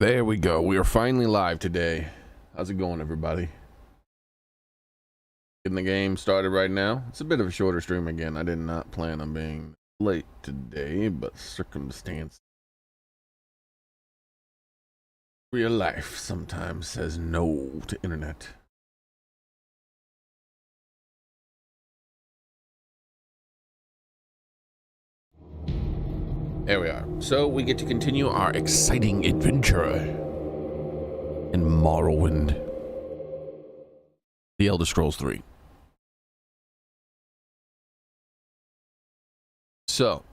There we go. We are finally live today. How's it going, everybody? Getting the game started right now. It's a bit of a shorter stream again. I did not plan on being late today, but circumstance. Real life sometimes says no to internet. There we are. So we get to continue our exciting adventure in Morrowind. The Elder Scrolls 3. So,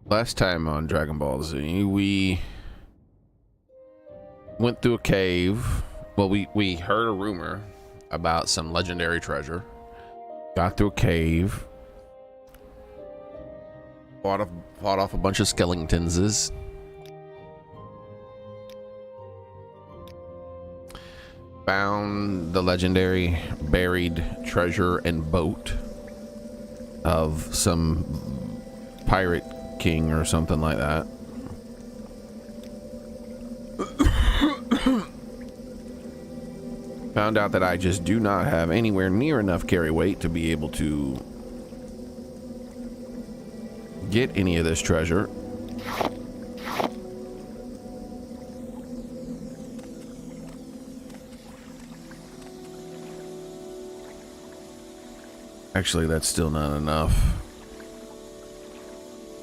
last time on Dragon Ball Z, we went through a cave. Well, we heard a rumor about some legendary treasure. Got through a cave. Fought off a bunch of skeletons. Found the legendary buried treasure and boat of some pirate king or something like that. Found out that I just do not have anywhere near enough carry weight to be able to get any of this treasure. Actually, that's still not enough.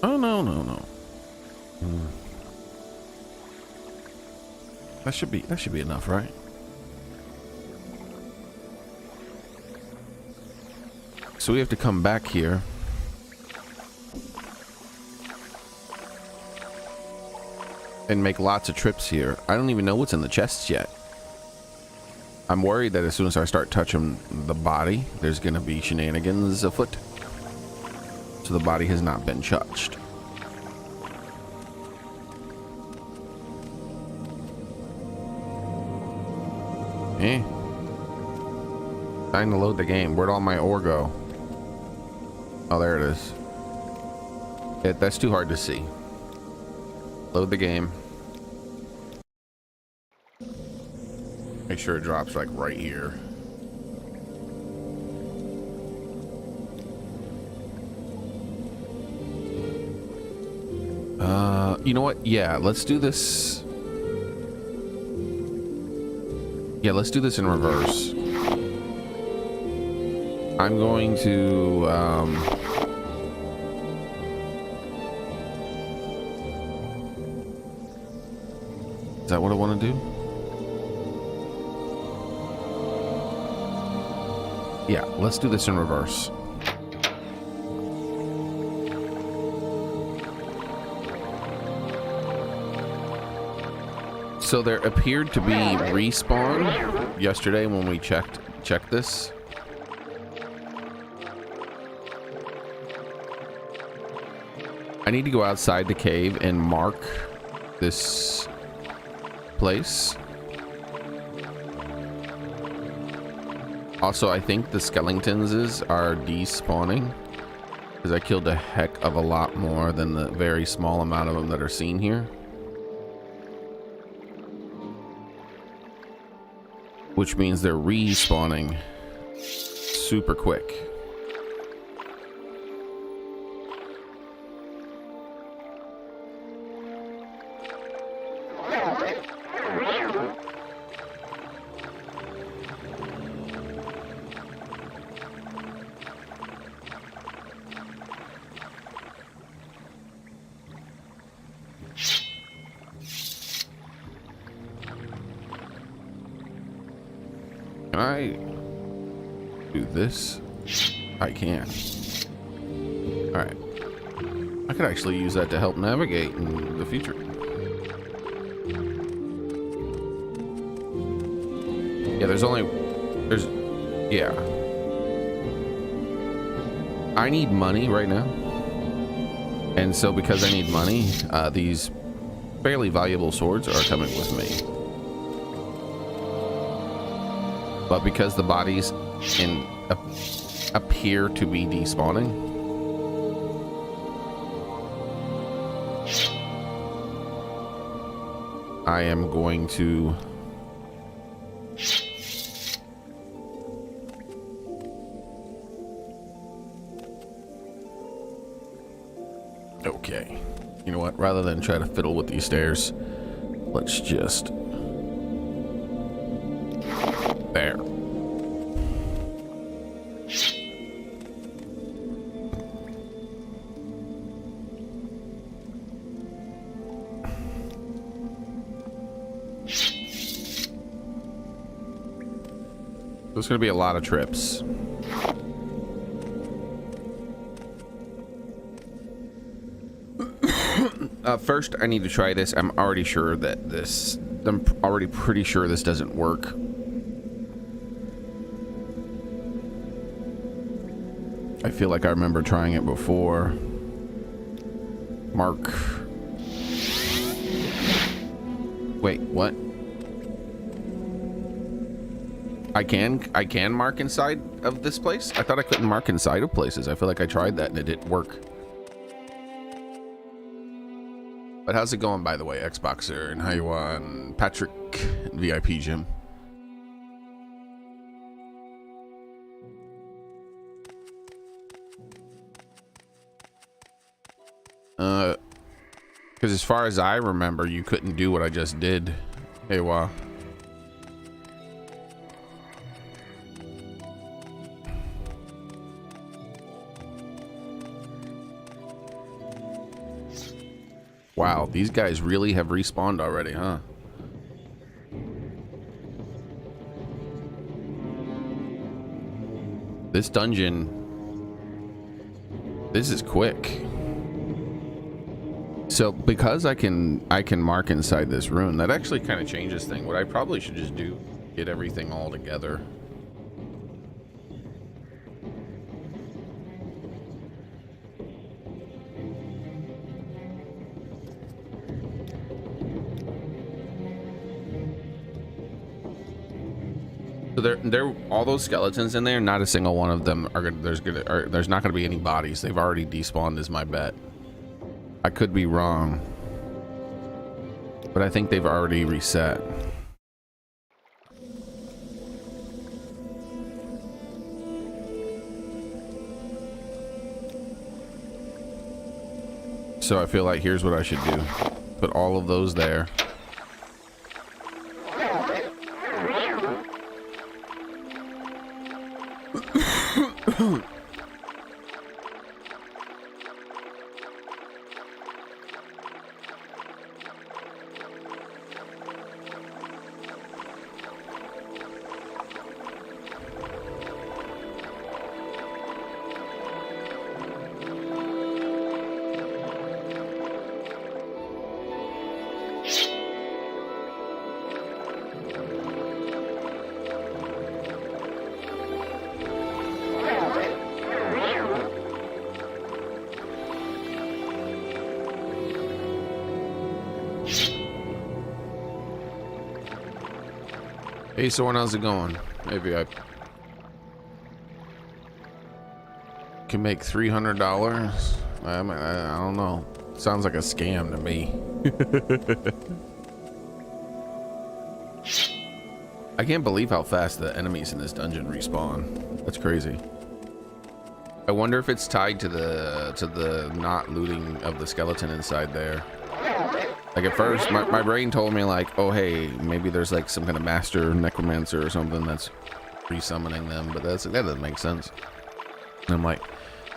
Oh, no. That should be enough, right? So we have to come back here. And make lots of trips here. I don't even know what's in the chests yet. I'm worried that as soon as I start touching the body, there's gonna be shenanigans afoot. So the body has not been touched. Time to load the game. Where'd all my ore go? Oh, there it is. That's too hard to see. Load the game. Make sure it drops like right here. You know what? Yeah, let's do this. Yeah, let's do this in reverse. I'm going to is that what I want to do? Yeah, let's do this in reverse. So there appeared to be respawn yesterday when we checked this. I need to go outside the cave and mark this place. Also, I think the skeletons are despawning because I killed a heck of a lot more than the very small amount of them that are seen here. Which means they're respawning super quick. Can I do this? I can. Alright. I could actually use that to help navigate in the future. Yeah, yeah. I need money right now. And so because I need money, these fairly valuable swords are coming with me. But because the bodies appear to be despawning, I am going to okay. You know what? Rather than try to fiddle with these stairs, let's just there. There's going to be a lot of trips. First, I need to try this. I'm already sure that this... I'm already pretty sure this doesn't work. I feel like I remember trying it before. Mark. Wait, what? I can mark inside of this place? I thought I couldn't mark inside of places. I feel like I tried that and it didn't work. But how's it going, by the way, Xboxer and how you on Patrick VIP Gym? Because as far as I remember, you couldn't do what I just did. Hey, wow. Wow, these guys really have respawned already, huh? This dungeon, this is quick. So because I can mark inside this room, that actually kind of changes things. What I probably should just do, get everything all together. So they're all those skeletons in there. Not a single one of them are gonna. There's not gonna be any bodies. They've already despawned, is my bet. I could be wrong, but I think they've already reset. So I feel like here's what I should do: put all of those there. Hey, so how's it going? Maybe I can make $300. I don't know. Sounds like a scam to me. I can't believe how fast the enemies in this dungeon respawn. That's crazy. I wonder if it's tied to the not looting of the skeleton inside there. Like at first, my brain told me like, oh hey, maybe there's like some kind of master necromancer or something that's resummoning them, but that doesn't make sense. And I'm like,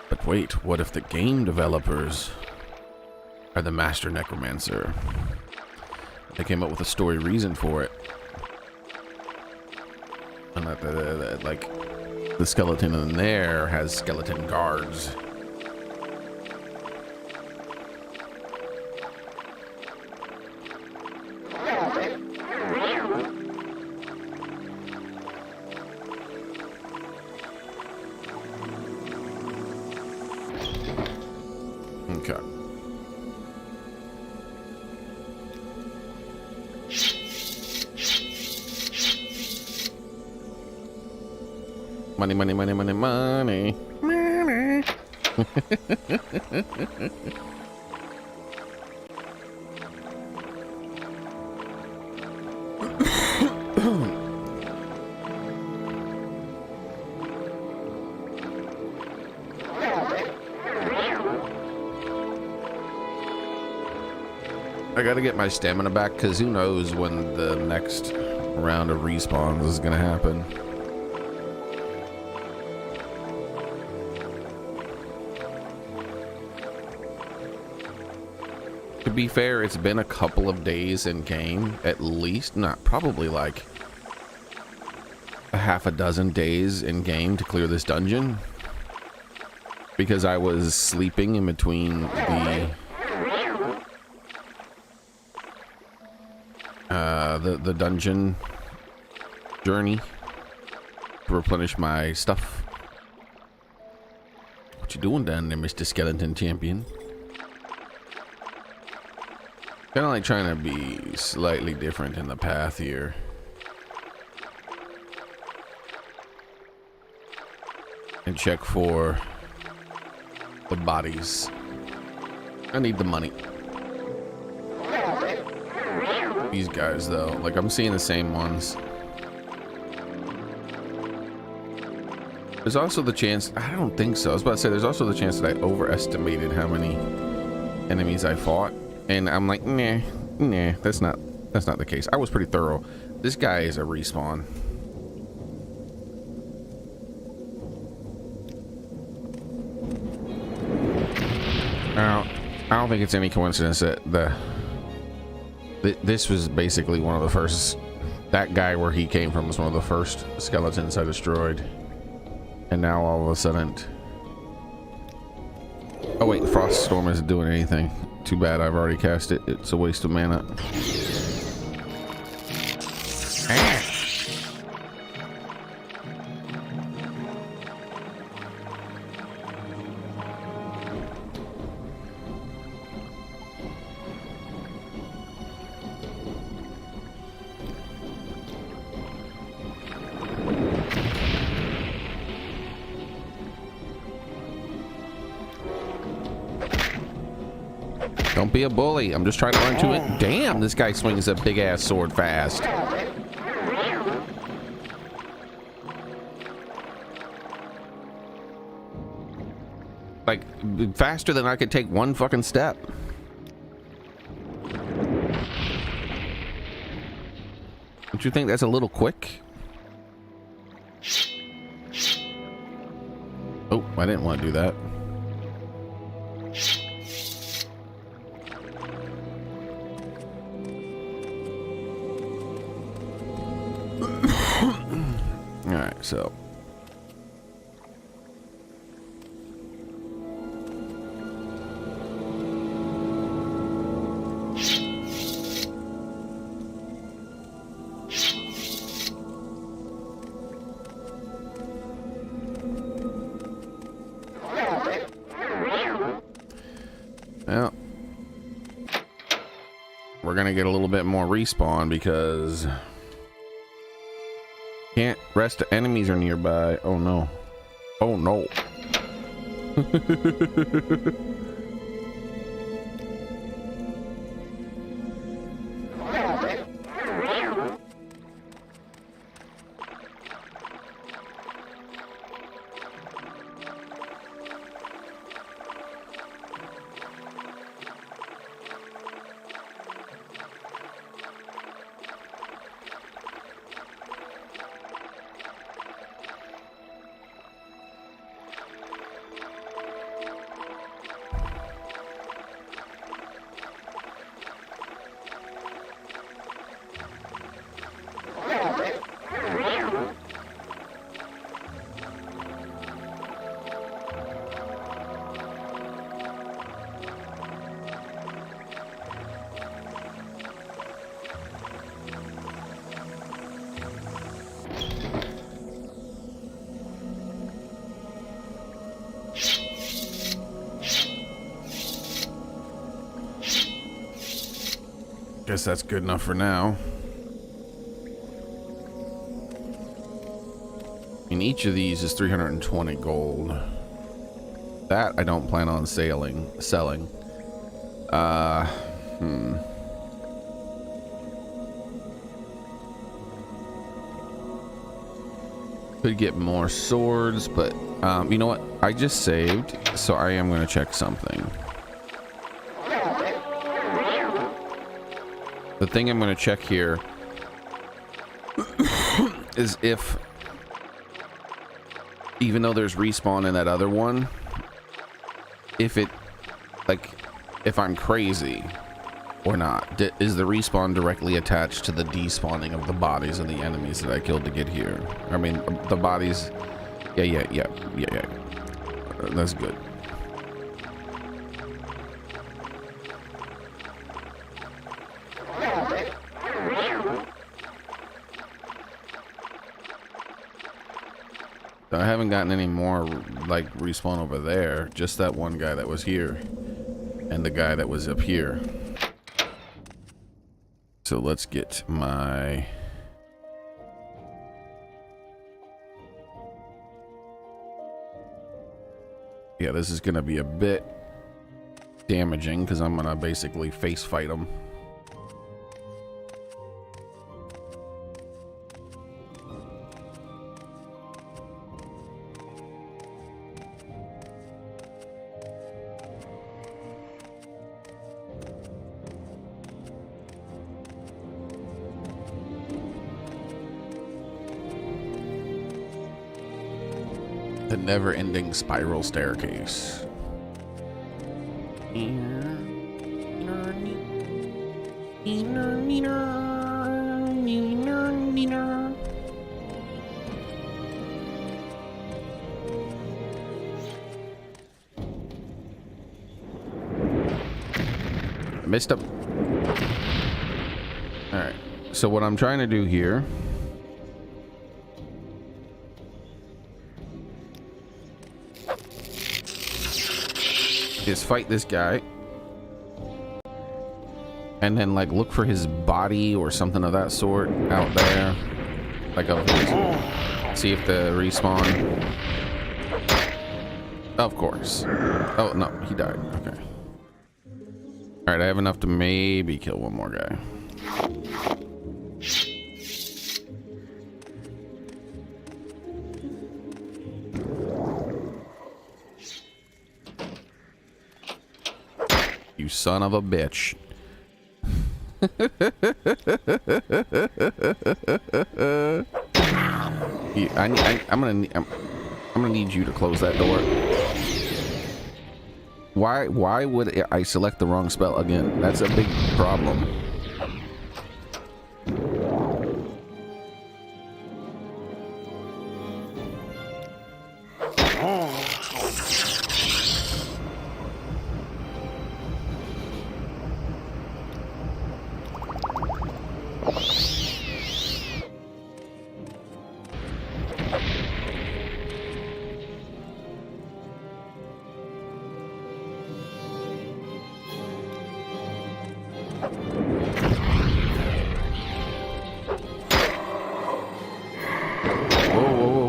but wait, what if the game developers are the master necromancer? They came up with a story reason for it, and that like the skeleton in there has skeleton guards. Okay. Money, money, money, money, money. Money. I gotta get my stamina back because who knows when the next round of respawns is gonna happen. To be fair, it's been a couple of days in game, at least, not probably like a half a dozen days in game to clear this dungeon, because I was sleeping in between the dungeon journey to replenish my stuff. What you doing down there, Mr. Skeleton Champion? Kind of like trying to be slightly different in the path here. And check for the bodies. I need the money. These guys though, like I'm seeing the same ones. There's also the chance, I don't think so. I was about to say there's also the chance that I overestimated how many enemies I fought. And I'm like, nah, that's not the case. I was pretty thorough. This guy is a respawn. I don't think it's any coincidence that this was basically one of the first. That guy where he came from was one of the first skeletons I destroyed, and now all of a sudden. Oh wait, Frost Storm isn't doing anything. Too bad, I've already cast it. It's a waste of mana. Don't be a bully. I'm just trying to run to it. Damn, this guy swings a big ass sword fast. Like, faster than I could take one fucking step. Don't you think that's a little quick? Oh, I didn't want to do that. Alright, so well, we're gonna get a little bit more respawn because can't rest enemies are nearby. Oh no. Oh no. Guess that's good enough for now. And each of these is 320 gold. That I don't plan on selling. Could get more swords, but you know what? I just saved, so I am going to check something. The thing I'm going to check here is if, even though there's respawn in that other one, if it, like, if I'm crazy or not. Is the respawn directly attached to the despawning of the bodies of the enemies that I killed to get here? I mean, the bodies. Yeah. That's good. I haven't gotten any more, like, respawn over there. Just that one guy that was here. And the guy that was up here. So let's get my... Yeah, this is gonna be a bit damaging because I'm gonna basically face fight them. The never-ending spiral staircase. I messed up. All right. So what I'm trying to do here is fight this guy and then like look for his body or something of that sort out there, like see if the respawn. Of course. Oh no, he died. Okay. All right, I have enough to maybe kill one more guy. You son of a bitch. I'm gonna need you to close that door. Why would I select the wrong spell again? That's a big problem.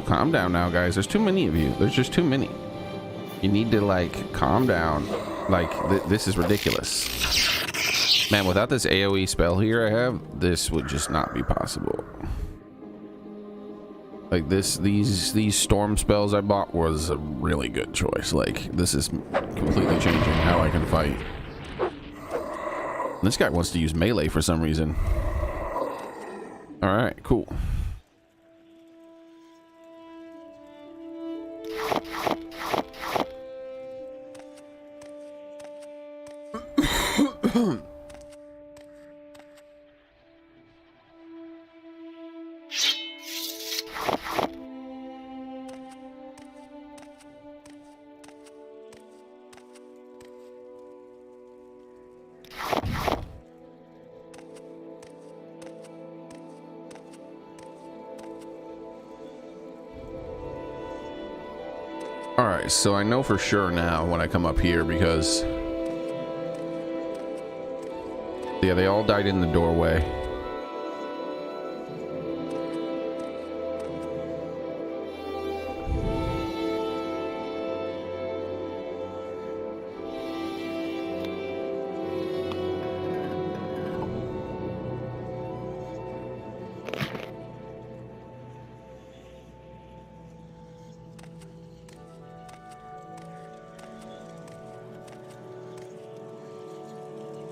Calm down now, guys. There's too many of you. There's just too many. You need to, like, calm down. Like, this is ridiculous. Man, without this AoE spell here I have, this would just not be possible. Like, these storm spells I bought was a really good choice. Like, this is completely changing how I can fight. This guy wants to use melee for some reason. Alright, cool. Alright, so I know for sure now when I come up here because... yeah, they all died in the doorway.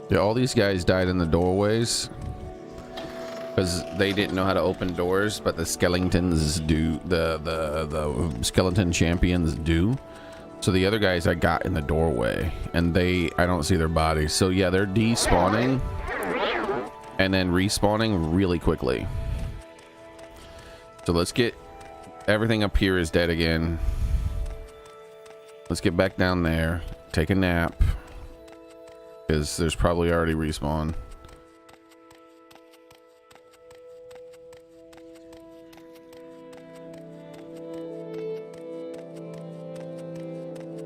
Yeah, all these guys died in the doorways. because they didn't know how to open doors, but the skeletons do. The skeleton champions do. So the other guys I got in the doorway, and I don't see their bodies. So yeah, they're despawning and then respawning really quickly. So let's get everything up here is dead again. Let's get back down there, take a nap, because there's probably already respawn.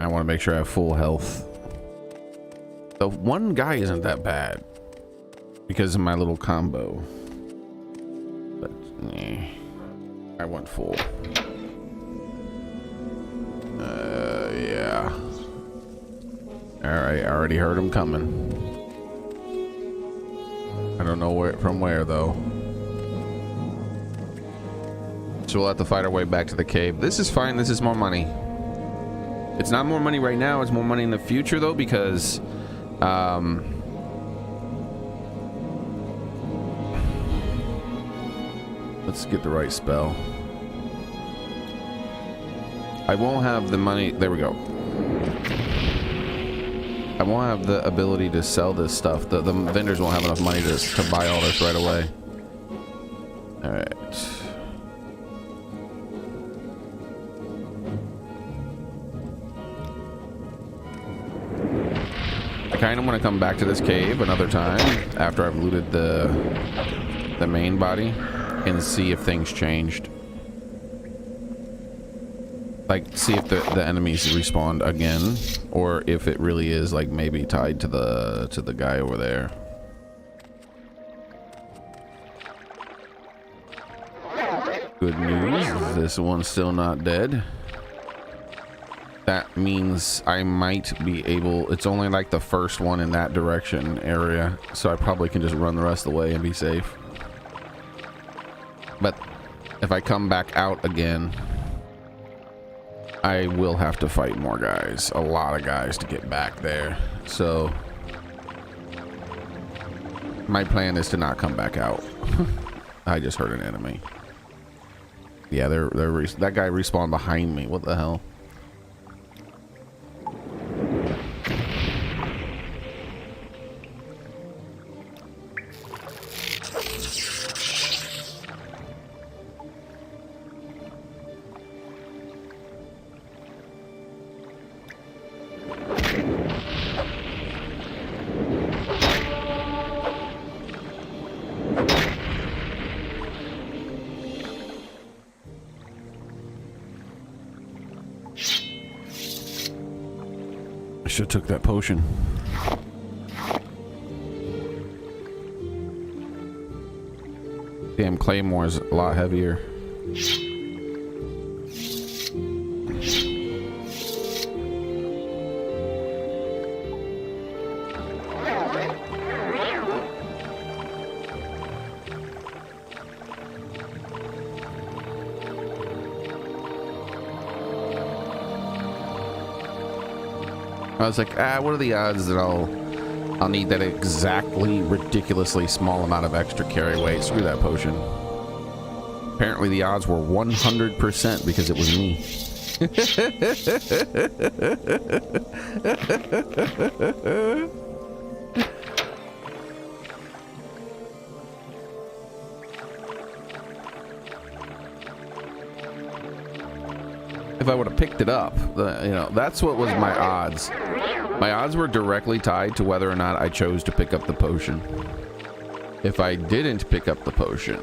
I want to make sure I have full health. The one guy isn't that bad because of my little combo, but I want full. Yeah. All right, I already heard him coming. I don't know from where though. So we'll have to fight our way back to the cave. This is fine. This is more money. It's not more money right now. It's more money in the future though, because let's get the right spell. I won't have the money. There we go. I won't have the ability to sell this stuff. The vendors won't have enough money to buy all this right away. All right. I kind of want to come back to this cave another time after I've looted the main body and see if things changed. Like, see if the enemies respawned again, or if it really is like maybe tied to the guy over there. Good news, this one's still not dead. That means I might be able, it's only like the first one in that direction area, so I probably can just run the rest of the way and be safe. But if I come back out again, I will have to fight more guys, a lot of guys to get back there. So my plan is to not come back out. I just heard an enemy. Yeah, that guy respawned behind me. What the hell? Should have took that potion. Damn, Claymore is a lot heavier. I was like, what are the odds that I'll need that exactly ridiculously small amount of extra carry weight? Screw that potion. Apparently the odds were 100% because it was me. If I would have picked it up, you know, that's what was my odds. My odds were directly tied to whether or not I chose to pick up the potion. If I didn't pick up the potion,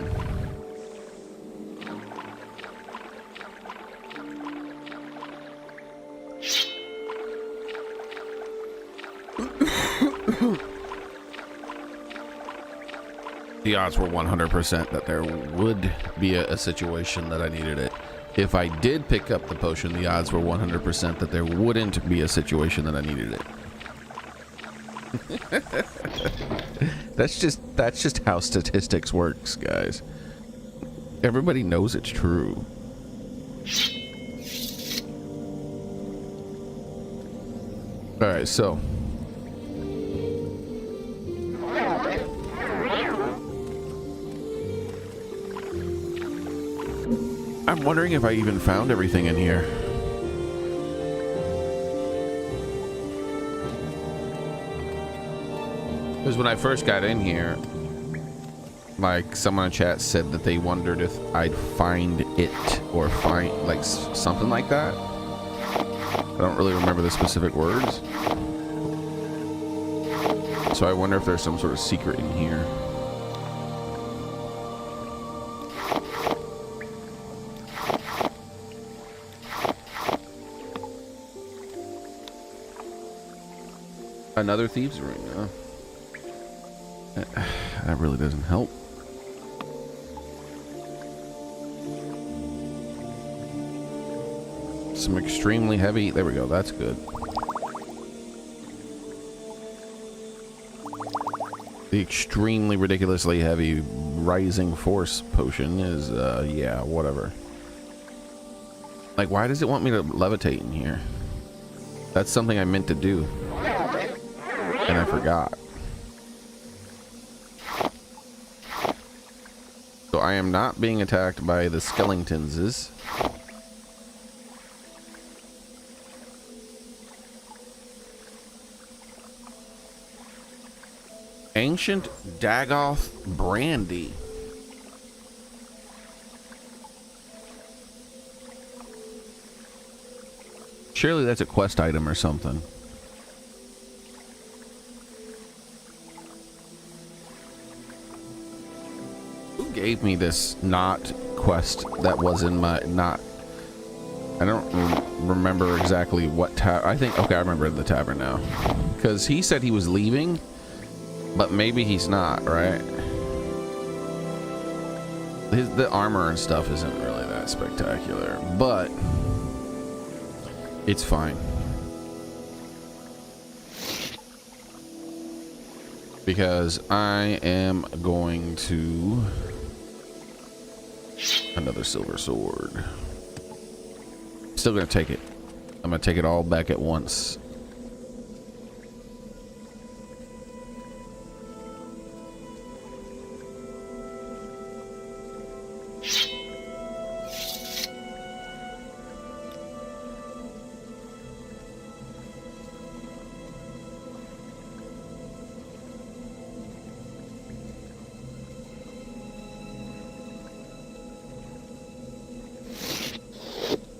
the odds were 100% that there would be a situation that I needed it. If I did pick up the potion, the odds were 100% that there wouldn't be a situation that I needed it. That's just how statistics works, guys. Everybody knows it's true. All right, so wondering if I even found everything in here. Because when I first got in here, like someone in chat said that they wondered if I'd find it or find like something like that. I don't really remember the specific words. So I wonder if there's some sort of secret in here. Another thieves' ring, huh? That really doesn't help. Some extremely heavy. There we go. That's good. The extremely ridiculously heavy rising force potion is, yeah, whatever. Like, why does it want me to levitate in here? That's something I meant to do. And I forgot. So I am not being attacked by the skeletons. Ancient Dagoth brandy. Surely that's a quest item or something. Who gave me this not quest that was in my not? I don't remember exactly what tab. I think, okay, I remember the tavern now. Because he said he was leaving, but maybe he's not, right? The armor and stuff isn't really that spectacular, but it's fine. Because I am going to another silver sword. Still gonna take it. I'm gonna take it all back at once.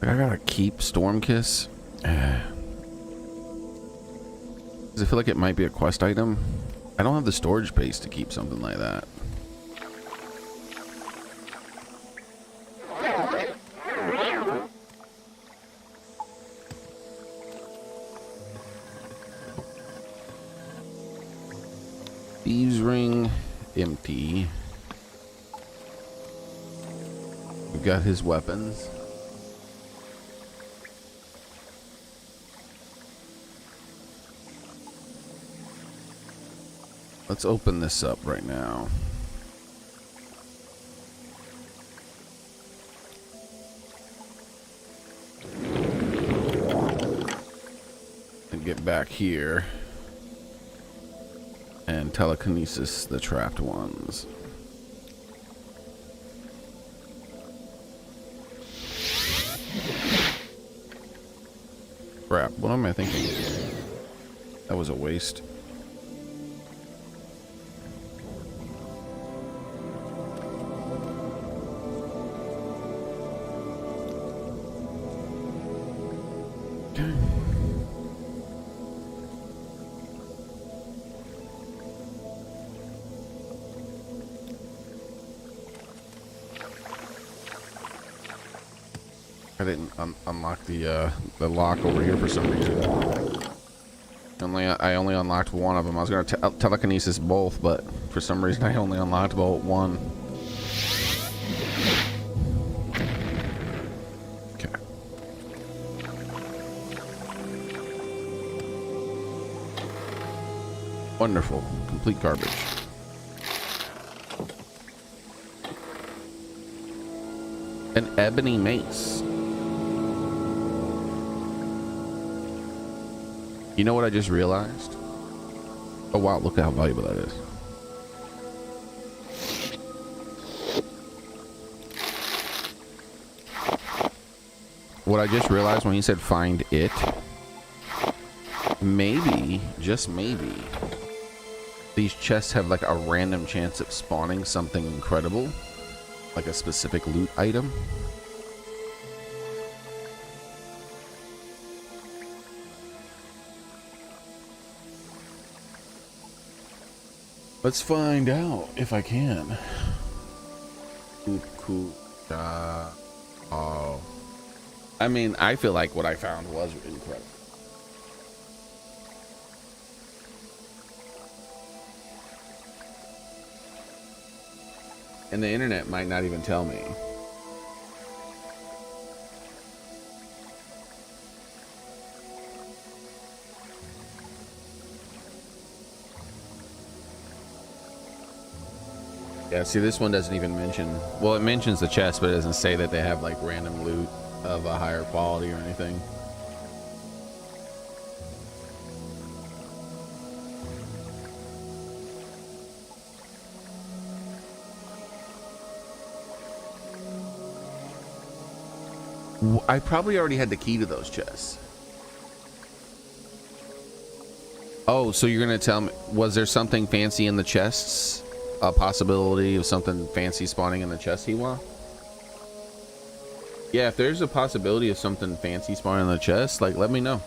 I gotta keep Stormkiss. Does it feel like it might be a quest item? I don't have the storage space to keep something like that. Thieves' ring, empty. We've got his weapons. Let's open this up right now. And get back here. And telekinesis the trapped ones. Crap, what am I thinking? That was a waste. I didn't unlock the lock over here for some reason. I only unlocked one of them. I was going to telekinesis both, but for some reason I only unlocked both one. Okay. Wonderful. Complete garbage. An ebony mace. You know what I just realized? Oh wow, look at how valuable that is. what I just realized when he said find it, maybe, just maybe, these chests have like a random chance of spawning something incredible, like a specific loot item. Let's find out if I can. Cool. Oh. I mean, I feel like what I found was incredible. And the internet might not even tell me. Yeah, see, this one doesn't even mention, well, it mentions the chest, but it doesn't say that they have like random loot of a higher quality or anything. I probably already had the key to those chests. Oh, so you're gonna tell me, was there something fancy in the chests? A possibility of something fancy spawning in the chest, Hiwa? Yeah, if there's a possibility of something fancy spawning in the chest, like, let me know.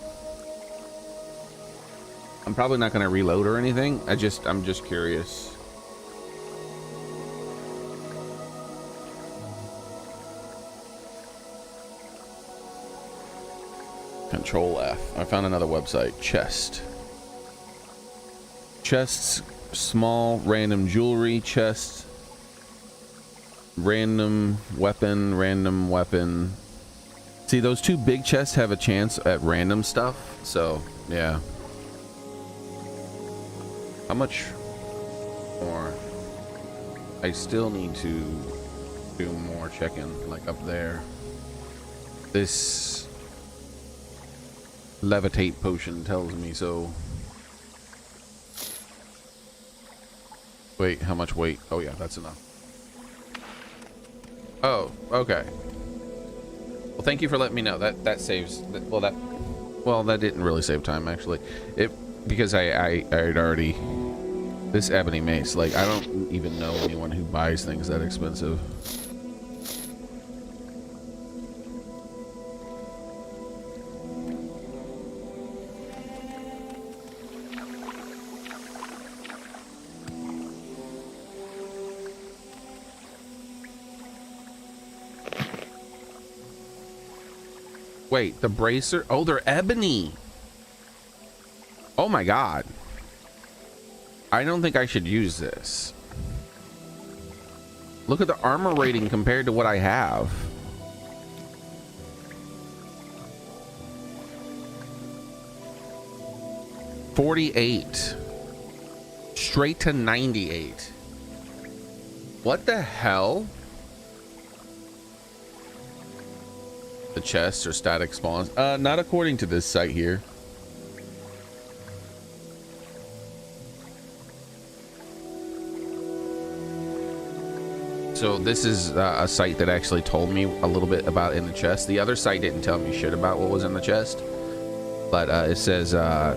I'm probably not gonna reload or anything. I'm just curious. Control F. I found another website. Chest. Chests. Small random jewelry chest, random weapon. See, those two big chests have a chance at random stuff, so yeah. How much more? I still need to do more checking, like up there. This levitate potion tells me so. Wait, how much weight? Oh yeah, that's enough. Oh, okay. Well, thank you for letting me know. That saves. Well, that didn't really save time actually. Because I had already, this ebony mace. Like, I don't even know anyone who buys things that expensive. Wait, the bracer? Oh, they're ebony. Oh my god. I don't think I should use this. Look at the armor rating compared to what I have. $48. Straight to 98. What the hell? The chests are static spawns. Not according to this site here. So this is a site that actually told me a little bit about in the chest. The other site didn't tell me shit about what was in the chest. But it says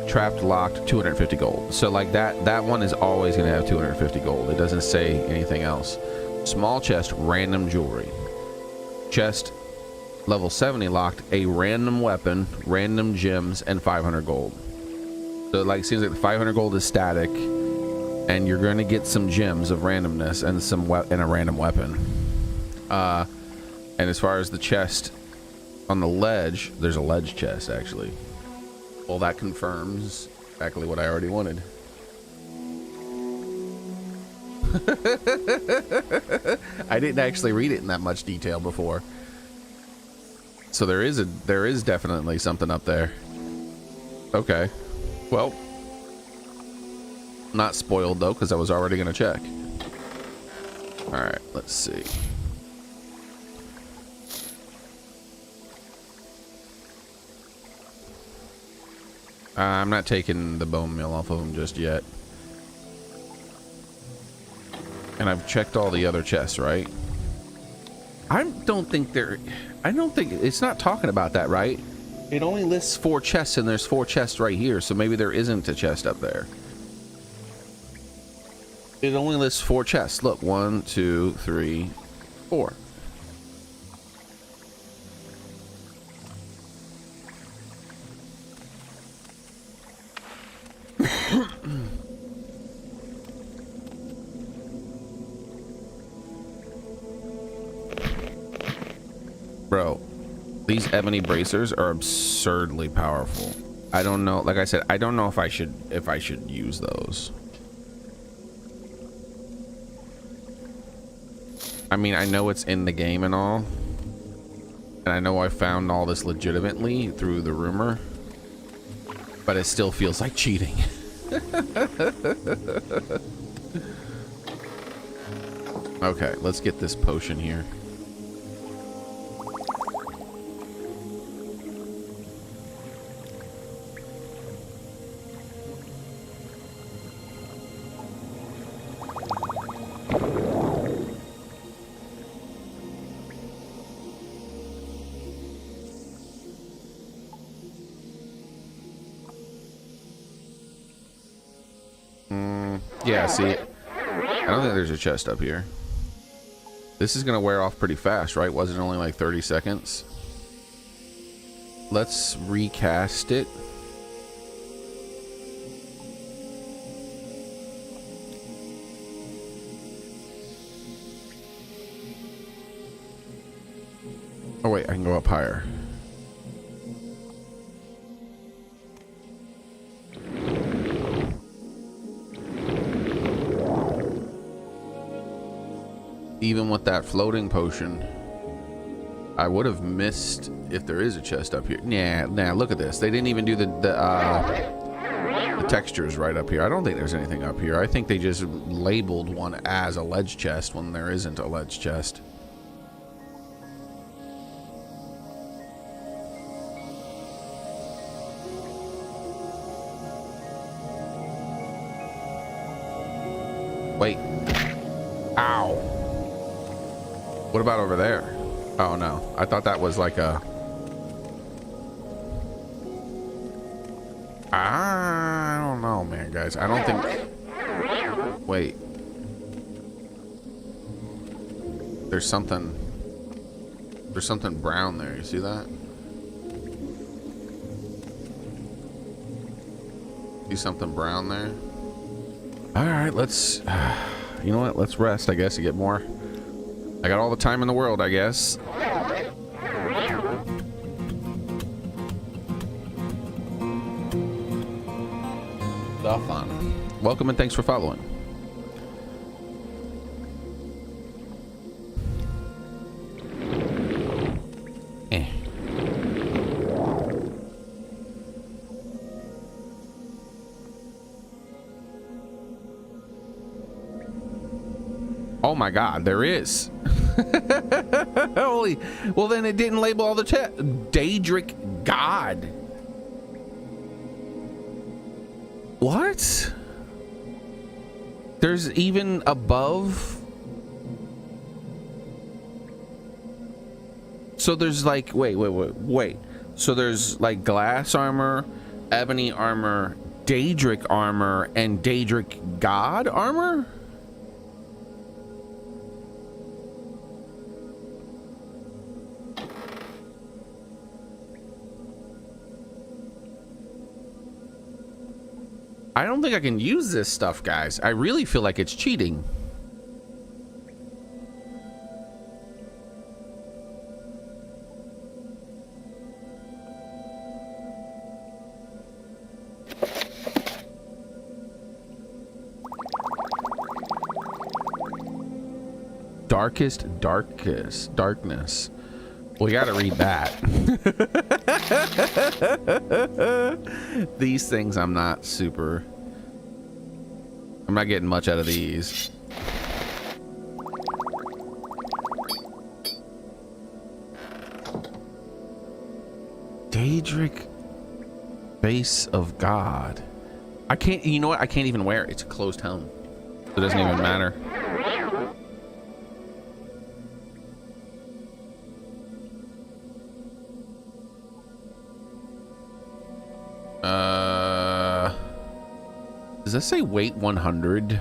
trapped, locked, 250 gold. So like that one is always going to have 250 gold. It doesn't say anything else. Small chest, random jewelry. Chest, level 70 locked, a random weapon, random gems, and 500 gold. So like, seems like the 500 gold is static, and you're going to get some gems of randomness and and a random weapon. And as far as the chest on the ledge, there's a ledge chest actually. Well, that confirms exactly what I already wanted. I didn't actually read it in that much detail before. So there is definitely something up there. Okay. Well, not spoiled though, because I was already going to check. All right, let's see. I'm not taking the bone meal off of them just yet. And I've checked all the other chests, right? I don't think they're... I don't think it's not talking about that, right? It only lists 4 chests, and there's 4 chests right here, so maybe there isn't a chest up there. It only lists 4 chests. Look, 1, 2, 3, 4. Bro, these ebony bracers are absurdly powerful. I don't know, like I said, I don't know if I should use those. I mean, I know it's in the game and all, and I know I found all this legitimately through the rumor, but it still feels like cheating. Okay, let's get this potion here. Yeah, see, I don't think there's a chest up here. This is gonna wear off pretty fast, right? Wasn't it only like 30 seconds? Let's recast it. Oh wait, I can go up higher. Even with that floating potion, I would have missed if there is a chest up here. Nah, look at this. They didn't even do the textures right up here. I don't think there's anything up here. I think they just labeled one as a ledge chest when there isn't a ledge chest. Wait. Ow. What about over there? Oh no, I thought that was like a... I don't know, man, guys. I don't think... Wait. There's something brown there. You see that? See something brown there? All right, let's... You know what? Let's rest, I guess, to get more. I got all the time in the world, I guess. The fun. Welcome and thanks for following. Oh my God, there is. Holy, well then it didn't label all the chat. Daedric God. What? There's even above. So there's like, wait. So there's like glass armor, ebony armor, Daedric armor, and Daedric God armor? I don't think I can use this stuff, guys. I really feel like it's cheating. Darkness. We gotta read that. These things I'm not getting much out of these. Daedric Face of God. I can't, you know what? I can't even wear it. It's a closed helm. It doesn't even matter. Does that say weight 100?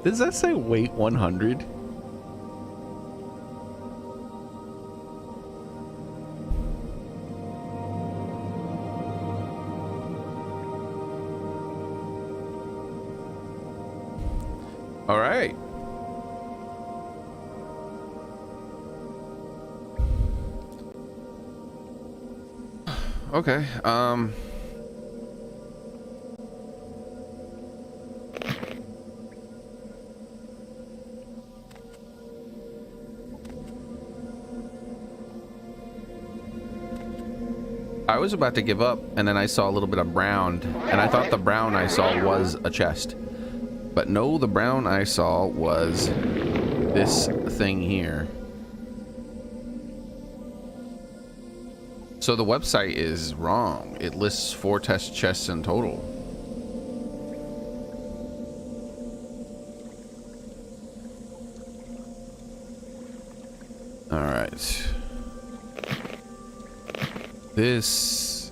Does that say weight 100? All right. Okay. I was about to give up, and then I saw a little bit of brown, and I thought the brown I saw was a chest. But no, the brown I saw was this thing here. So the website is wrong. It lists 4 test chests in total. All right. This,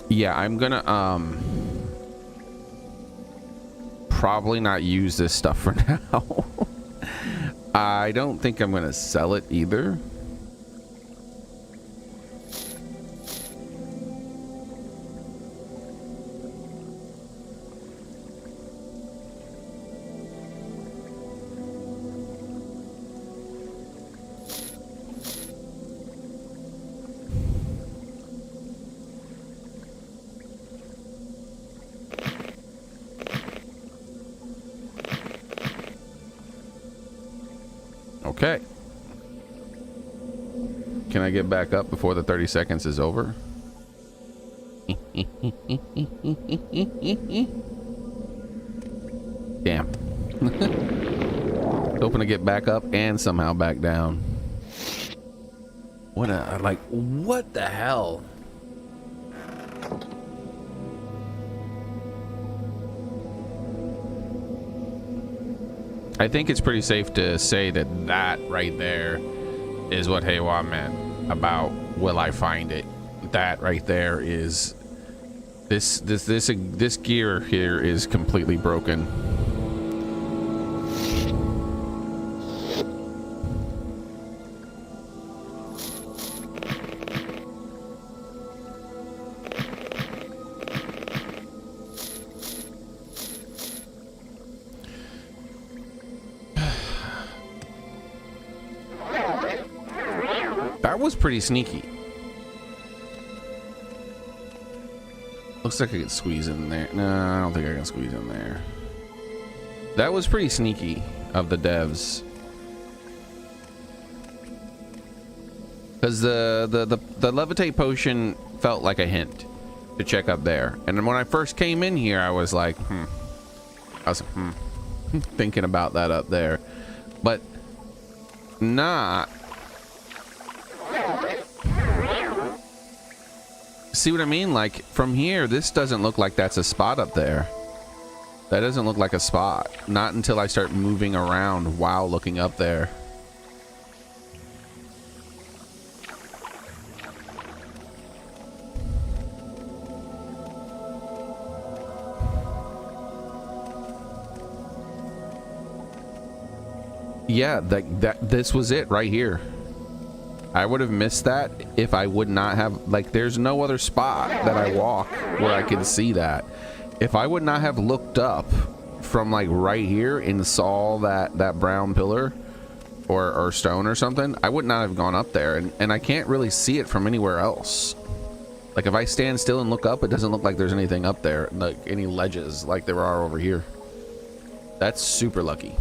yeah, I'm gonna probably not use this stuff for now. I don't think I'm gonna sell it either. Okay. Can I get back up before the 30 seconds is over? Damn. Hoping to get back up and somehow back down. What the hell? I think it's pretty safe to say that that right there is what Haywa meant about will I find it. That right there is this gear here is completely broken. Was pretty sneaky. Looks like I could squeeze in there. No, I don't think I can squeeze in there. That was pretty sneaky of the devs, because the levitate potion felt like a hint to check up there, and then when I first came in here I was like thinking about that up there, but not. See what I mean? Like from here, this doesn't look like that's a spot up there. That doesn't look like a spot. Not until I start moving around while looking up there. Yeah, this was it right here. I would have missed that if I would not have, like, there's no other spot that I walk where I can see that. If I would not have looked up from like right here and saw that brown pillar or stone or something, I would not have gone up there, and I can't really see it from anywhere else. Like if I stand still and look up, it doesn't look like there's anything up there, like any ledges like there are over here. That's super lucky.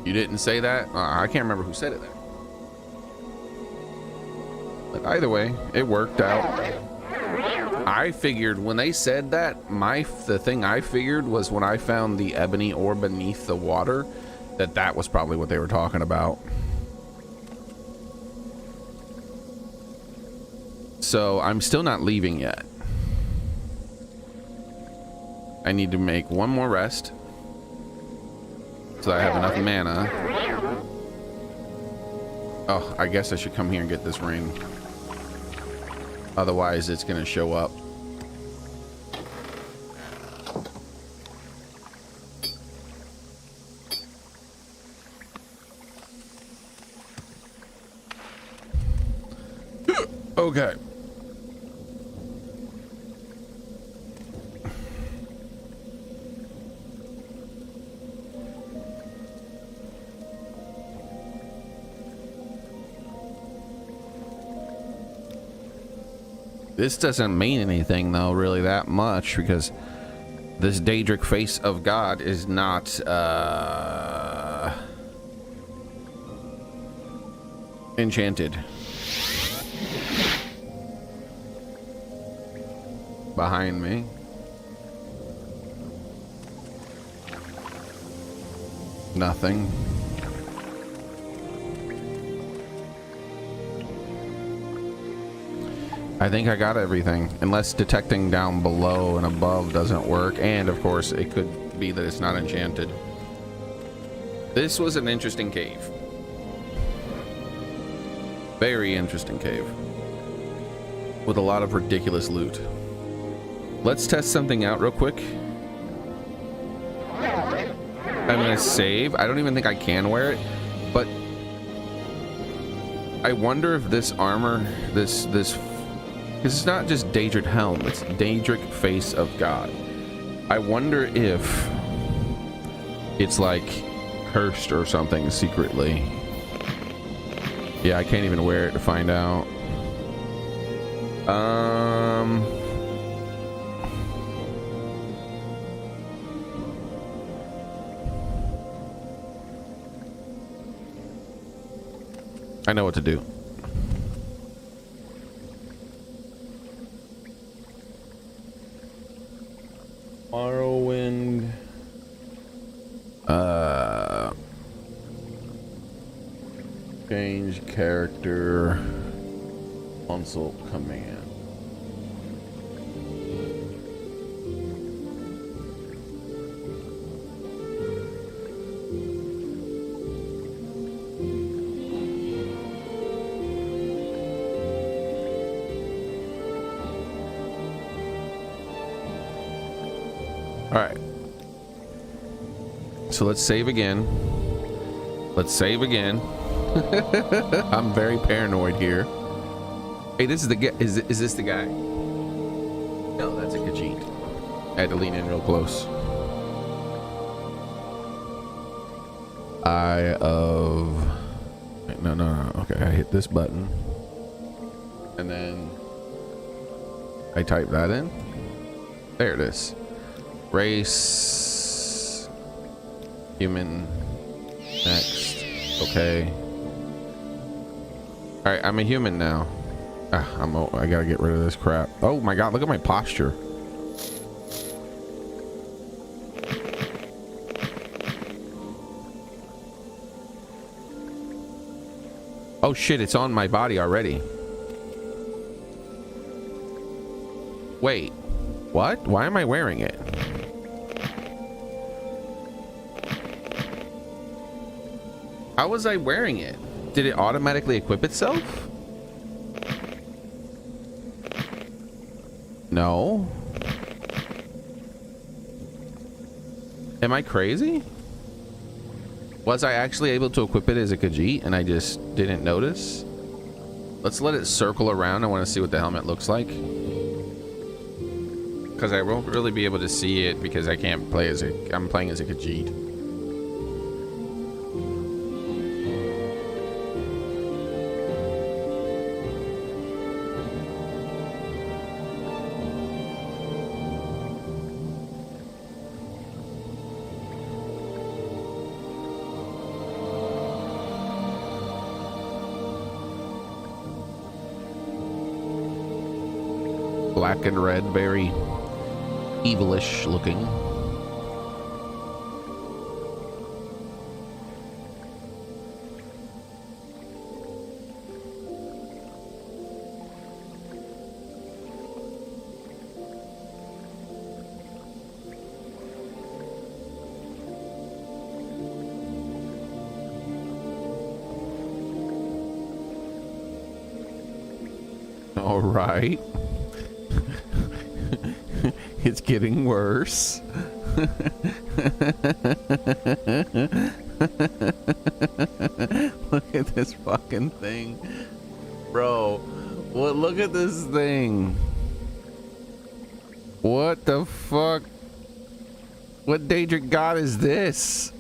You didn't say that? I can't remember who said it there. But either way, it worked out. I figured when they said that, the thing I figured was when I found the ebony ore beneath the water, that was probably what they were talking about. So I'm still not leaving yet. I need to make one more rest. so I have enough mana. Oh, I guess I should come here and get this ring. Otherwise, it's gonna show up. Okay. This doesn't mean anything, though, really that much, because this Daedric face of God is not, enchanted. Behind me. Nothing. I think I got everything, unless detecting down below and above doesn't work, and of course it could be that it's not enchanted. This was an interesting cave. Very interesting cave. With a lot of ridiculous loot. Let's test something out real quick. I'm gonna save. I don't even think I can wear it, but I wonder if this armor, this because it's not just Daedric helm, it's Daedric face of God. I wonder if it's like cursed or something secretly. Yeah, I can't even wear it to find out. I know what to do. Morrowind. Change character. Console command. All right. So let's save again. Let's save again. I'm very paranoid here. Hey, this is the guy. Is this the guy? No, that's a Khajiit. I had to lean in real close. Eye of... Wait, no. Okay, I hit this button. And then I type that in. There it is. Race. Human. Next. Okay. All right, I'm a human now. I gotta get rid of this crap. Oh my god, look at my posture. Oh shit, it's on my body already. Wait, what? Why am I wearing it? How was I wearing it? Did it automatically equip itself? No. Am I crazy? Was I actually able to equip it as a Khajiit and I just didn't notice? Let's let it circle around. I want to see what the helmet looks like. Because I won't really be able to see it because I can't play as a... I'm playing as a Khajiit. Black and red, very evilish looking. All right. It's getting worse. Look at this fucking thing. Bro, well, look at this thing. What the fuck? What Daedric god is this?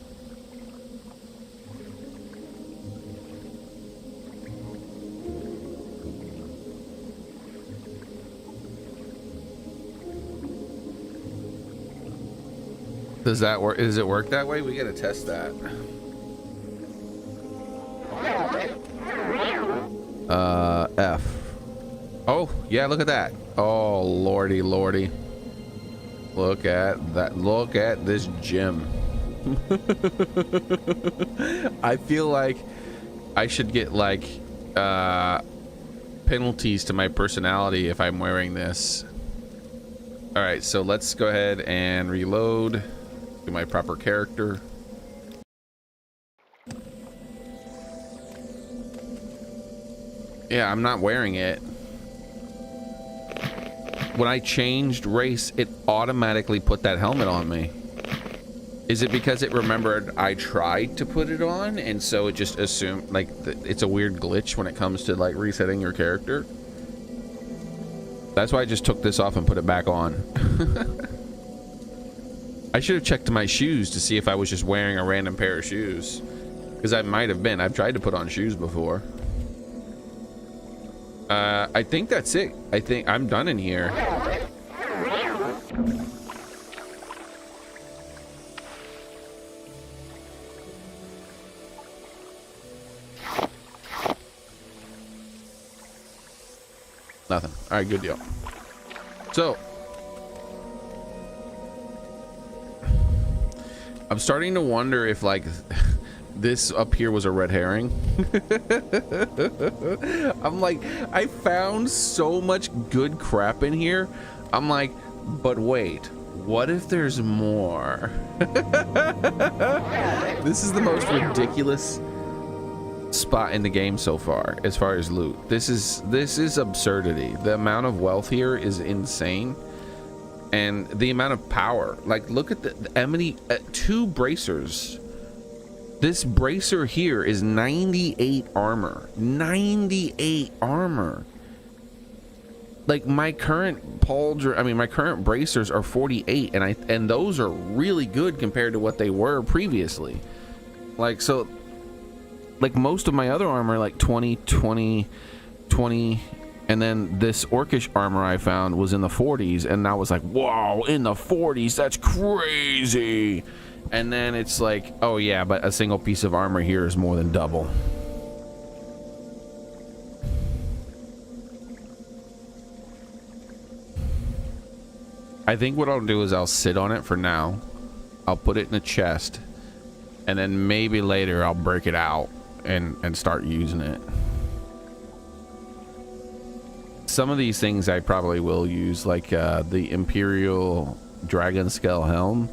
Does that work? Does it work that way? We gotta test that. F. Oh, yeah, look at that. Oh, lordy, lordy. Look at that. Look at this gem. I feel like I should get like penalties to my personality if I'm wearing this. All right, so let's go ahead and reload to my proper character. Yeah, I'm not wearing it. When I changed race, it automatically put that helmet on me. Is it because it remembered I tried to put it on, and so it just assumed, like, it's a weird glitch when it comes to, like, resetting your character? That's why I just took this off and put it back on. I should have checked my shoes to see if I was just wearing a random pair of shoes. Because I might have been. I've tried to put on shoes before. I think that's it. I think I'm done in here. Nothing. All right, good deal. So I'm starting to wonder if, like, this up here was a red herring. I'm like, I found so much good crap in here. I'm like, but wait, what if there's more? This is the most ridiculous spot in the game so far as far as loot. This is absurdity. The amount of wealth here is insane, and the amount of power. Like, look at the Emily, 2 bracers. This bracer here is 98 armor. 98 armor. Like, my current my current bracers are 48, and those are really good compared to what they were previously. Like, so, like, most of my other armor, like 20, 20, 20, and then this orcish armor I found was in the 40s, and I was like, whoa, in the 40s, that's crazy. And then it's like, oh yeah, but a single piece of armor here is more than double. I think what I'll do is I'll sit on it for now. I'll put it in a chest, and then maybe later I'll break it out and start using it. Some of these things I probably will use, like the Imperial Dragon Scale Helm.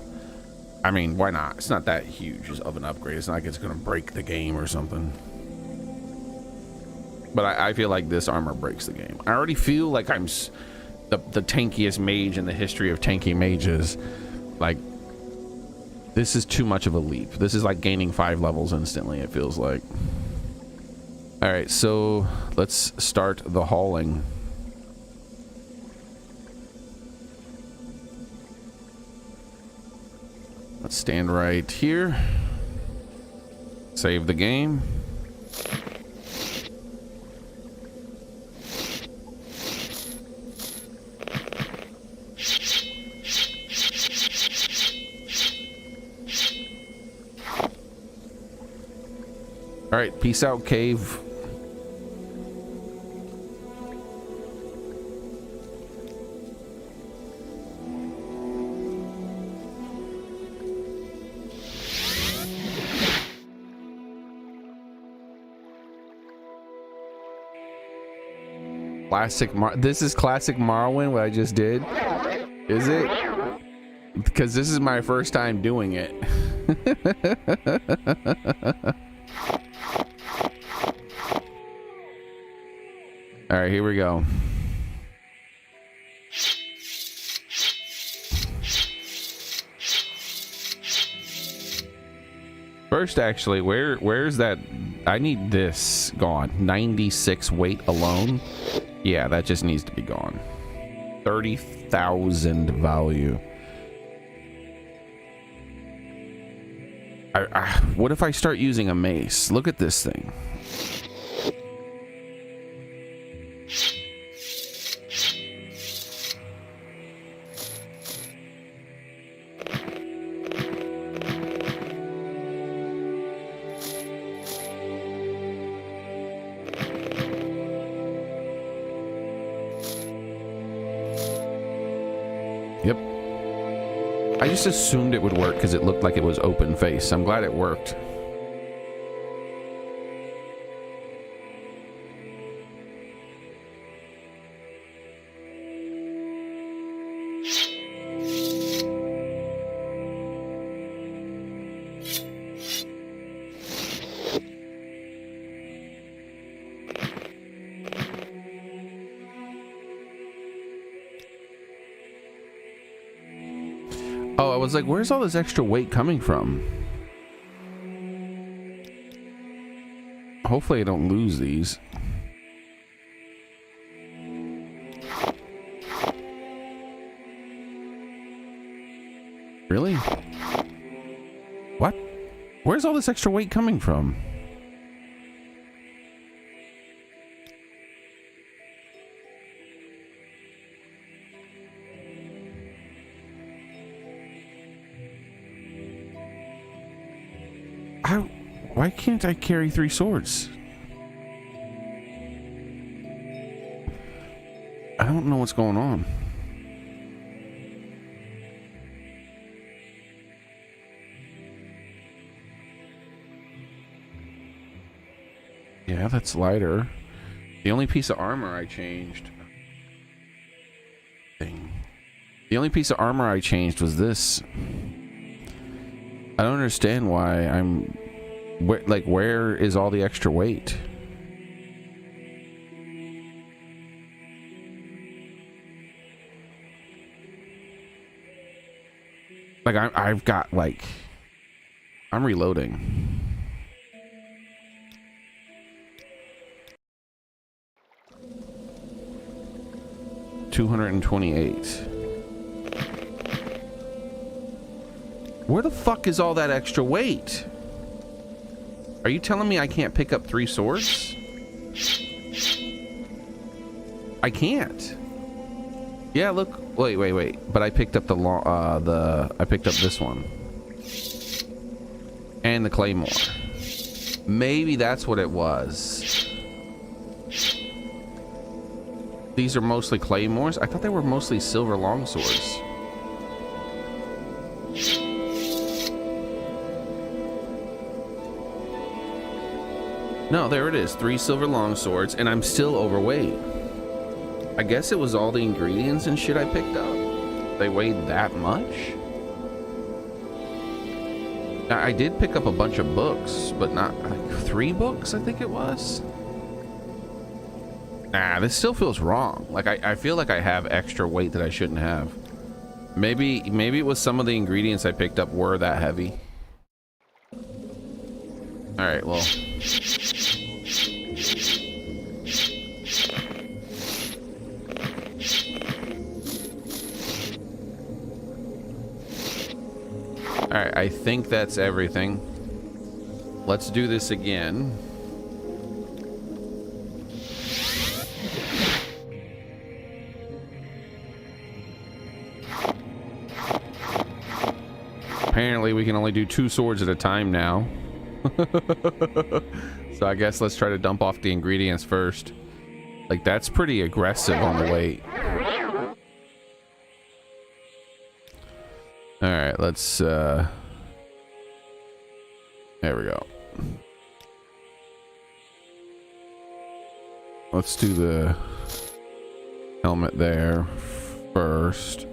I mean, why not? It's not that huge of an upgrade. It's not like it's gonna break the game or something. But I feel like this armor breaks the game. I already feel like I'm the tankiest mage in the history of tanky mages. Like, this is too much of a leap. This is like gaining 5 levels instantly, it feels like. All right, so let's start the hauling. Let's stand right here. Save the game. All right, peace out, cave. This is classic Morrowind, what I just did. Is it? Because this is my first time doing it. All right, here we go. First, actually, where's that? I need this gone. 96 weight alone. Yeah, that just needs to be gone. 30,000 value. What if I start using a mace? Look at this thing. Yep. I just assumed it would work because it looked like it was open face. I'm glad it worked. Oh, I was like, where's all this extra weight coming from? Hopefully I don't lose these. Really? What? Where's all this extra weight coming from? Why can't I carry 3 swords? I don't know what's going on. Yeah, that's lighter. The only piece of armor I changed. The only piece of armor I changed was this. I don't understand why I'm... where is all the extra weight? Like, I've got, like... I'm reloading. $228. Where the fuck is all that extra weight? Are you telling me I can't pick up 3 swords? I can't. Yeah, look. Wait. But I picked up I picked up this one. And the claymore. Maybe that's what it was. These are mostly claymores? I thought they were mostly silver longswords. No, there it is. 3 silver longswords, and I'm still overweight. I guess it was all the ingredients and shit I picked up. They weighed that much? I did pick up a bunch of books, but not like 3 books, I think it was. Nah, this still feels wrong. Like I feel like I have extra weight that I shouldn't have. Maybe it was some of the ingredients I picked up were that heavy. All right, well. All right, I think that's everything. Let's do this again. Apparently we can only do 2 swords at a time now. So I guess let's try to dump off the ingredients first. Like, that's pretty aggressive on the weight. All right, let's there we go. Let's do the helmet there first.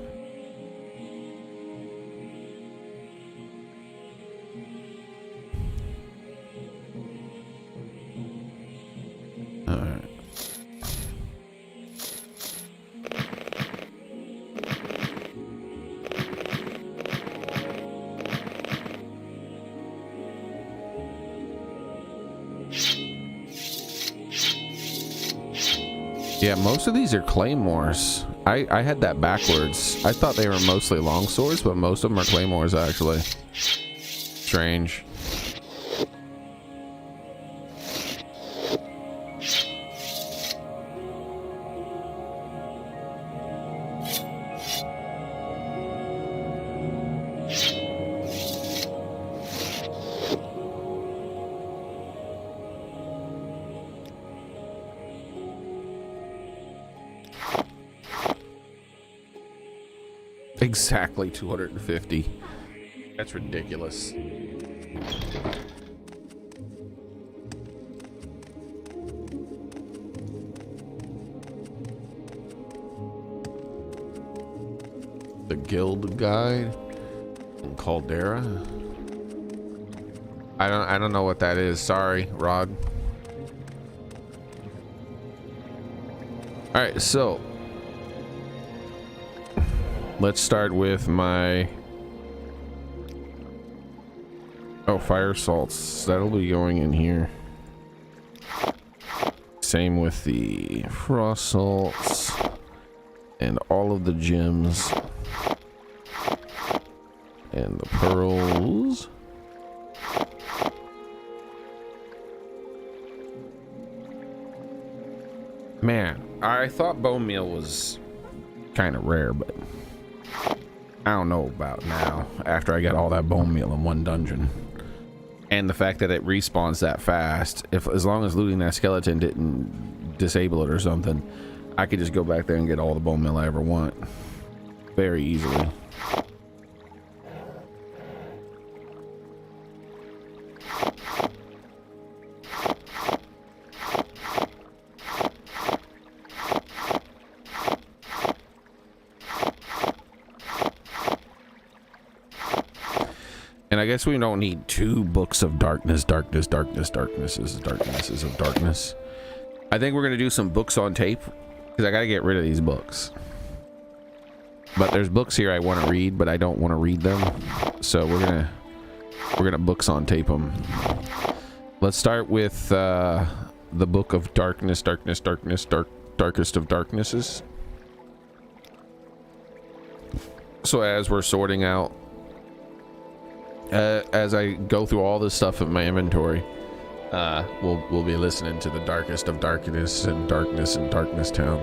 All right. Yeah, most of these are claymores. I had that backwards. I thought they were mostly long swords, but most of them are claymores actually. Strange. Exactly 250. That's ridiculous. The guild guide in Caldera. I don't know what that is. Sorry, Rod. All right, so let's start with my fire salts. That'll be going in here. Same with the frost salts and all of the gems and the pearls. Man, I thought bone meal was kind of rare, but I don't know about now after I got all that bone meal in one dungeon. And the fact that it respawns that fast, as long as looting that skeleton didn't disable it or something, I could just go back there and get all the bone meal I ever want very easily. And I guess we don't need 2 books of darknesses of darkness. I think we're gonna do some books on tape because I gotta get rid of these books. But there's books here I want to read, but I don't want to read them. So we're gonna books on tape them. Let's start with the book of darkness, darkest of darknesses. So as we're sorting out. As I go through all this stuff in my inventory, we'll be listening to the darkest of darkness and darkness in Darkness Town.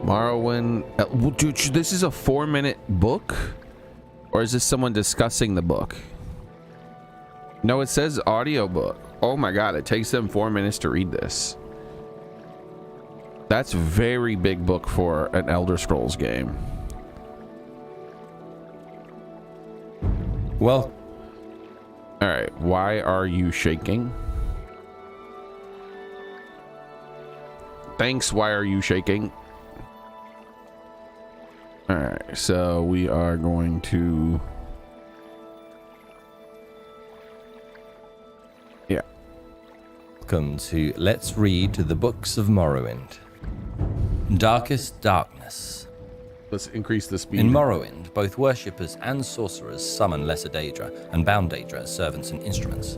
Morrowind. Dude, this is a 4-minute book? Or is this someone discussing the book? No, it says audiobook. Oh my god, it takes them 4 minutes to read this. That's a very big book for an Elder Scrolls game. Well, alright, why are you shaking? Thanks, why are you shaking? All right, so we are going to, yeah. Welcome to Let's Read the Books of Morrowind. Darkest Darkness. Let's increase the speed. In Morrowind, both worshippers and sorcerers summon Lesser Daedra and Bound Daedra as servants and instruments.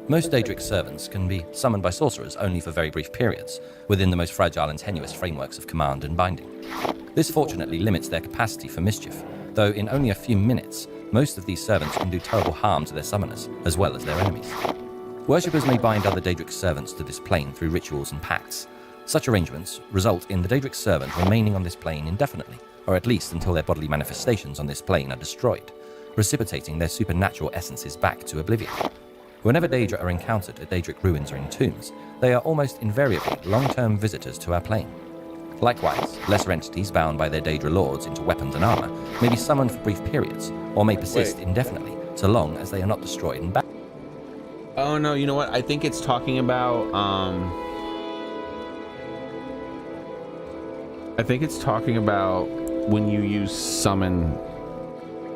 Most Daedric servants can be summoned by sorcerers only for very brief periods, within the most fragile and tenuous frameworks of command and binding. This fortunately limits their capacity for mischief, though in only a few minutes, most of these servants can do terrible harm to their summoners, as well as their enemies. Worshippers may bind other Daedric servants to this plane through rituals and pacts. Such arrangements result in the Daedric servant remaining on this plane indefinitely, or at least until their bodily manifestations on this plane are destroyed, precipitating their supernatural essences back to oblivion. Whenever Daedra are encountered at Daedric ruins or in tombs, they are almost invariably long-term visitors to our plane. Likewise, lesser entities bound by their Daedra lords into weapons and armor may be summoned for brief periods, or may persist indefinitely, so long as they are not destroyed and back. Oh no, you know what? I think it's talking about, I think it's talking about when you use summon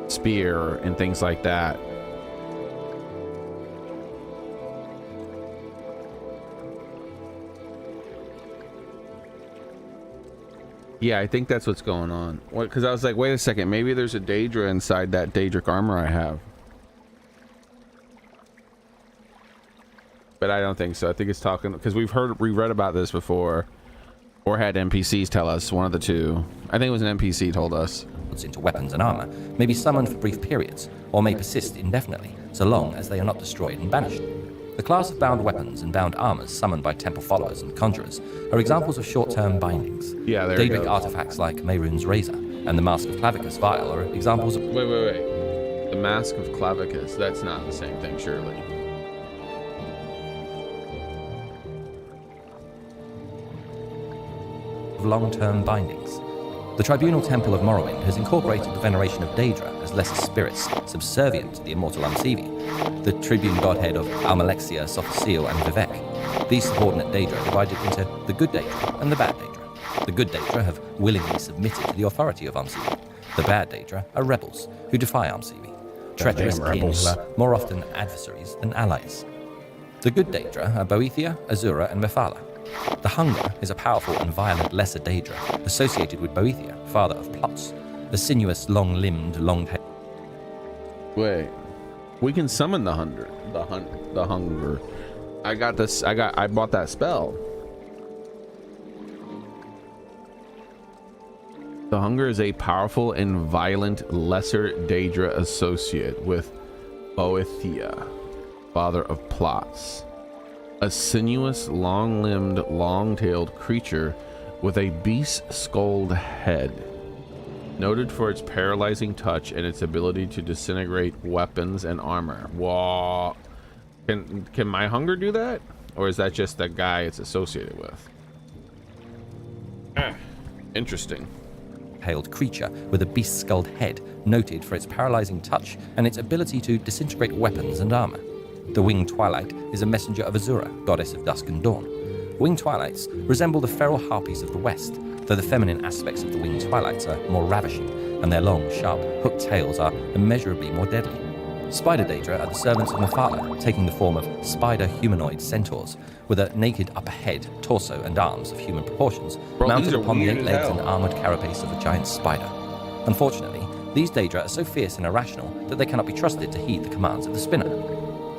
spear and things like that. Yeah, I think that's what's going on. Because I was like, wait a second, maybe there's a Daedra inside that Daedric armor I have. But I don't think so. I think it's talking because we read about this before, or had NPCs tell us, one of the two. I think it was an NPC told us. Into weapons and armor may be summoned for brief periods, or may persist indefinitely, so long as they are not destroyed and banished. The class of bound weapons and bound armors summoned by temple followers and conjurers are examples of short-term bindings. Yeah, there Daedric artifacts like Mehrunes Razor and the Mask of Clavicus Vial are examples of... Wait. The Mask of Clavicus, that's not the same thing, surely. long-term bindings. The Tribunal Temple of Morrowind has incorporated the veneration of Daedra as lesser spirits subservient to the immortal Umsivi, the tribune godhead of Almalexia, Sophosil, and Vivek. These subordinate Daedra are divided into the good Daedra and the bad Daedra. The good Daedra have willingly submitted to the authority of Umsivi. The bad Daedra are rebels who defy Umsivi, treacherous kin who are more often adversaries than allies. The good Daedra are Boethia, Azura, and Mephala. The Hunger is a powerful and violent lesser Daedra associated with Boethia, father of plots, the sinuous, long-limbed, long-tailed... Wait, we can summon the Hunger. I bought that spell. The Hunger is a powerful and violent lesser Daedra associate with Boethia, father of plots. A sinuous, long-limbed, long-tailed creature with a beast-skulled head, noted for its paralyzing touch and its ability to disintegrate weapons and armor. Whoa. Can my Hunger do that? Or is that just the guy it's associated with? Interesting. Tailed creature with a beast-skulled head, noted for its paralyzing touch and its ability to disintegrate weapons and armor. The Winged Twilight is a messenger of Azura, goddess of dusk and dawn. Winged Twilights resemble the feral harpies of the West, though the feminine aspects of the Winged Twilights are more ravishing, and their long, sharp, hooked tails are immeasurably more deadly. Spider Daedra are the servants of Mephala, taking the form of spider humanoid centaurs, with a naked upper head, torso, and arms of human proportions, mounted upon the 8 legs and armored carapace of a giant spider. Unfortunately, these Daedra are so fierce and irrational that they cannot be trusted to heed the commands of the spinner.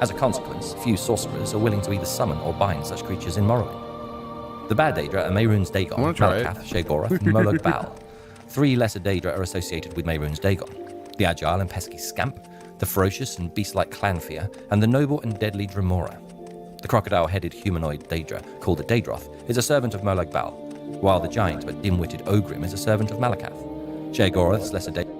As a consequence, few sorcerers are willing to either summon or bind such creatures in Morrowind. The bad Daedra are Mehrunes Dagon, Malakath, Sheogorath, and Molag Bal. 3 lesser Daedra are associated with Mehrunes Dagon: the agile and pesky Scamp, the ferocious and beast-like Clanfear, and the noble and deadly Dremora. The crocodile-headed humanoid Daedra, called the Daedroth, is a servant of Molag Bal, while the giant but dim-witted Ogrim is a servant of Malakath. Sheogorath's lesser Daedra.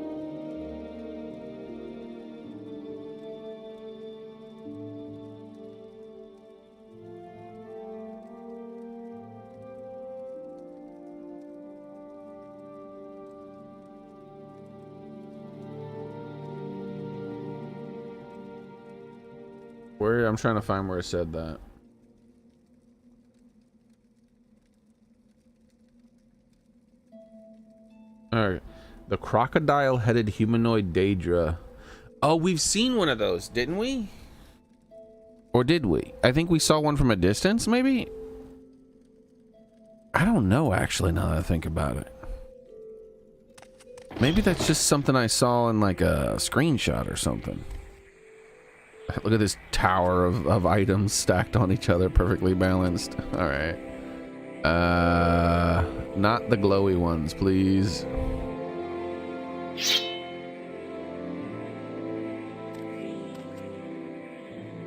I'm trying to find where it said that. Alright. The crocodile-headed humanoid Daedra. Oh, we've seen one of those, didn't we? Or did we? I think we saw one from a distance, maybe? I don't know, actually, now that I think about it. Maybe that's just something I saw in, like, a screenshot or something. Look at this tower of items stacked on each other, perfectly balanced. All right. Not the glowy ones, please.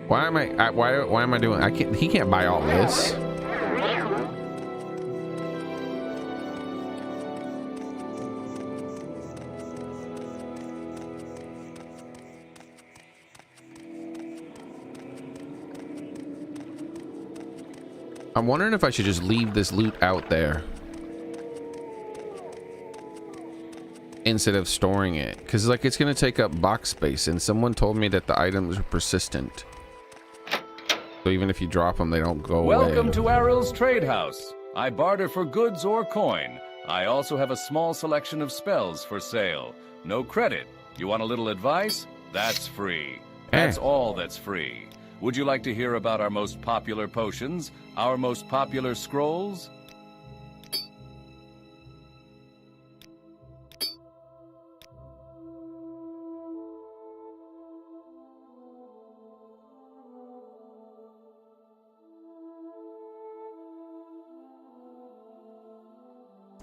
Why am I doing? He can't buy all this. I'm wondering if I should just leave this loot out there instead of storing it, because like it's gonna take up box space, and someone told me that the items are persistent, so even if you drop them, they don't go away. Welcome to Aril's Trade House. I barter for goods or coin. I also have a small selection of spells for sale. No credit. You want a little advice? That's free. That's all that's free. Would you like to hear about our most popular potions? Our most popular scrolls?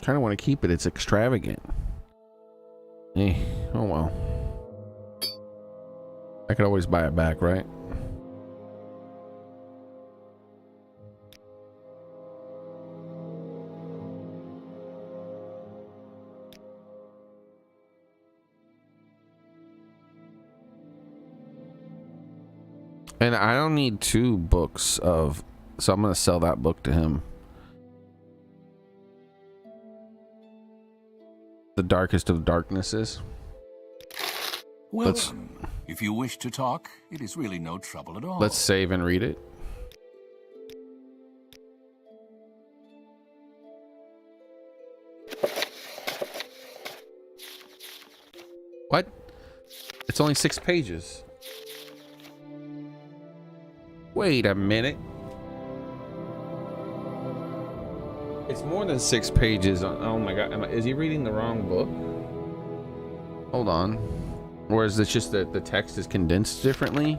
kind of want to keep it. It's extravagant. Oh well. I could always buy it back, right? And I don't need 2 books of, so I'm going to sell that book to him. The Darkest of Darknesses. Welcome. If you wish to talk, it is really no trouble at all. Let's save and read it. What? It's only 6 pages. Wait a minute. It's more than 6 pages. Oh my god. Is he reading the wrong book? Hold on. Or is it just that the text is condensed differently?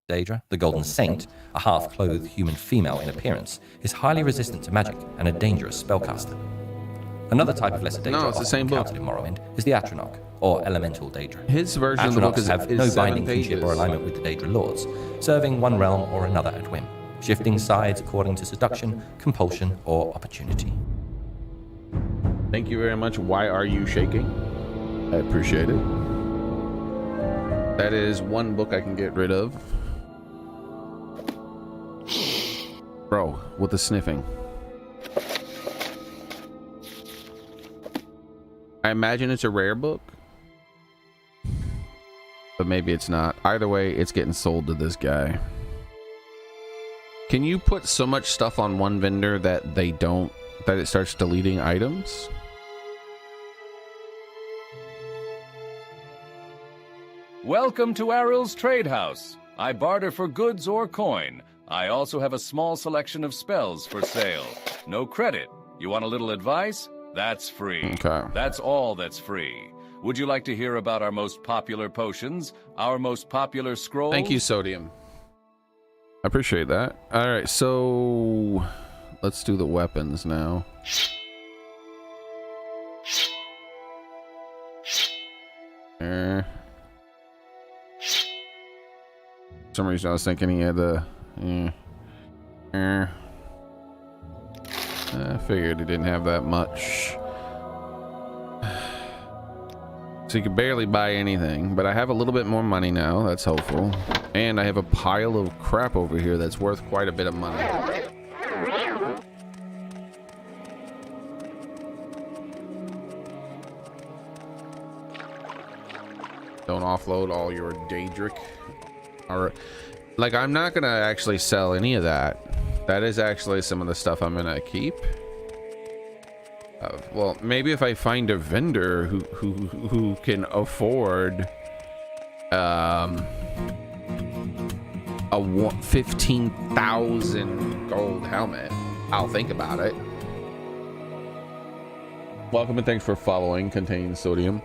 Daedra, the Golden Saint, a half-clothed human female in appearance, is highly resistant to magic and a dangerous spellcaster. Another type of lesser Daedra No, it's the same book. encountered in Morrowind is the Atronach, or Elemental Daedra. His version of the book Atronachs is, have is no 7 binding kinship pages. or alignment with the Daedra lords, serving one realm or another at whim, shifting sides according to seduction, compulsion, or opportunity. Thank you very much. Why are you shaking? I appreciate it. That is 1 book I can get rid of. Bro, with the sniffing. I imagine it's a rare book, but maybe it's not. Either way, it's getting sold to this guy. Can you put so much stuff on one vendor that they don't, that it starts deleting items? Welcome to Aril's Trade House. I barter for goods or coin. I also have a small selection of spells for sale. No credit. You want a little advice? That's free. Okay. That's all that's free. Would you like to hear about our most popular potions? Our most popular scrolls? Thank you, Sodium. I appreciate that. All right, so let's do the weapons now. For some reason I was thinking he had the I figured he didn't have that much. So you could barely buy anything, but I have a little bit more money now. That's helpful. And I have a pile of crap over here that's worth quite a bit of money. Don't offload all your Daedric. Or, like, I'm not gonna actually sell any of that. That is actually some of the stuff I'm gonna keep. Well, maybe if I find a vendor who can afford a 15,000 gold helmet, I'll think about it. Welcome and thanks for following. Contains sodium.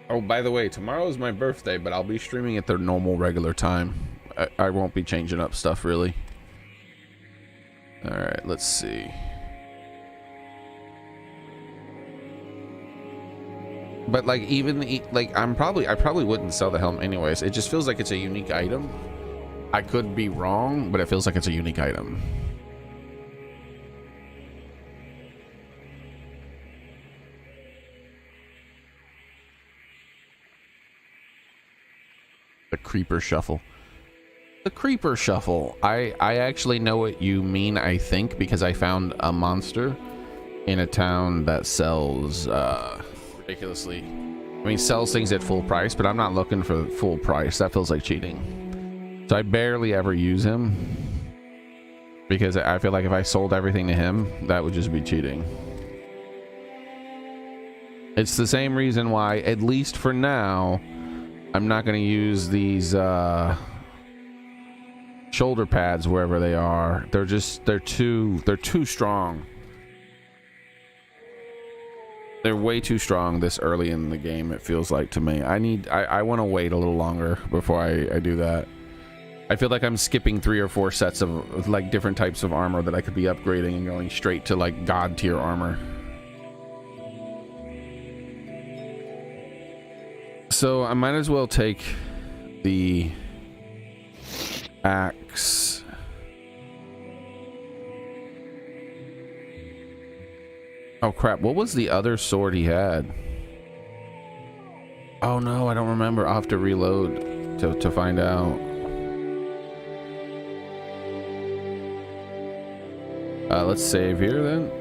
Oh, by the way, tomorrow is my birthday, but I'll be streaming at the normal regular time. I won't be changing up stuff really. All right, let's see. But like even like I probably wouldn't sell the helm anyways. It just feels like it's a unique item. I could be wrong, but it feels like it's a unique item. The creeper shuffle. The creeper shuffle. I actually know what you mean, I think, because I found a monster in a town that sells ridiculously. I mean, sells things at full price, but I'm not looking for full price. That feels like cheating. So I barely ever use him because I feel like if I sold everything to him, that would just be cheating. It's the same reason why, at least for now, I'm not going to use these shoulder pads wherever they are. They're too strong. They're way too strong this early in the game, it feels like to me. I want to wait a little longer before I do that. I feel like I'm skipping 3 or 4 sets of like different types of armor that I could be upgrading and going straight to like god tier armor. So I might as well take the axe. Oh crap, what was the other sword he had? Oh no, I don't remember. I'll have to reload to find out. Let's save here then.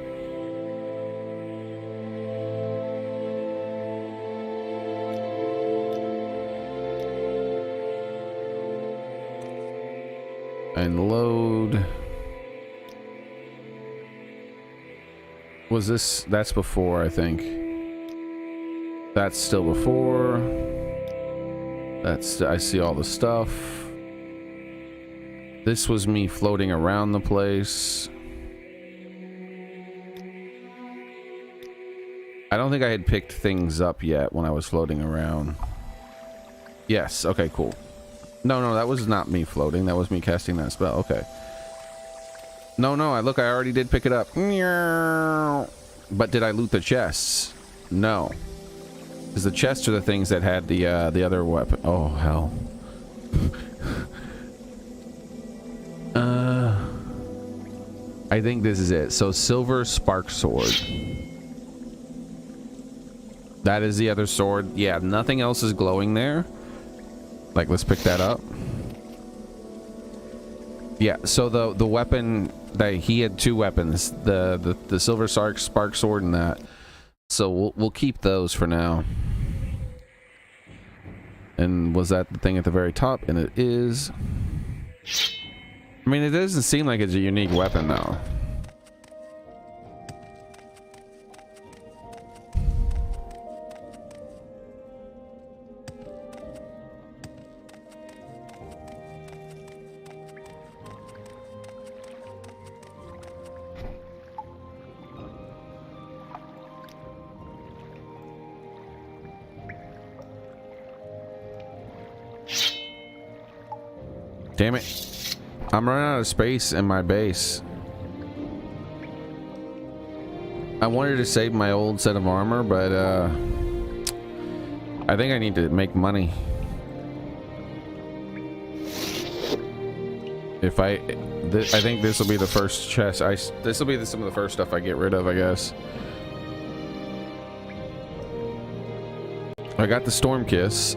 And load. Was this? That's before, I think. That's still before. That's, I see all the stuff. This was me floating around the place. I don't think I had picked things up yet when I was floating around. Yes, okay, cool. No, that was not me floating. That was me casting that spell. Okay. No, I already did pick it up. But did I loot the chests? No. Because the chests are the things that had the other weapon. Oh, hell. I think this is it. So, silver spark sword. That is the other sword. Yeah, nothing else is glowing there. Like, let's pick that up. Yeah, so the weapon that he had 2 weapons, the silver spark sword and that. So we'll keep those for now. And was that the thing at the very top? And it is. I mean, it doesn't seem like it's a unique weapon though. Damn it. I'm running out of space in my base. I wanted to save my old set of armor, but I think I need to make money. If I think this will be the first chest. This will be some of the first stuff I get rid of, I guess. I got the Storm Kiss.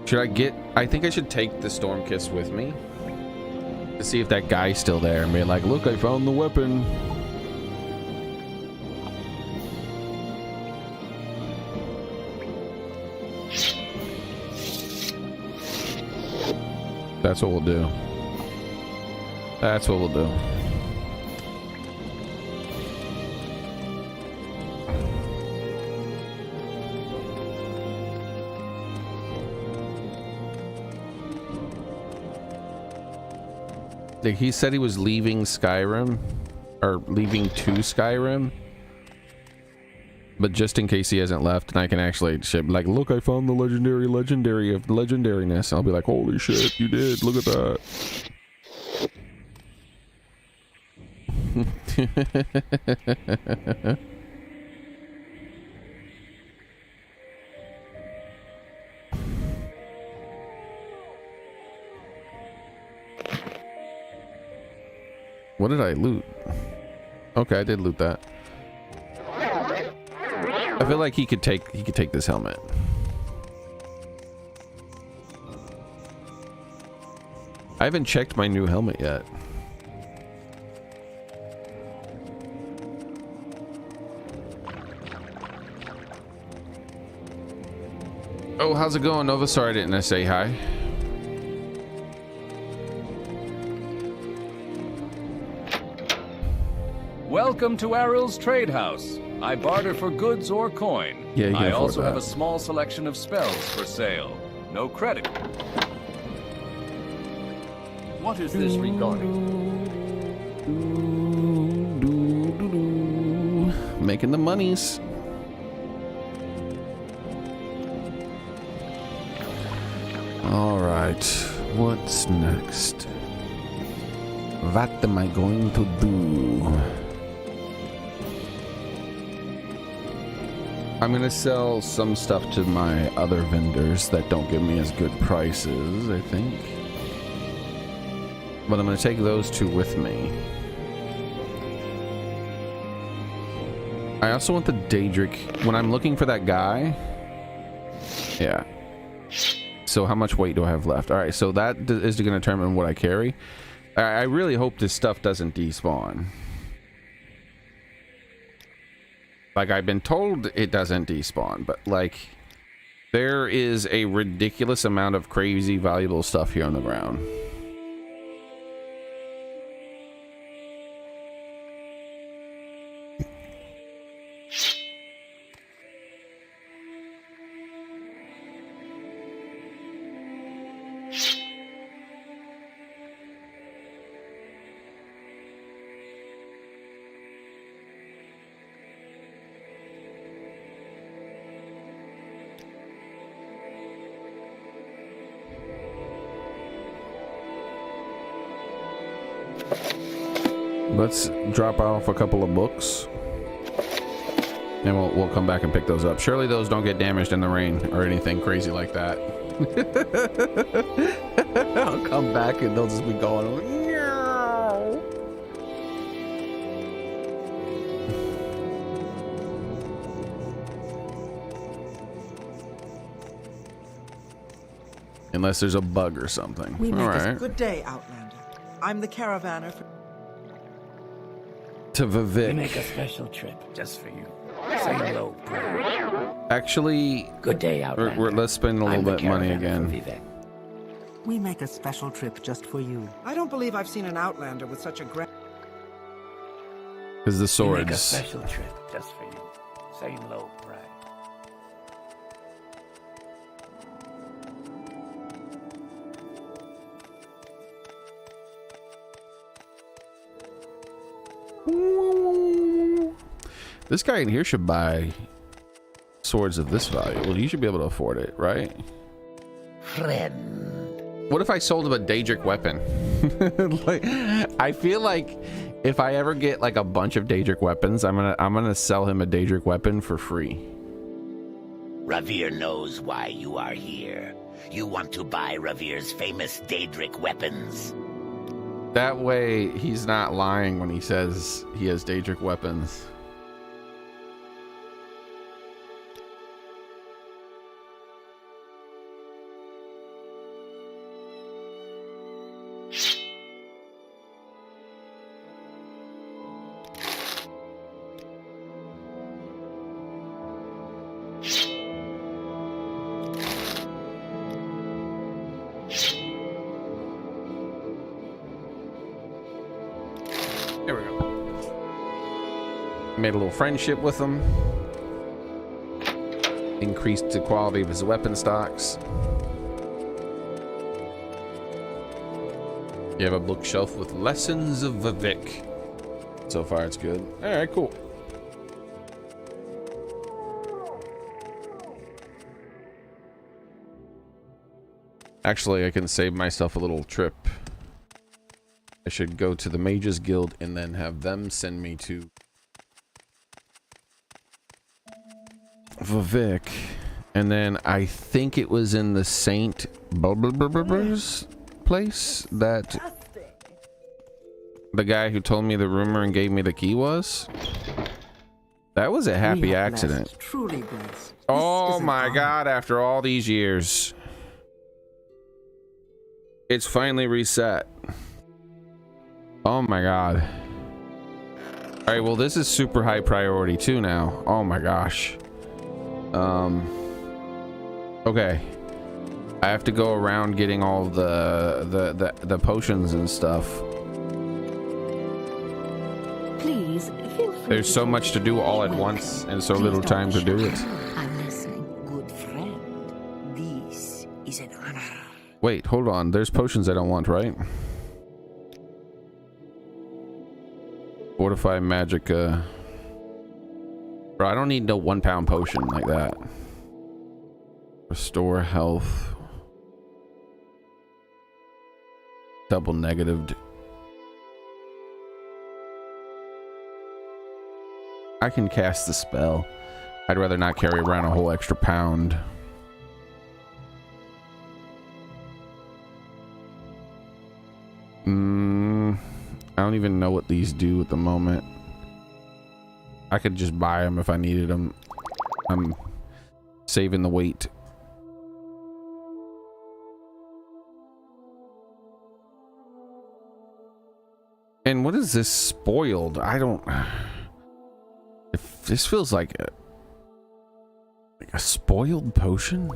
Should I get... I think I should take the Storm Kiss with me to see if that guy's still there and be like, look, I found the weapon. That's what we'll do. That's what we'll do. He said he was leaving Skyrim, or leaving to Skyrim, but just in case he hasn't left and I can actually ship, like, look, I found the legendary of the legendariness. I'll be like, holy shit, you did, look at that. What did I loot? Okay, I did loot that. I feel like he could take this helmet. I haven't checked my new helmet yet. Oh, how's it going, Nova? Sorry, didn't I say hi? Welcome to Aril's Trade House. I barter for goods or coin. Yeah, you can I afford also that. have a small selection of spells for sale. No credit. What is this regarding? Making the monies. All right, what's next? What am I going to do? I'm gonna sell some stuff to my other vendors that don't give me as good prices, I think. But I'm gonna take those two with me. I also want the Daedric. When I'm looking for that guy, yeah. So how much weight do I have left? All right, so that is going to determine what I carry. I really hope this stuff doesn't despawn. Like, I've been told it doesn't despawn, but like, there is a ridiculous amount of crazy valuable stuff here on the ground. Let's drop off a couple of books, and we'll come back and pick those up. Surely those don't get damaged in the rain or anything crazy like that. I'll come back and they'll just be going. Meow. Unless there's a bug or something. We All make right. a good day, Outlander. I'm the caravaner for... To Vivek. We make a special trip just for you. Say hello, Pride. Actually, Good day, Outlander. let's spend a little I'm the bit of money caravan again. for Vivek. We make a special trip just for you. I don't believe I've seen an Outlander with such a grand... Because the We make a swords. special trip just for you. Say hello, Pride. This guy in here should buy swords of this value. Well, you should be able to afford it, right? Friend. What if I sold him a Daedric weapon? Like, I feel like if I ever get like a bunch of Daedric weapons, I'm gonna sell him a Daedric weapon for free. Ravir knows why you are here. You want to buy Ravir's famous Daedric weapons. That way, he's not lying when he says he has Daedric weapons. There we go. Made a little friendship with him. Increased the quality of his weapon stocks. You have a bookshelf with lessons of Vivek. So far, it's good. All right, cool. Actually, I can save myself a little trip. I should go to the Mages Guild and then have them send me to Vivek. And then I think it was in the Saint Bulberber's place that the guy who told me the rumor and gave me the key was. That was a happy We have accident. blessed, truly blessed. Oh This is an my honor. god, after all these years. It's finally reset. Oh my god. Alright, well this is super high priority too now. Oh my gosh. Okay. I have to go around getting all the potions and stuff. Please feel free. There's so much to do all at once and so little time to do it. I'm listening. Good friend, this is an honor. Wait, hold on. There's potions I don't want, right? Fortify magic. Bro, I don't need no 1 pound potion like that. Restore health. Double negatived. I can cast the spell. I'd rather not carry around a whole extra pound. I don't even know what these do at the moment. I could just buy them if I needed them. I'm saving the weight. And what is this spoiled? I don't... If this feels like a spoiled potion?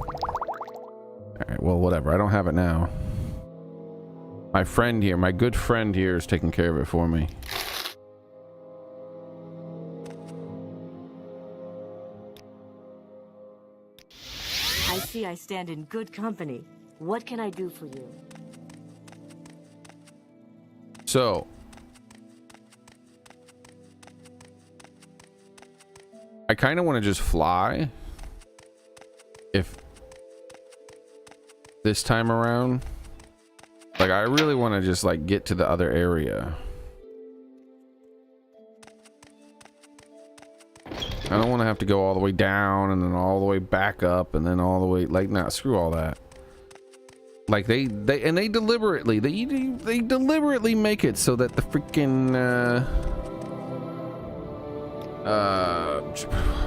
Alright, well, whatever. I don't have it now. My friend here, my good friend here is taking care of it for me. I see I stand in good company. What can I do for you? So, I kind of want to just fly. If this time around, like, I really want to just like get to the other area. I don't want to have to go all the way down and then all the way back up and then all the way, like, nah, screw all that. Like they deliberately make it so that the freaking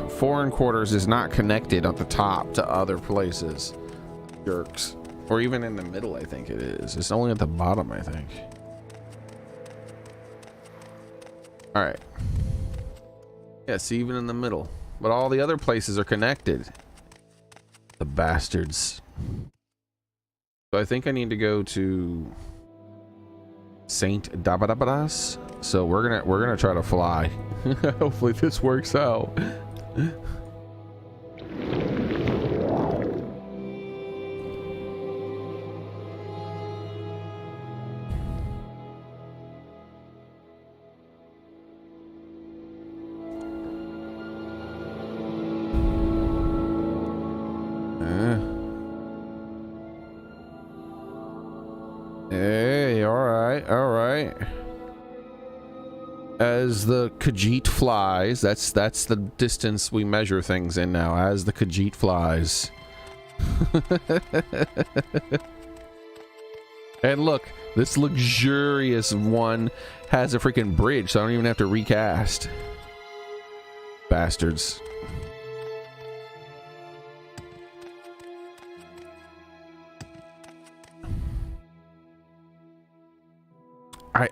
foreign quarters is not connected at the top to other places. Jerks. Or even in the middle, I think it is. It's only at the bottom, I think. All right. Yes, even in the middle. But all the other places are connected. The bastards. So I think I need to go to Saint Dabadabadas. So we're gonna try to fly. Hopefully this works out. Hey, all right. As the Khajiit flies, that's the distance we measure things in now. As the Khajiit flies. And look, this luxurious one has a freaking bridge, so I don't even have to recast. Bastards.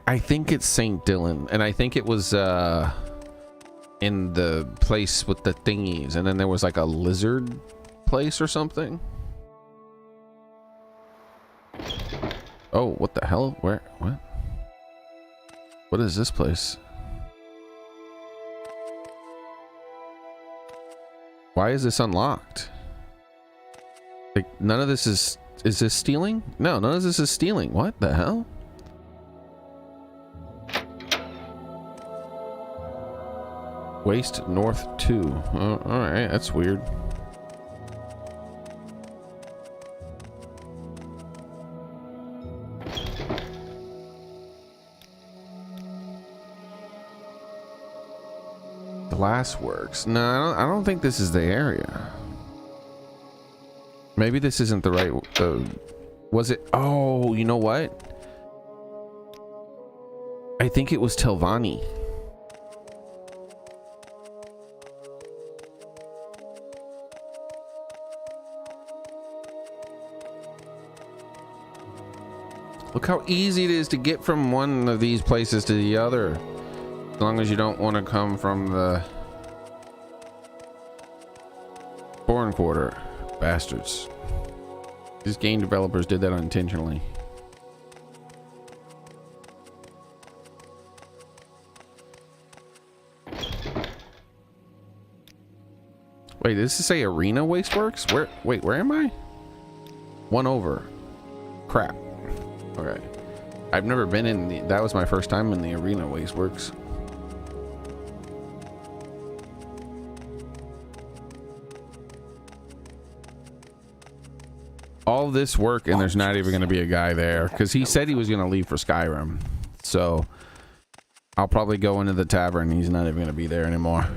I think it's St. Dylan, and I think it was in the place with the thingies, and then there was like a lizard place or something. Oh, what the hell? Where? What? What is this place? Why is this unlocked? Like, none of this is this stealing? No, none of this is stealing. What the hell? Waste North 2. Oh, all right, that's weird. Glassworks. No, I don't think this is the area. Maybe this isn't the right. Was it? Oh, you know what? I think it was Telvanni. Look how easy it is to get from one of these places to the other. As long as you don't want to come from the foreign quarter. Bastards. These game developers did that unintentionally. Wait, does this say Arena Wasteworks? Where am I? One over. Crap. Okay. I've never been in the, that was my first time in the Arena Wasteworks. all this work and there's not even going to be a guy there because he said he was going to leave for Skyrim. So I'll probably go into the tavern. He's not even going to be there anymore.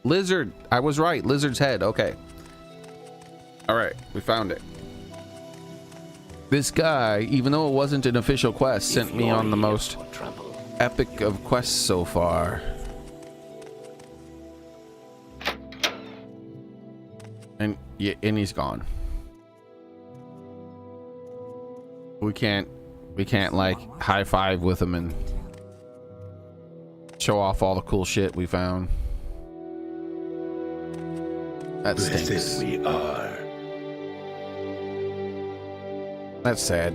Lizard. I was right. Lizard's head. Okay. All right. We found it. This guy, even though it wasn't an official quest, sent me on the most epic of quests so far. And yeah, and he's gone. We can't like high five with him and show off all the cool shit we found. That stinks. Blessed we are. That's sad.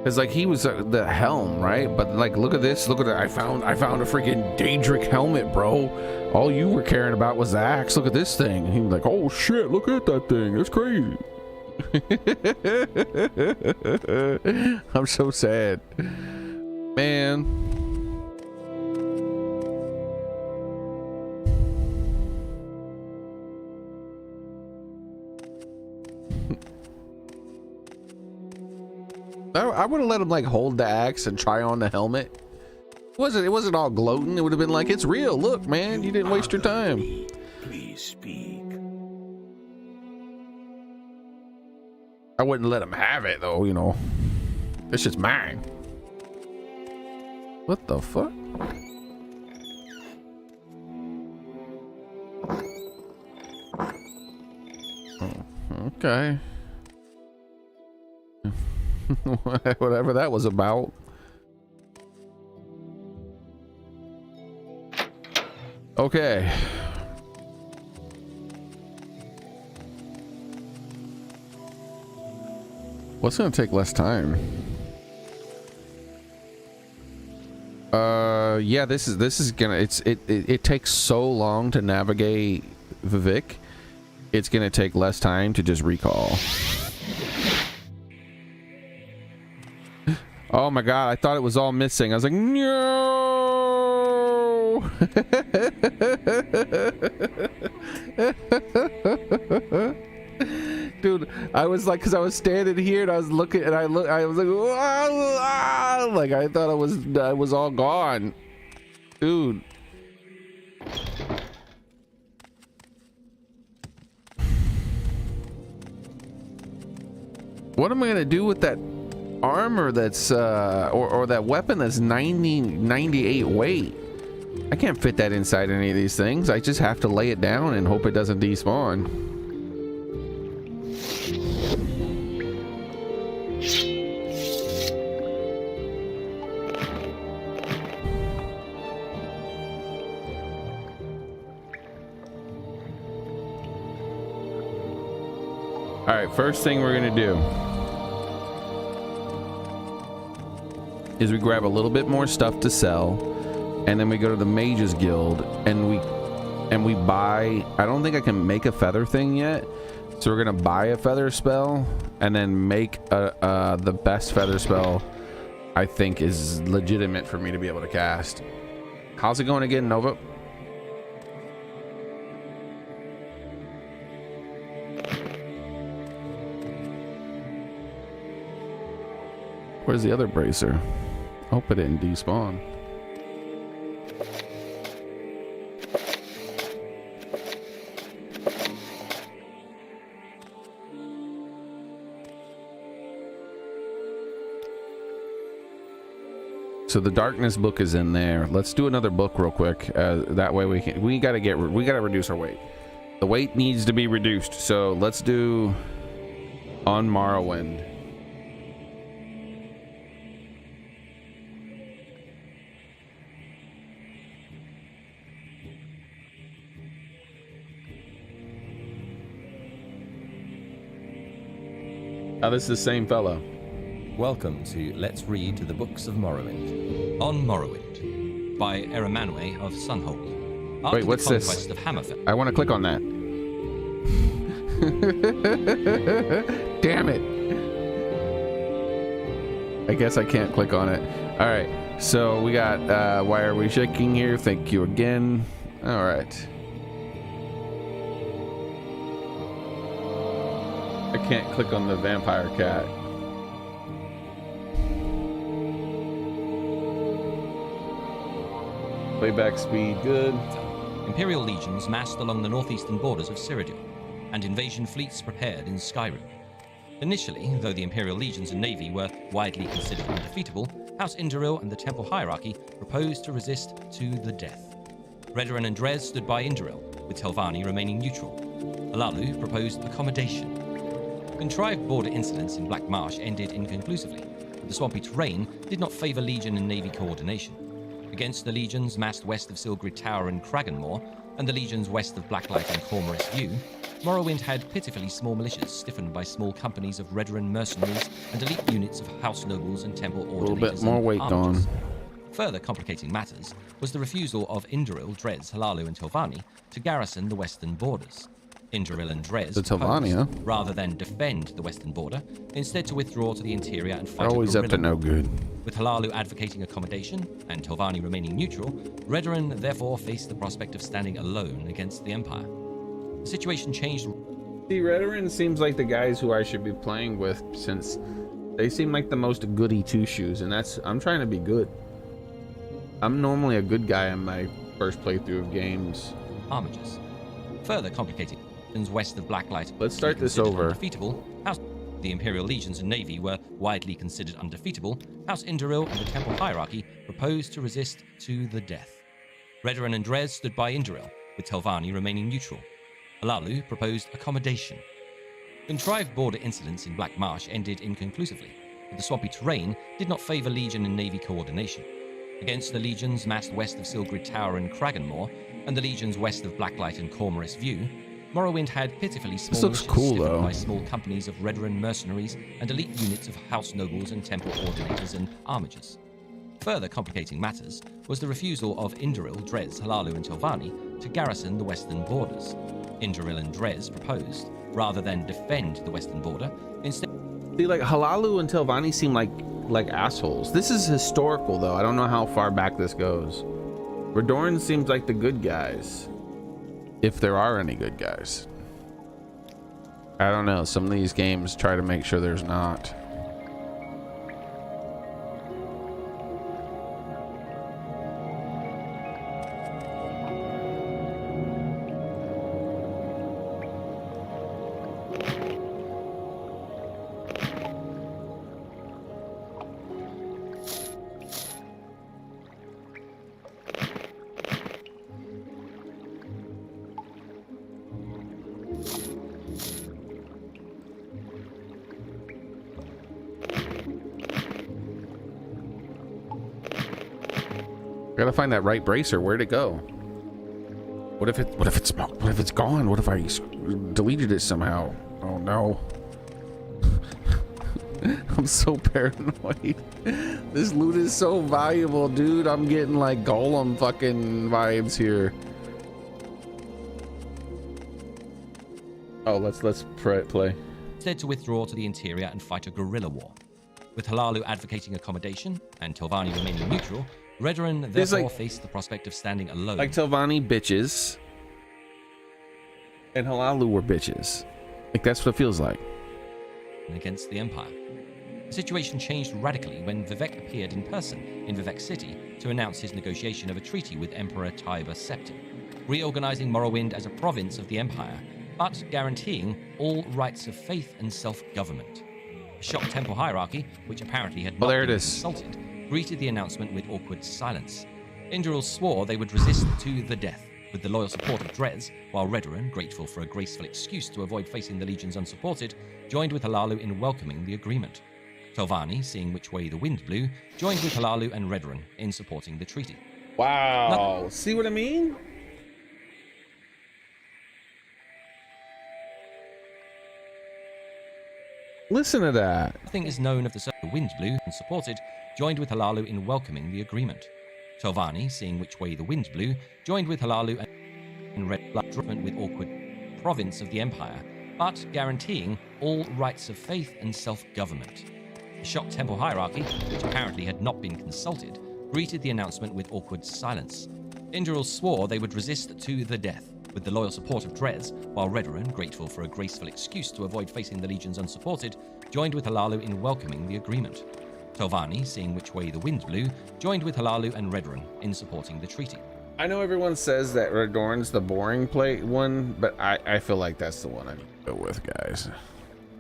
Cause like he was the helm, right? But like, look at this. Look at that. I found a freaking Daedric helmet, bro. All you were caring about was the axe. Look at this thing. And he was like, oh shit, look at that thing. That's crazy. I'm so sad, man. I would have let him like hold the axe and try on the helmet. It wasn't all gloating. It would have been like, it's real. Look, man, you didn't waste your time. Please speak. I wouldn't let him have it though, you know. This shit's mine. What the fuck? Oh, okay. Whatever that was about. Okay. What's gonna take less time? Yeah, this is gonna it takes so long to navigate Vivek. It's gonna take less time to just recall. Oh my god, I thought it was all missing. I was like, no. Dude, I was like, cause I was standing here and I was looking and I was like, like I thought I was all gone. Dude. What am I gonna do with that armor that's or that weapon that's 98 weight? I can't fit that inside any of these things. I just have to lay it down and hope it doesn't despawn. All right, first thing we're gonna do is we grab a little bit more stuff to sell, and then we go to the Mages Guild and we buy. I don't think I can make a feather thing yet, so we're gonna buy a feather spell and then make the best feather spell I think is legitimate for me to be able to cast. How's it going again, Nova? Where's the other bracer? Hope it didn't despawn. So the darkness book is in there. Let's do another book real quick. That way we gotta reduce our weight. The weight needs to be reduced. So let's do on Morrowind. Oh, this is the same fellow. Welcome to Let's Read the Books of Morrowind. On Morrowind, by Eramanwe of Sunhold. After Wait, what's the this? conquest of Hammerfell. I want to click on that. Damn it. I guess I can't click on it. All right. So we got, why are we shaking here? Thank you again. All right. I can't click on the vampire cat. Playback speed, good. Imperial legions massed along the northeastern borders of Cyrodiil, and invasion fleets prepared in Skyrim. Initially, though the Imperial legions and navy were widely considered undefeatable, House Induril and the Temple hierarchy proposed to resist to the death. Redoran and Dres stood by Induril, with Telvanni remaining neutral. Alalu proposed accommodation. Contrived border incidents in Black Marsh ended inconclusively, but the swampy terrain did not favour legion and navy coordination. Against the legions massed west of Silgrid Tower and Kraganmore, and the legions west of Blacklight and Cormorus View, Morrowind had pitifully small militias stiffened by small companies of Redoran mercenaries and elite units of house nobles and temple ordinators. A little bit more weight on. Further complicating matters was the refusal of Induril, Dres, Halalu, and Telvanni to garrison the western borders. Induril and Dres The Telvanni, huh? rather than defend the western border, instead to withdraw to the interior and fight. Always up to no good. With Halalu advocating accommodation and Telvanni remaining neutral, Redoran therefore faced the prospect of standing alone against the Empire. The situation changed. See, Redoran seems like the guys who I should be playing with, since they seem like the most goody two-shoes, and I'm trying to be good. I'm normally a good guy in my first playthrough of games. Armigers. Further complicating west of Blacklight. Let's start this over. Undefeatable. The Imperial legions and navy were widely considered undefeatable. House Induril and the Temple hierarchy proposed to resist to the death. Redoran and Dres stood by Induril, with Telvanni remaining neutral. Alalu proposed accommodation. Contrived border incidents in Black Marsh ended inconclusively, but the swampy terrain did not favour legion and navy coordination. Against the legions massed west of Silgrid Tower and Kraganmore, and the legions west of Blacklight and Cormorus View, Morrowind had pitifully small looks militias cool, stiffened though. by small companies of Redoran mercenaries and elite units of house nobles and temple ordinators and armigers. Further complicating matters was the refusal of Induril, Dres, Halalu, and Telvanni to garrison the western borders. Induril and Dres proposed, rather than defend the western border, instead. See, like Halalu and Telvanni seem like assholes. This is historical, though. I don't know how far back this goes. Redoran seems like the good guys, if there are any good guys. I don't know. Some of these games try to make sure there's not. Gotta find that right bracer. Where'd it go? What if it's gone? What if I deleted it somehow? Oh no. I'm so paranoid. This loot is so valuable, dude. I'm getting like Golem fucking vibes here. Oh, let's play. Instead to withdraw to the interior and fight a guerrilla war. With Halalu advocating accommodation and Telvanni remaining neutral, Redoran therefore faced the prospect of standing alone. Like Telvanni bitches and Halalu were bitches. Like that's what it feels like. Against the Empire. The situation changed radically when Vivek appeared in person in Vivek City to announce his negotiation of a treaty with Emperor Tiber Septim, reorganizing Morrowind as a province of the Empire, but guaranteeing all rights of faith and self-government. A shocked temple hierarchy, which apparently had not been consulted, greeted the announcement with awkward silence. Induril swore they would resist to the death, with the loyal support of Dres, while Redoran, grateful for a graceful excuse to avoid facing the legions unsupported, joined with Halalu in welcoming the agreement. Telvanni, seeing which way the wind blew, joined with Halalu and Redoran in supporting the treaty. Wow. See what I mean? Listen to that. Nothing is known of the wind blew and supported, joined with Halalu in welcoming the agreement. Tovani, seeing which way the wind blew, joined with Halalu and red blood treatment with awkward province of the empire, but guaranteeing all rights of faith and self-government. The shocked temple hierarchy, which apparently had not been consulted, greeted the announcement with awkward silence. Indral swore they would resist to the death, with the loyal support of Drez, while Redoran, grateful for a graceful excuse to avoid facing the legions unsupported, joined with Halalu in welcoming the agreement. Tovani, seeing which way the wind blew, joined with Halalu and Redoran in supporting the treaty. I know everyone says that Redoran's the boring one, but I feel like that's the one I need to go with, guys.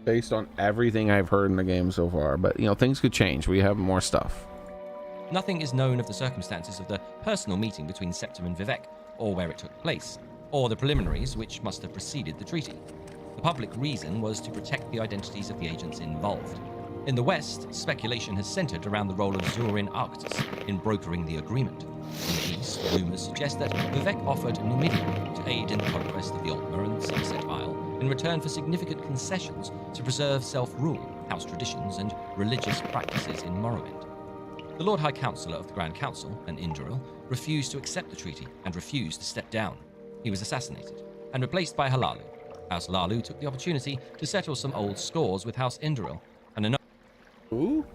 Based on everything I've heard in the game so far, but you know, things could change. We have more stuff. Nothing is known of the circumstances of the personal meeting between Septim and Vivek, or where it took place, or the preliminaries which must have preceded the treaty. The public reason was to protect the identities of the agents involved. In the West, speculation has centered around the role of Zurin Arctus in brokering the agreement. In the East, rumors suggest that Vivek offered Numidia to aid in the conquest of the Altmer and Sunset Isle in return for significant concessions to preserve self-rule, house traditions, and religious practices in Morrowind. The Lord High Counselor of the Grand Council, an Induril, refused to accept the treaty and refused to step down. He was assassinated and replaced by Halalu. House Halalu took the opportunity to settle some old scores with House Induril and a Who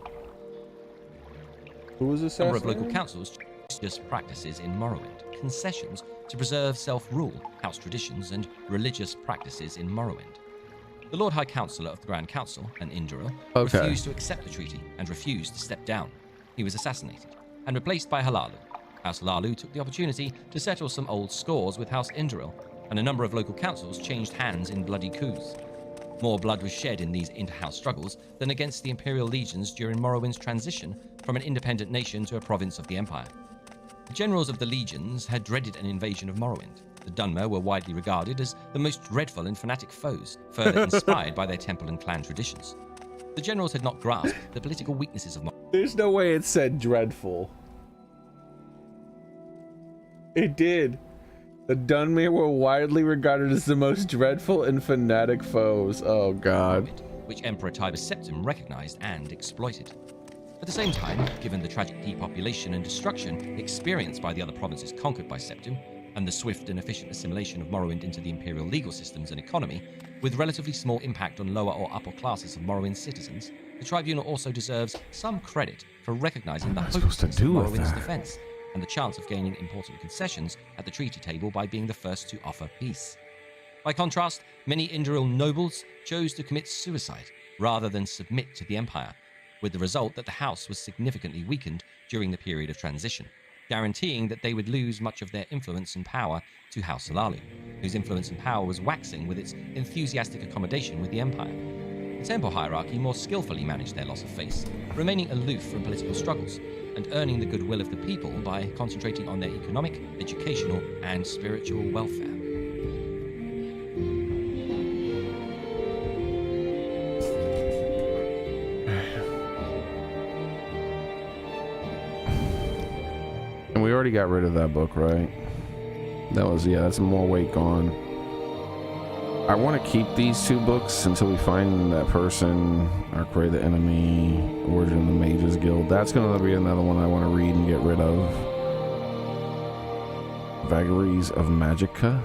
was assassinated? number of local councils just practices in Morrowind, concessions to preserve self-rule, house traditions, and religious practices in Morrowind. The Lord High Counselor of the Grand Council, an Induril, refused to accept the treaty and refused to step down. He was assassinated and replaced by Halalu. House Halalu took the opportunity to settle some old scores with House Induril, and a number of local councils changed hands in bloody coups. More blood was shed in these inter-house struggles than against the Imperial legions during Morrowind's transition from an independent nation to a province of the Empire. The generals of the legions had dreaded an invasion of Morrowind. The Dunmer were widely regarded as the most dreadful and fanatic foes, further inspired by their temple and clan traditions. The generals had not grasped the political weaknesses of Morrowind. There's no way it said dreadful. It did. The Dunmer were widely regarded as the most dreadful and fanatic foes. Oh god. Which Emperor Tiber Septim recognized and exploited. At the same time, given the tragic depopulation and destruction experienced by the other provinces conquered by Septim, and the swift and efficient assimilation of Morrowind into the Imperial legal systems and economy, with relatively small impact on lower or upper classes of Morrowind's citizens, the Tribunal also deserves some credit for recognizing the hopelessness of Morrowind's defense, and the chance of gaining important concessions at the treaty table by being the first to offer peace. By contrast, many Induril nobles chose to commit suicide rather than submit to the Empire, with the result that the house was significantly weakened during the period of transition, guaranteeing that they would lose much of their influence and power to House Halalu, whose influence and power was waxing with its enthusiastic accommodation with the Empire. The temple hierarchy more skillfully managed their loss of face, remaining aloof from political struggles, and earning the goodwill of the people by concentrating on their economic, educational, and spiritual welfare. And we already got rid of that book, right? That was, yeah, that's more weight gone. I want to keep these two books until we find that person, or create the enemy, Origin of the Mages Guild. That's going to be another one I want to read and get rid of. Vagaries of Magica.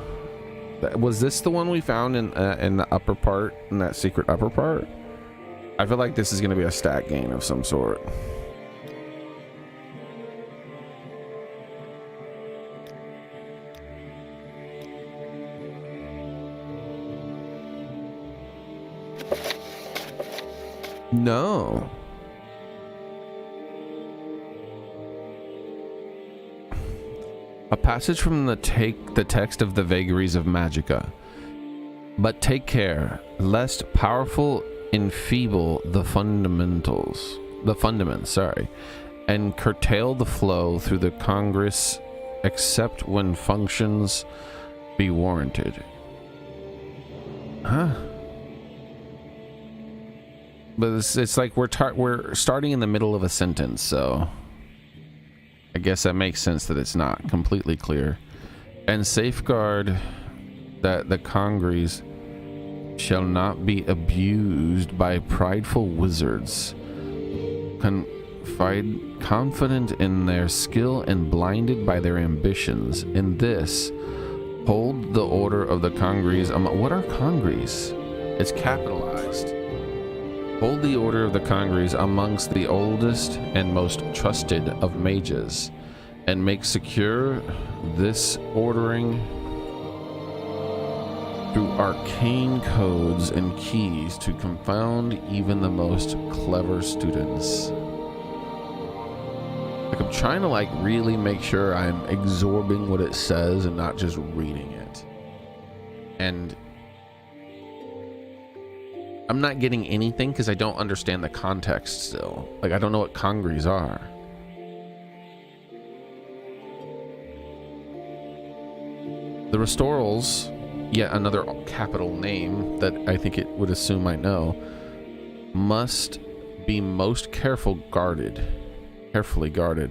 Was this the one we found in the upper part, in that secret upper part? I feel like this is going to be a stat gain of some sort. No. A passage from the text of the Vagaries of Magica. But take care, lest powerful enfeeble the fundaments, and curtail the flow through the Congress, except when functions be warranted. Huh? But it's like we're starting in the middle of a sentence, so I guess that makes sense that it's not completely clear. And safeguard that the Congress shall not be abused by prideful wizards, confident in their skill and blinded by their ambitions. In this, hold the order of the Congres. What are Congres? It's capitalized. Hold the order of the Congres amongst the oldest and most trusted of mages, and make secure this ordering through arcane codes and keys to confound even the most clever students. Like, I'm trying to like really make sure I'm absorbing what it says and not just reading it. And I'm not getting anything because I don't understand the context still. Like, I don't know what Congres are. The Restorals, yet another capital name that I think it would assume I know, must be most carefully guarded,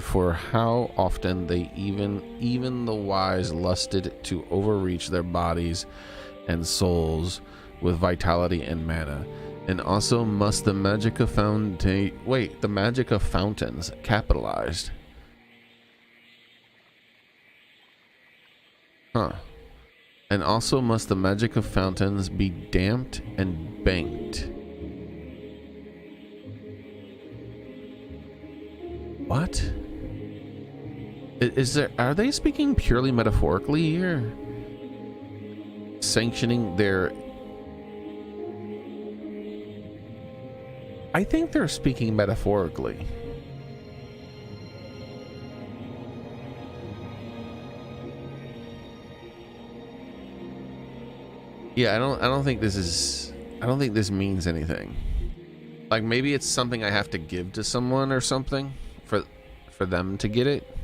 for how often they even the wise lusted to overreach their bodies and souls with vitality and mana. And also must the magic of the magic of fountains, capitalized. Huh. And also must the magic of fountains be damped and banked. What? Are they speaking purely metaphorically here? Sanctioning their... I think they're speaking metaphorically. Yeah, I don't think this means anything. Like, maybe it's something I have to give to someone or something for them to get it.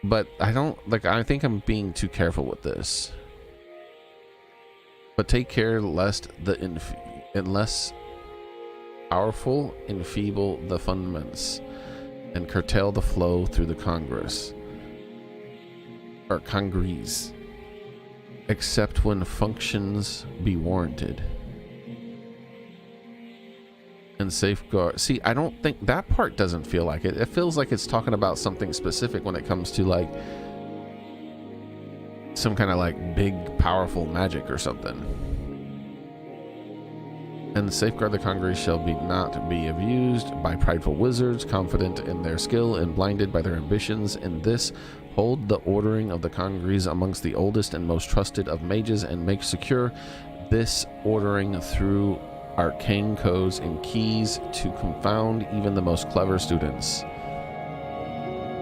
But I think I'm being too careful with this. But take care lest unless powerful enfeeble the fundaments and curtail the flow through the Congres except when functions be warranted. And safeguard. See, I don't think that part doesn't feel like it. It feels like it's talking about something specific when it comes to like some kind of like big powerful magic or something. And safeguard the Congres shall not be abused by prideful wizards, confident in their skill and blinded by their ambitions. In this, hold the ordering of the Congres amongst the oldest and most trusted of mages, and make secure this ordering through arcane codes and keys to confound even the most clever students.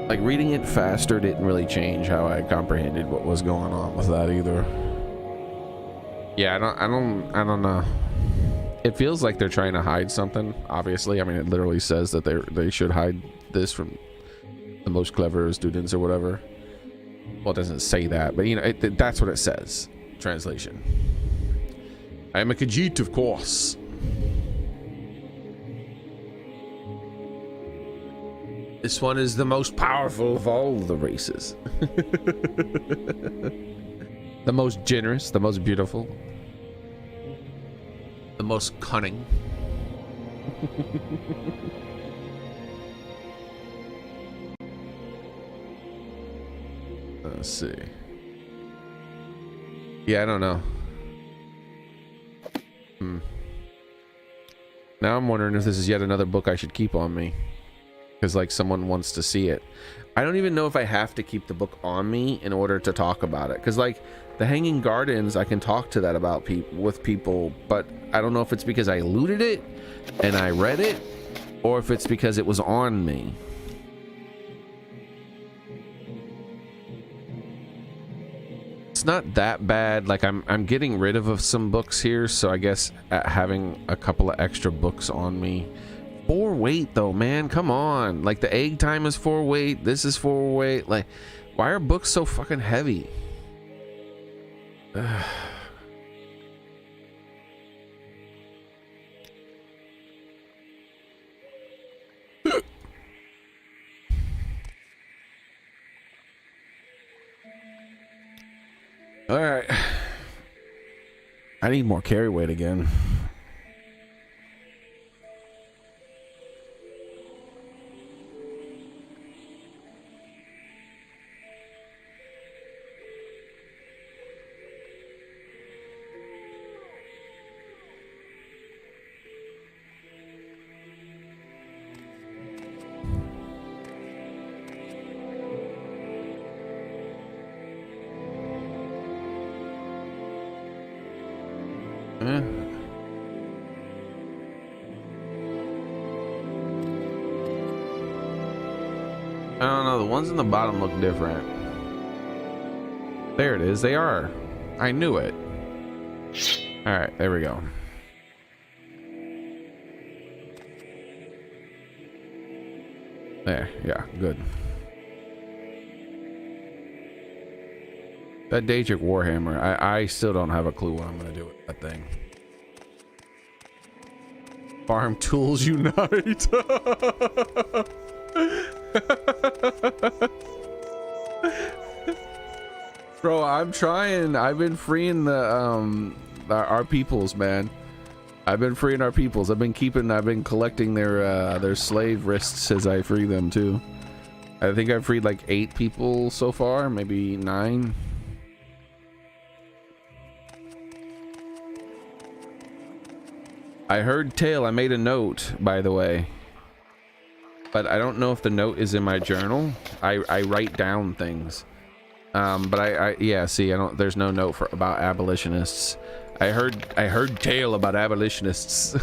Like, reading it faster didn't really change how I comprehended what was going on with that either. Yeah, I don't know. It feels like they're trying to hide something, obviously. I mean, it literally says that they should hide this from the most clever students or whatever. Well, it doesn't say that, but you know, that's what it says. Translation. I am a Khajiit, of course. This one is the most powerful of all the races. The most generous, the most beautiful, the most cunning. Let's see. Yeah, I don't know. Now I'm wondering if this is yet another book I should keep on me, because like someone wants to see it. I don't even know if I have to keep the book on me in order to talk about it, because like the Hanging Gardens, I can talk to that about with people, but I don't know if it's because I looted it and I read it, or if it's because it was on me. It's not that bad. Like, I'm getting rid of some books here, so I guess having a couple of extra books on me. 4 weight though, man, come on. Like, the egg time is 4 weight, this is 4 weight. Like, why are books so fucking heavy? All right, I need more carry weight again. I don't know, the ones in the bottom look different. There it is, they are. I knew it. Alright, there we go. There, yeah, good. That Daedric Warhammer, I still don't have a clue what I'm gonna do with that thing. Farm tools unite. Bro, I'm trying. I've been freeing the our peoples, man. I've been freeing our peoples. I've been collecting their slave wrists as I free them too. I think I've freed like 8 people so far, maybe 9. I heard tale. I made a note, by the way, but I don't know if the note is in my journal. I write down things, but yeah, see, there's no note about abolitionists. I heard tale about abolitionists.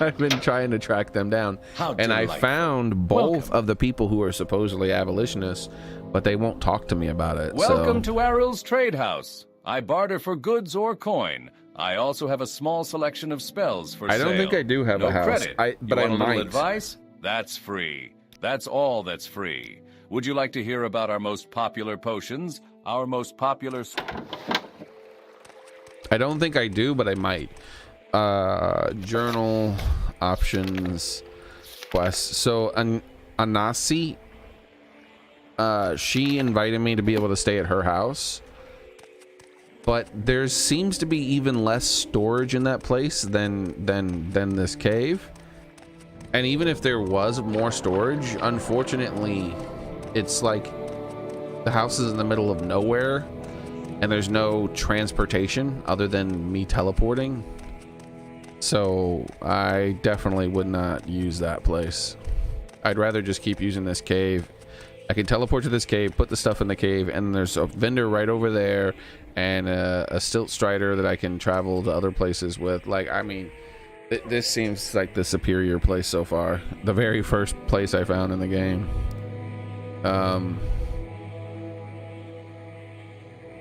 I've been trying to track them down, and I found both of the people who are supposedly abolitionists, but they won't talk to me about it. Welcome to Aril's Trade House. I barter for goods or coin. I also have a small selection of spells for sale. I don't think I do have a house. Credit. But I might. Little advice? That's free. That's all that's free. Would you like to hear about our most popular potions? Our most popular... I don't think I do, but I might. Journal, options, quests. So Anasi, she invited me to be able to stay at her house. But there seems to be even less storage in that place than this cave. And even if there was more storage, unfortunately, it's like the house is in the middle of nowhere and there's no transportation other than me teleporting. So I definitely would not use that place. I'd rather just keep using this cave. I can teleport to this cave, put the stuff in the cave, and there's a vendor right over there and a stilt strider that I can travel to other places with. Like, I mean, this seems like the superior place so far. The very first place I found in the game.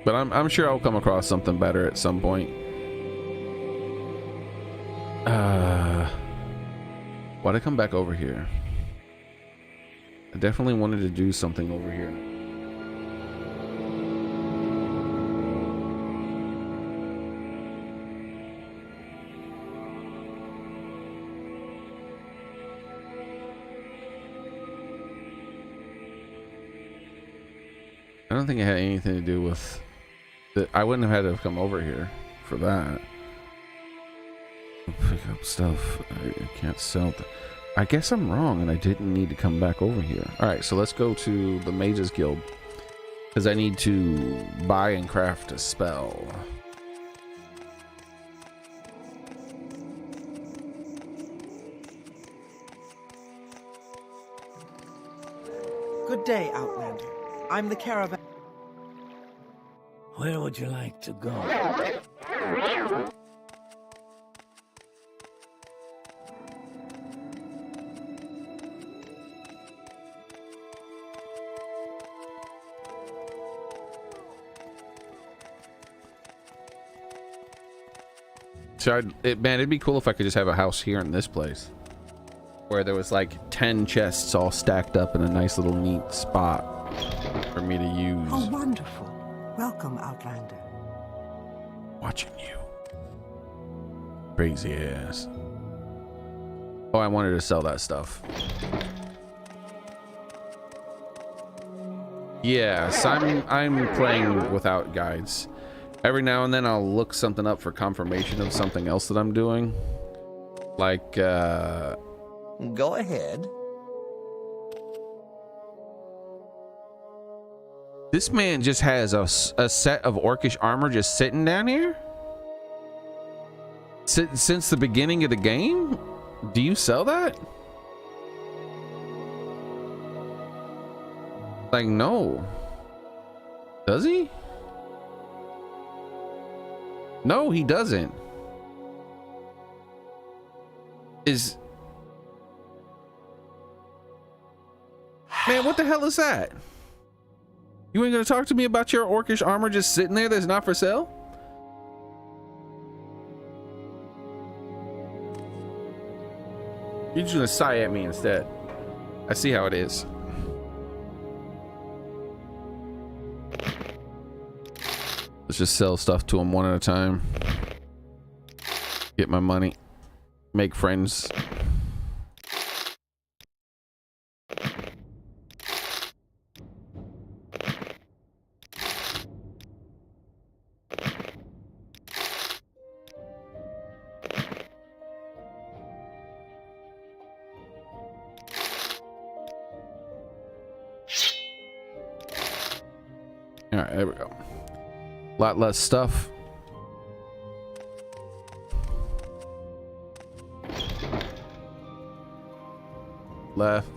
But I'm sure I'll come across something better at some point. Why'd I come back over here? I definitely wanted to do something over here. I don't think it had anything to do with I wouldn't have had to come over here for that. Pick up stuff. I can't sell. I guess I'm wrong and I didn't need to come back over here. All right, so let's go to the Mages Guild because I need to buy and craft a spell. Good day, Outlander. I'm the caravan. Where would you like to go? So man, it'd be cool if I could just have a house here in this place where there was like 10 chests all stacked up in a nice little neat spot for me to use. Oh, wonderful. Welcome, Outlander. Watching you. Crazy ass. Oh, I wanted to sell that stuff. Yes, I'm playing without guides. Every now and then I'll look something up for confirmation of something else that I'm doing. Like, Go ahead. this man just has a set of orcish armor just sitting down here? Since the beginning of the game? Do you sell that? Like, no. Does he? No, he doesn't. Man, what the hell is that? You ain't gonna talk to me about your orcish armor just sitting there that's not for sale? You're just gonna sigh at me instead. I see how it is. Let's just sell stuff to him one at a time. Get my money. Make friends. All right, there we go. A lot less stuff. Left.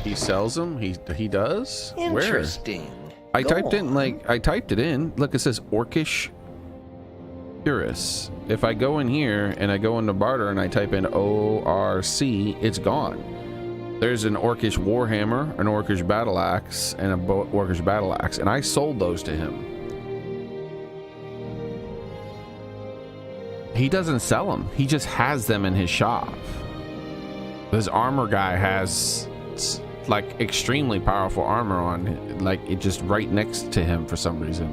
He sells them. He does. Interesting. Where? I typed it in. Look, it says Orcish Purus. If I go in here and I go into barter and I type in ORC, it's gone. There's an Orcish Warhammer, an Orcish Battle Axe, and a Orcish Battle Axe, and I sold those to him. He doesn't sell them. He just has them in his shop. This armor guy has like extremely powerful armor on, like it just right next to him for some reason.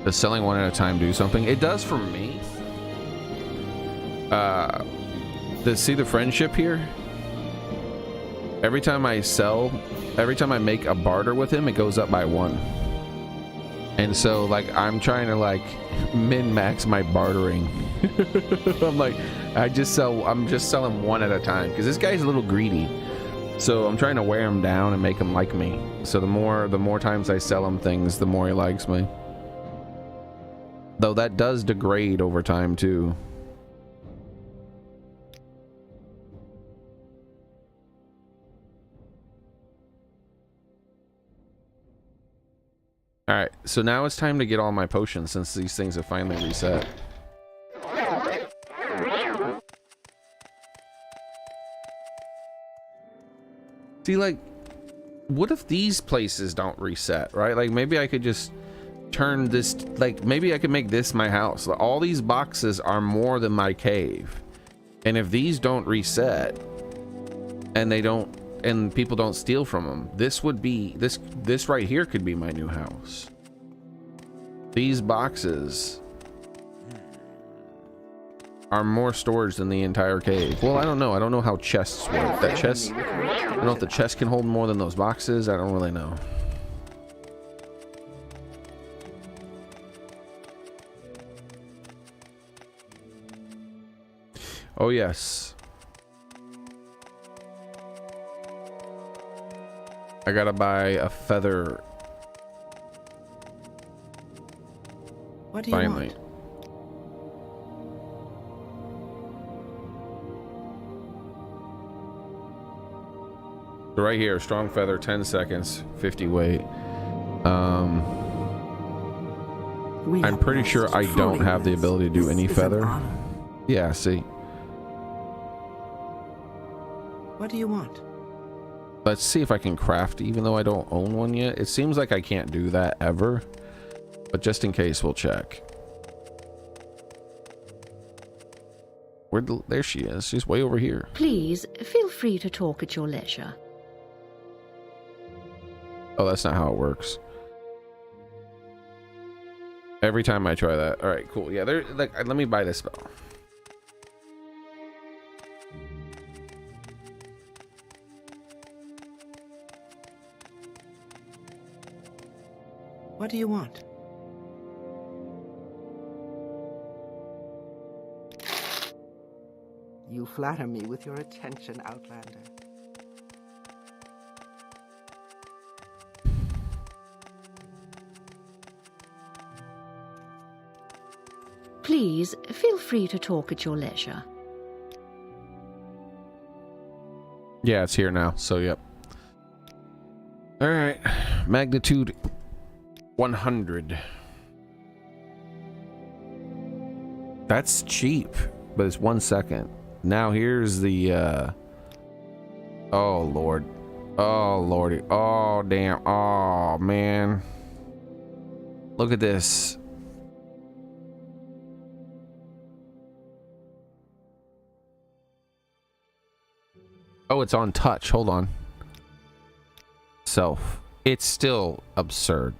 Does selling one at a time do something? It does for me. See the friendship here? Every time I make a barter with him, it goes up by 1. And so like I'm trying to like min-max my bartering. I'm like, I'm just selling one at a time because this guy's a little greedy. So I'm trying to wear him down and make him like me. So the more times I sell him things, the more he likes me. Though that does degrade over time too. All right, so now it's time to get all my potions since these things have finally reset. See, like, what if these places don't reset, right? Like, maybe I could just turn this, like, maybe I could make this my house. Like, all these boxes are more than my cave. And if these don't reset, and they don't, and people don't steal from them, this would be, this right here could be my new house. These boxes are more storage than the entire cave. Well, I don't know how chests work. That chest, I don't know if the chest can hold more than those boxes. I don't really know. Oh yes, I gotta buy a feather. What do you finally want? So right here, strong feather, 10 seconds, 50 weight. I'm pretty sure I don't have the ability to do any feather. Yeah, see. What do you want? Let's see if I can craft, even though I don't own one yet. It seems like I can't do that ever, but just in case, we'll check. There she is. She's way over here. Please feel free to talk at your leisure. Oh, that's not how it works. Every time I try that. All right, cool. Yeah, there. Like, let me buy this spell. What do you want? You flatter me with your attention, Outlander. Please, feel free to talk at your leisure. Yeah, it's here now. So, yep. All right. Magnitude 100. That's cheap, but it's 1 second. Now here's the oh lord. Oh lordy. Oh damn. Oh man. Look at this. Oh, it's on touch. Hold on. Self. It's still absurd.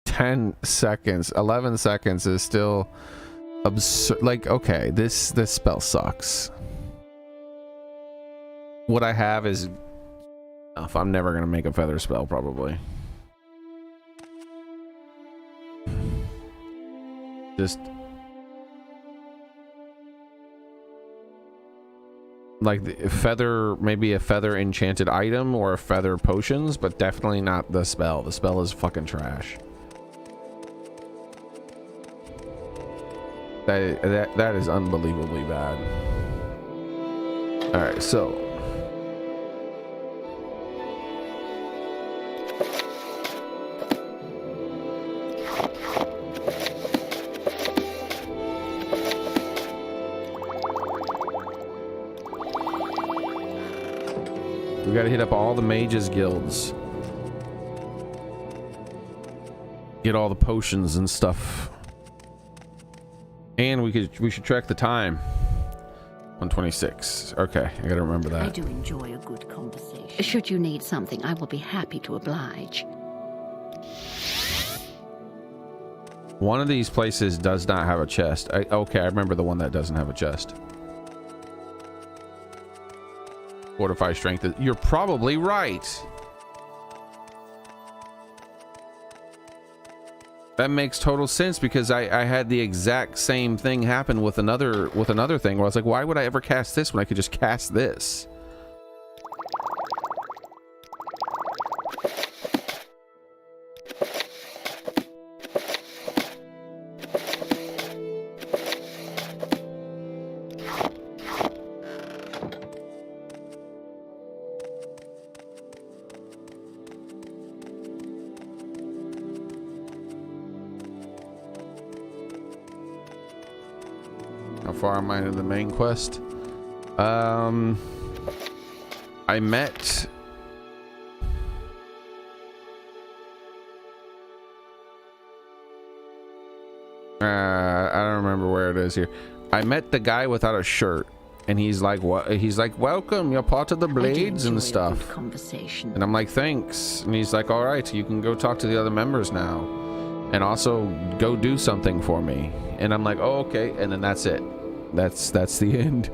$10 seconds, 11 seconds is still absurd. Like, okay, this spell sucks. What I have is enough. I'm never gonna make a feather spell, probably. Just like the feather, maybe a feather enchanted item or a feather potions, but definitely not the spell. The spell is fucking trash. That is unbelievably bad. All right, so we gotta hit up all the mages guilds, get all the potions and stuff. And we should track the time. 126. Okay, I gotta remember that. I do enjoy a good conversation. Should you need something, I will be happy to oblige. One of these places does not have a chest. Okay, I remember the one that doesn't have a chest. Fortify strength. You're probably right. That makes total sense, because I had the exact same thing happen with another thing where I was like, why would I ever cast this when I could just cast this? How far am I in the main quest? I met I don't remember where it is here. I met the guy without a shirt, and he's like, what? He's like, welcome, you're part of the Blades and stuff. Conversation. And I'm like, thanks. And he's like, all right, you can go talk to the other members now, and also go do something for me. And I'm like, oh, okay. And then that's it. That's the end.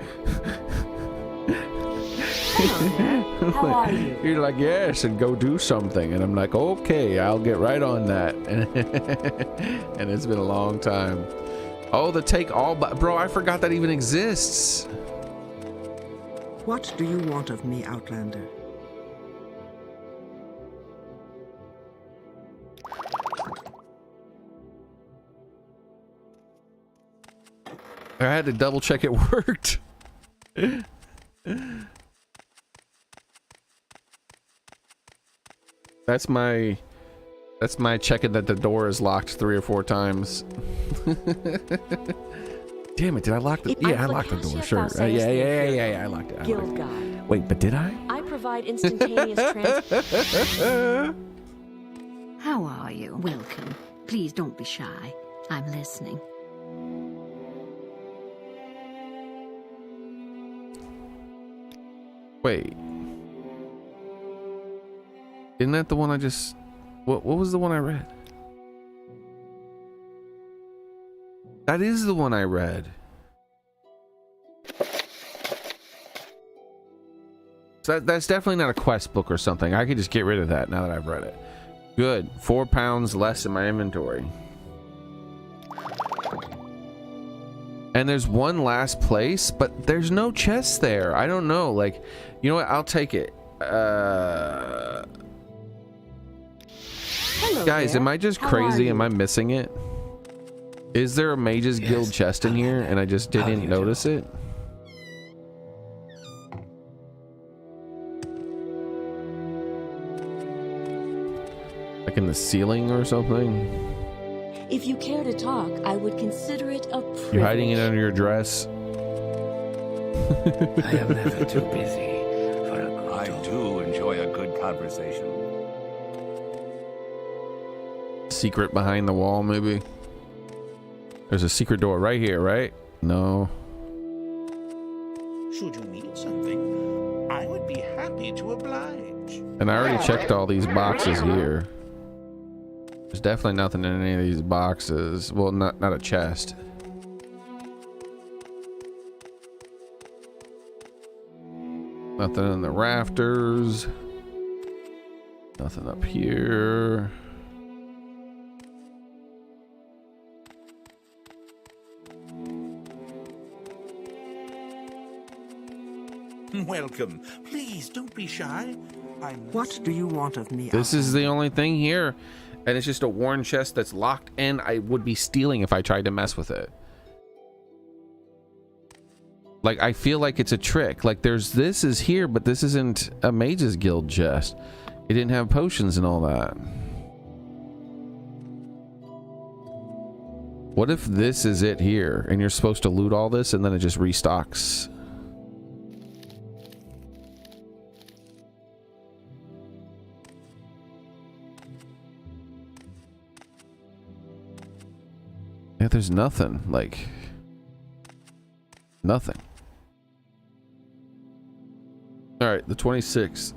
Hello. How are you? You're like, yes, and go do something. And I'm like, okay, I'll get right on that. And it's been a long time. Oh, the take all, bro, I forgot that even exists. What do you want of me, Outlander? I had to double check it worked. That's my checking that the door is locked 3 or 4 times. Damn it, did I lock the... Yeah, I locked the door, sure. Yeah, I locked it. Guild guide. Wait, but did I? I provide instantaneous transport. How are you? Welcome. Please don't be shy. I'm listening. Wait. Isn't that the one I just... What was the one I read? That is the one I read. So that's definitely not a quest book or something. I could just get rid of that now that I've read it. Good. 4 pounds less in my inventory. And there's one last place, but there's no chest there. I don't know. Like, you know what? I'll take it. Hello Guys, there. am I just How crazy? are Am you? I missing it? Is there a Mage's Guild chest in here and I just didn't notice it? Like in the ceiling or something? If you care to talk, I would consider it a privilege. You're hiding it under your dress? I am never too busy for a good I do enjoy a good conversation. Secret behind the wall, maybe? There's a secret door right here, right? No. Should you need something, I would be happy to oblige. And I already checked all these boxes here. There's definitely nothing in any of these boxes. Well, not a chest. Nothing in the rafters. Nothing up here. Welcome. Please don't be shy. What do you want of me? This is the only thing here. And it's just a worn chest that's locked, and I would be stealing if I tried to mess with it. Like, I feel like it's a trick. Like, this is here, but this isn't a Mage's Guild chest. It didn't have potions and all that. What if this is it here, and you're supposed to loot all this, and then it just restocks? Yeah, there's nothing. Like, nothing. Alright, the 26th.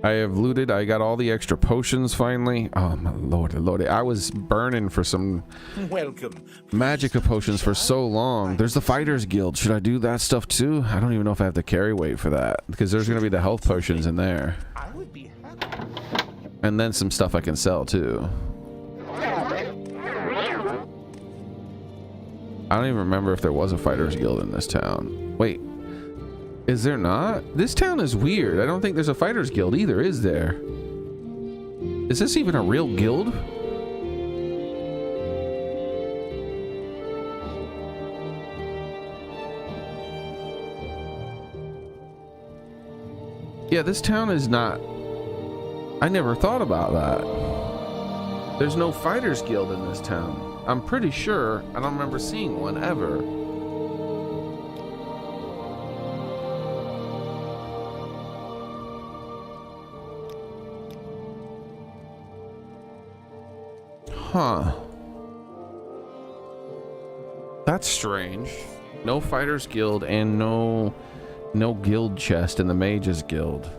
I have looted. I got all the extra potions finally. Oh my lord. I was burning for some Welcome. magica potions for so long. There's the Fighters Guild. Should I do that stuff too? I don't even know if I have the carry weight for that, because there's going to be the health potions in there. I would be happy. And then some stuff I can sell too. I don't even remember if there was a Fighters Guild in this town. Wait, is there not? This town is weird. I don't think there's a Fighters Guild either, is there? Is this even a real guild? Yeah, this town is not... I never thought about that. There's no Fighters Guild in this town. I'm pretty sure I don't remember seeing one ever. Huh. That's strange. No Fighters Guild and no guild chest in the Mages Guild.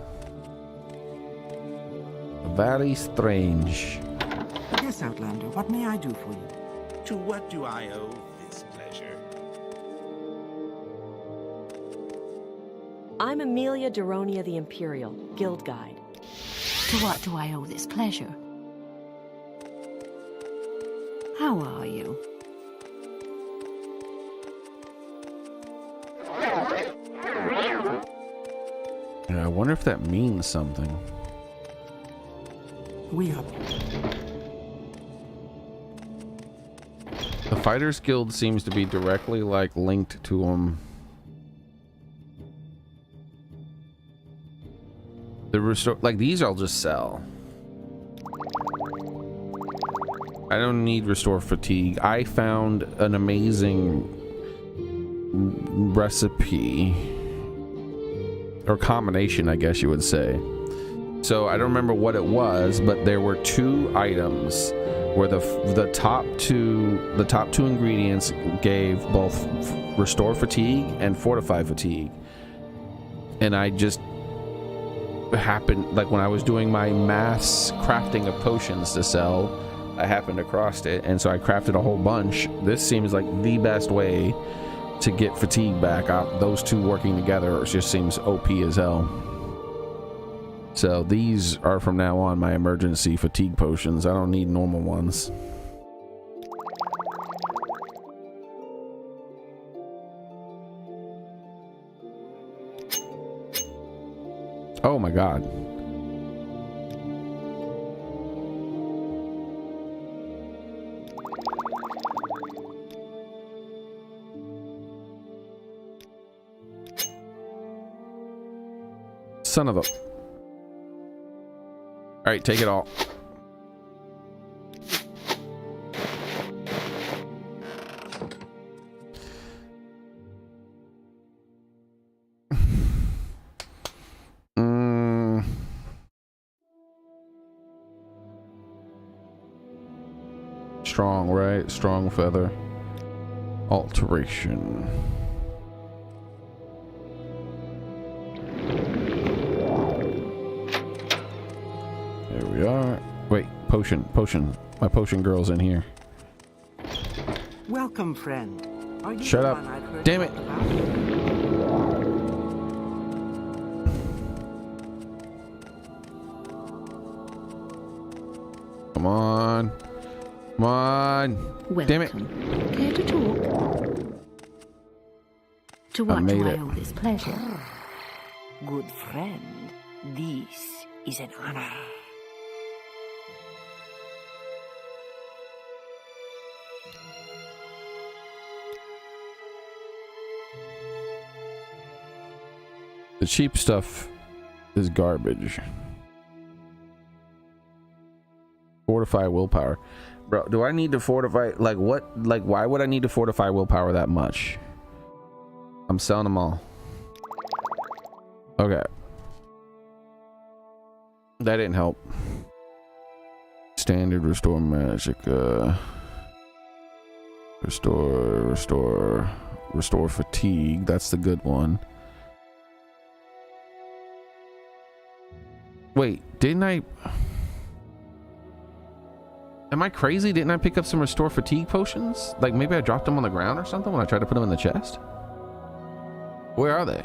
Very strange. Yes, Outlander, what may I do for you? To what do I owe this pleasure? I'm Amelia Deronia the Imperial, Guild Guide. To what do I owe this pleasure? How are you? Yeah, I wonder if that means something. We are... The Fighters Guild seems to be directly, like, linked to them. The restore, like, these I'll just sell. I don't need restore fatigue. I found an amazing recipe, or combination, I guess you would say. So I don't remember what it was, but there were 2 items where the top two ingredients gave both restore fatigue and fortify fatigue. And I just happened, like when I was doing my mass crafting of potions to sell, I happened across it, and so I crafted a whole bunch. This seems like the best way to get fatigue back. Those two working together just seems OP as hell. So these are from now on my emergency fatigue potions. I don't need normal ones. Oh my god. Son of a... Alright, take it all. Strong, right? Strong feather. Alteration. There we are. Wait, potion. My potion girl's in here. Welcome, friend. Are you Shut the up. one I've heard Damn it. talk about? Come on. Come on. Welcome. Damn it. Care to talk? To what made do I it. owe this pleasure? Good friend, this is an honor. The cheap stuff is garbage. Fortify willpower. Bro, do I need to fortify? Like what? Like why would I need to fortify willpower that much? I'm selling them all. Okay. That didn't help. Standard restore magic. Restore fatigue. That's the good one. Wait, didn't I? Am I crazy? Didn't I pick up some restore fatigue potions? Like maybe I dropped them on the ground or something when I tried to put them in the chest? Where are they?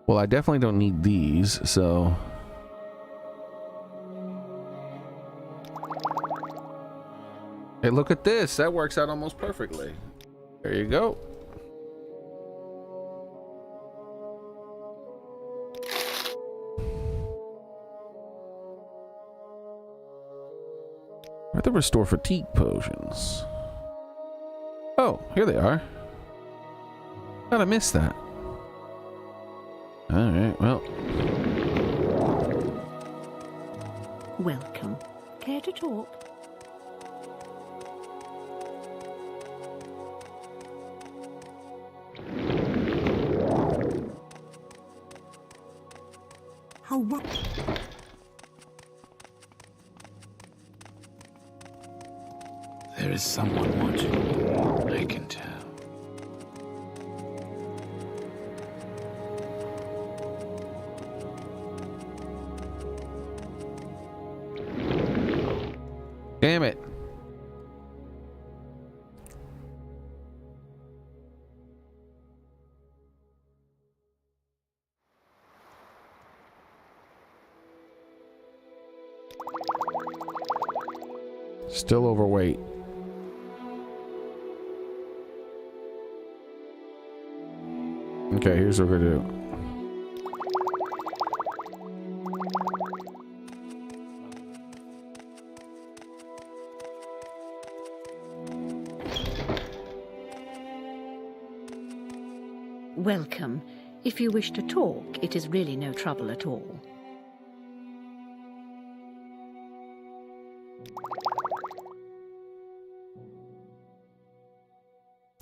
Well, I definitely don't need these, so... Hey, look at this. That works out almost perfectly. There you go. Where are the restore fatigue potions? Oh, here they are. How'd I miss that? Alright, well. Welcome. Care to talk? How what? There is someone watching. I can tell. Damn it. Still overweight. Okay, here's what we're gonna do. Welcome. If you wish to talk, it is really no trouble at all.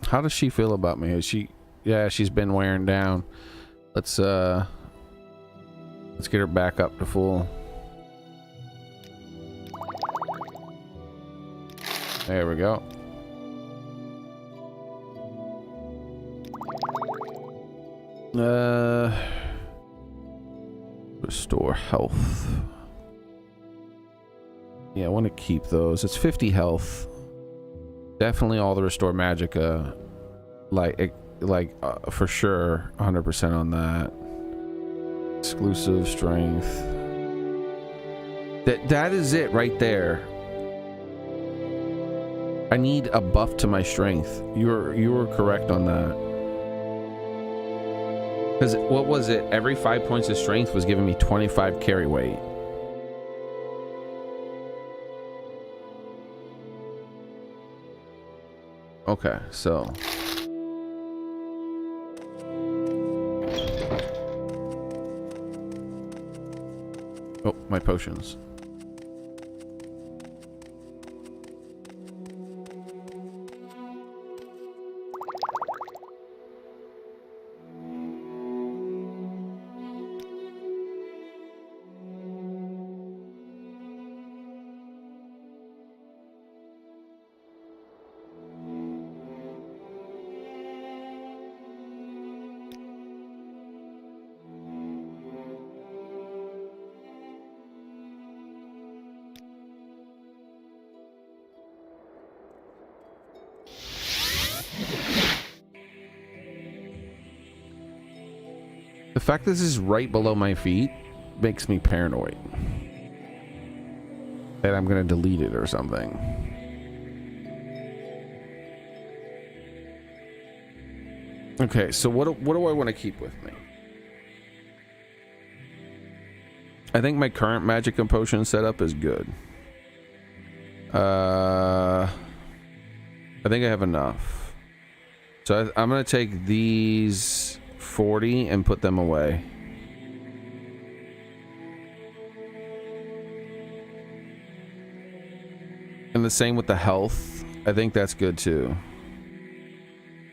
How does she feel about me? Is she... Yeah, she's been wearing down. Let's get her back up to full. There we go. Restore health. Yeah, I want to keep those. It's 50 health. Definitely all the restore magicka. For sure, 100% on that. Exclusive strength. That is it right there. I need a buff to my strength. You were correct on that. Because what was it? Every 5 points of strength was giving me 25 carry weight. Okay, so oh, my potions. The fact this is right below my feet makes me paranoid that I'm gonna delete it or something. Okay, so what do I want to keep with me? I think my current magic and potion setup is good. I think I have enough. So I'm gonna take these 40 and put them away. And the same with the health. I think that's good too.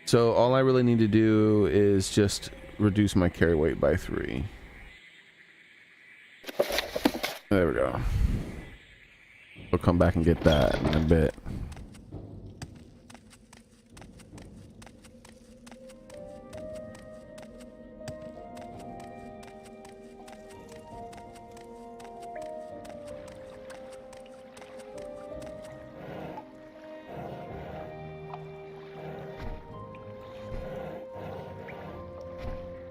So all I really need to do is just reduce my carry weight by 3. There we go. We'll come back and get that in a bit.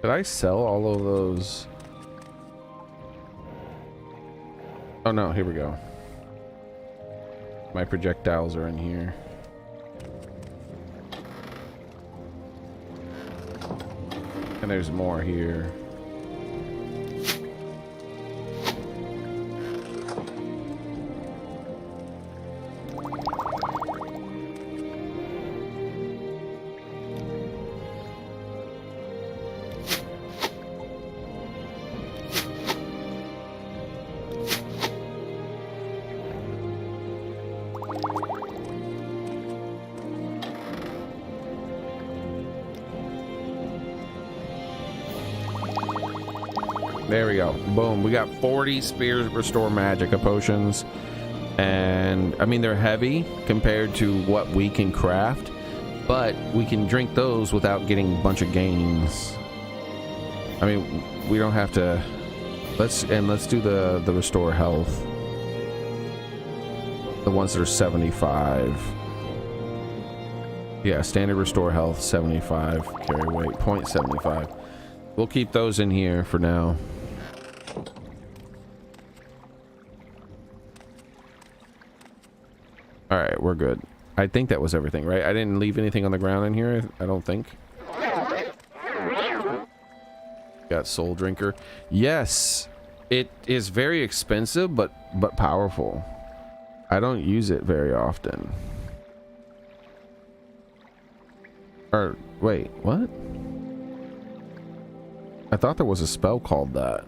Did I sell all of those? Oh no, here we go. My projectiles are in here. And there's more here. There we go. Boom. We got 40 spears restore magicka potions. And I mean, they're heavy compared to what we can craft, but we can drink those without getting a bunch of gains. I mean, we don't have to. Let's do the restore health. The ones that are 75. Yeah, standard restore health 75, carry weight 0.75. We'll keep those in here for now. All right, we're good. I think that was everything, right? I didn't leave anything on the ground in here, I don't think. Got Soul Drinker. Yes, it is very expensive, but powerful. I don't use it very often. Or wait, what? I thought there was a spell called that.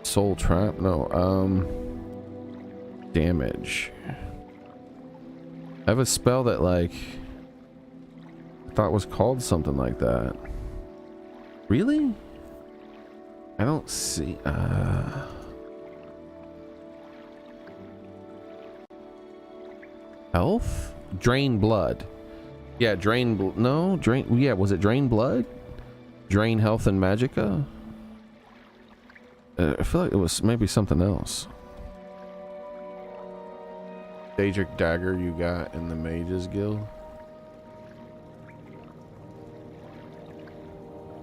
Soul Trap? No, damage. I have a spell that like I thought was called something like that. Really? I don't see health? Drain blood. Yeah, drain no, drain, yeah, was it drain blood? Drain health and magicka? I feel like it was maybe something else. Daedric dagger you got in the Mages Guild.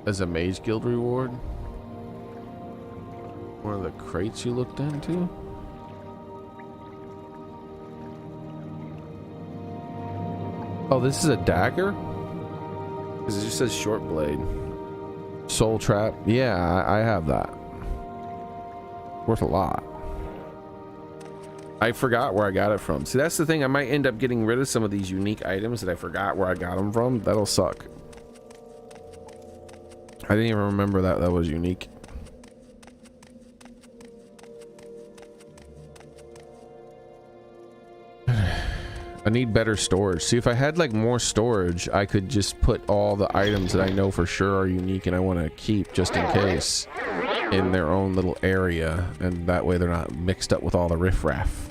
As a Mage Guild reward. One of the crates you looked into. Oh, this is a dagger? Because it just says short blade. Soul trap. Yeah, I have that. Worth a lot. I forgot where I got it from. See, that's the thing. I might end up getting rid of some of these unique items that I forgot where I got them from. That'll suck. I didn't even remember that was unique. I need better storage. See, if I had like more storage, I could just put all the items that I know for sure are unique and I want to keep just in case in their own little area, and that way they're not mixed up with all the riffraff.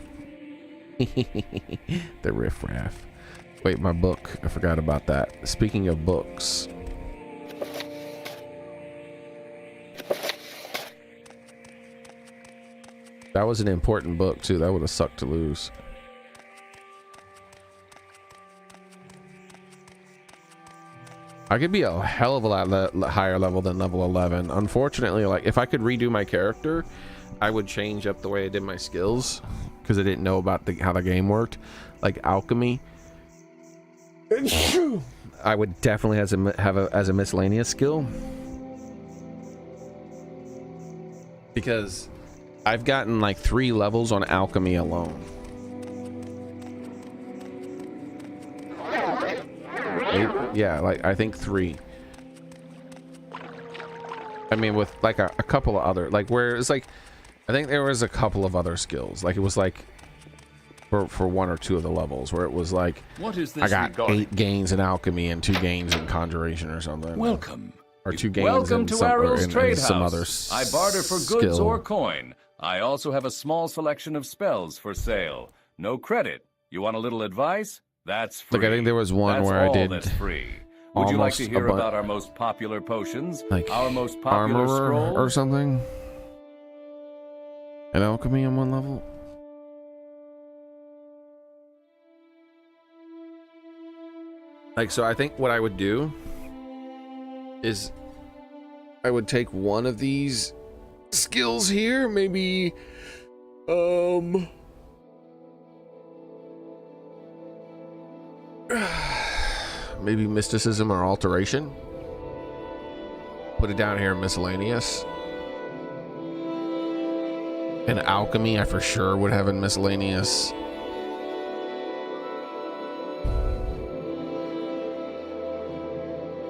The riffraff. Wait, my book. I forgot about that. Speaking of books. That was an important book too. That would have sucked to lose. I could be a hell of a lot higher level than level 11. Unfortunately, like if I could redo my character, I would change up the way I did my skills because I didn't know about how the game worked. Like alchemy, I would definitely have as a miscellaneous skill, because I've gotten like 3 levels on alchemy alone. 8? Yeah, like I think 3. I mean, with like a couple of other, like where it's like, I think there was a couple of other skills. Like it was like for 1 or 2 of the levels where it was like, What is this I got regarding? 8 gains in alchemy and 2 gains in conjuration or something. Welcome. Or 2 gains Welcome in to some, Arrow's in Trade some other House. I barter for goods skill. or coin. I also have a small selection of spells for sale. No credit. You want a little advice? That's free. Like I think there was one That's where I all did that's free. Would you like to hear about our most popular potions? like our most popular armorer scrolls? or something? An alchemy on 1 level? Like, so I think what I would do is I would take one of these skills here, maybe maybe mysticism or alteration. Put it down here in miscellaneous. And alchemy I for sure would have in miscellaneous.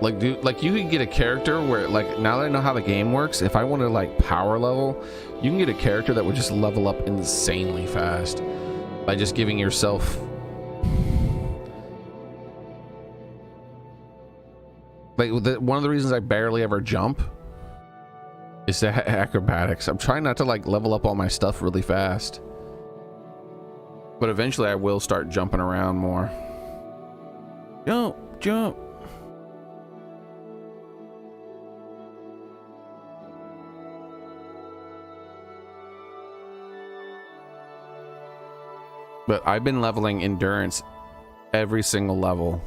Like, dude, like you could get a character where, like, now that I know how the game works, if I want to like power level, you can get a character that would just level up insanely fast by just giving yourself like one of the reasons I barely ever jump is the acrobatics. I'm trying not to like level up all my stuff really fast, but eventually I will start jumping around more. Jump. But I've been leveling endurance every single level.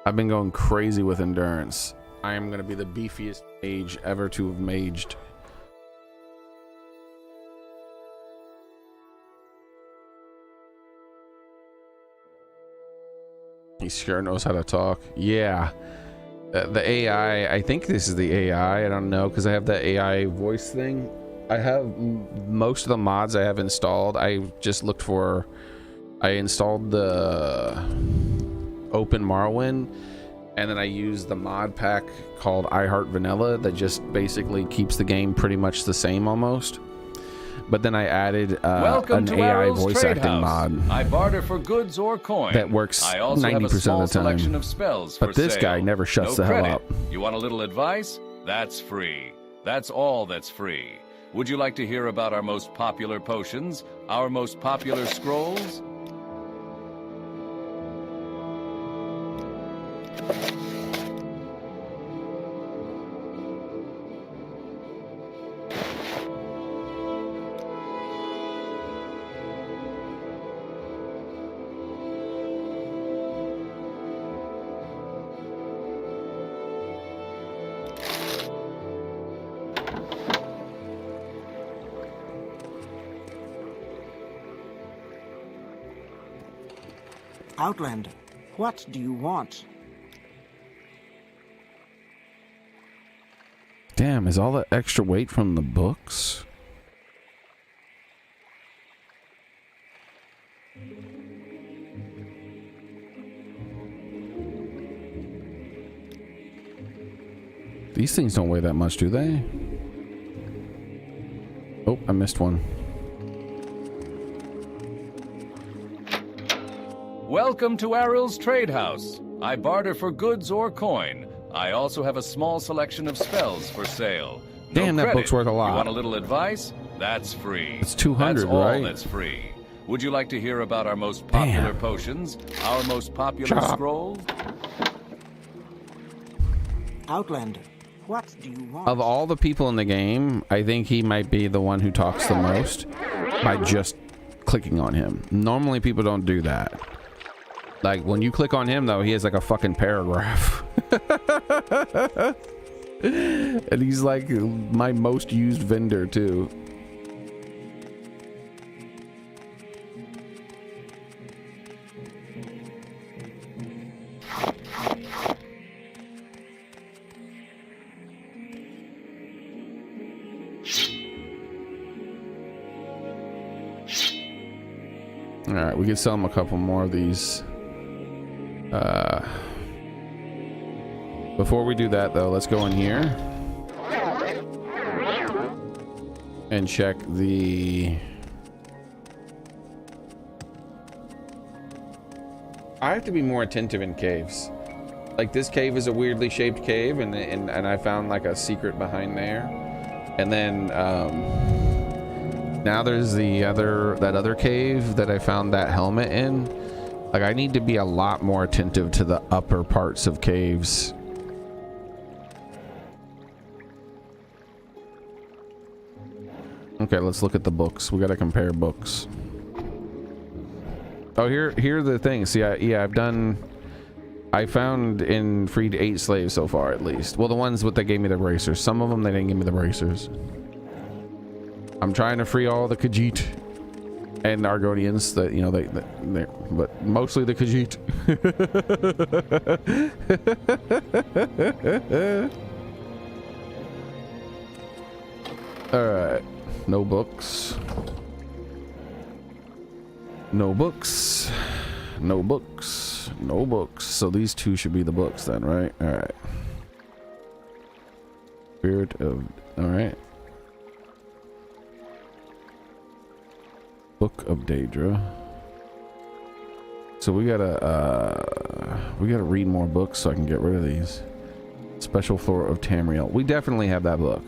I've been going crazy with endurance. I am going to be the beefiest mage ever to have maged. He sure knows how to talk. Yeah. The AI, I think this is the AI. I don't know, because I have that AI voice thing. I have most of the mods I have installed. I just looked for, I installed the Open Morrowind, and then I used the mod pack called I Heart Vanilla that just basically keeps the game pretty much the same almost. But then I added an AI Arrow's voice Trade acting House. mod I barter for goods or coin. that works I also 90% have a small of the time. selection of spells for But this sale. guy never shuts No the hell credit. up. You want a little advice? That's free. That's all that's free. Would you like to hear about our most popular potions? Our most popular scrolls? Outlander, what do you want? Damn, is all that extra weight from the books? These things don't weigh that much, do they? Oh, I missed one. Welcome to Aril's Trade House. I barter for goods or coin. I also have a small selection of spells for sale. No Damn, that credit. book's worth a lot. You want a little advice? That's free. It's 200, that's all right? That's free. Would you like to hear about our most popular Damn. potions? Our most popular Shut up. scrolls? Outlander, what do you want? Of all the people in the game, I think he might be the one who talks the most by just clicking on him. Normally people don't do that. Like when you click on him though, he has like a fucking paragraph. And he's like my most used vendor too. All right, we can sell him a couple more of these. Before we do that though, let's go in here and check the... I have to be more attentive in caves. Like this cave is a weirdly shaped cave, and I found like a secret behind there. And then now there's that other cave that I found that helmet in. Like I need to be a lot more attentive to the upper parts of caves. Okay, let's look at the books. We got to compare books. Oh, here are the things. See, I found and freed 8 slaves so far, at least. Well, the ones that gave me the bracers. Some of them, they didn't give me the bracers. I'm trying to free all the Khajiit and Argonians that, you know, they but mostly the Khajiit. All right. No books. No books. No books. No books. So these two should be the books then, right? All right. Spirit of... All right. Book of Daedra. So we gotta read more books so I can get rid of these. Special Floor of Tamriel. We definitely have that book.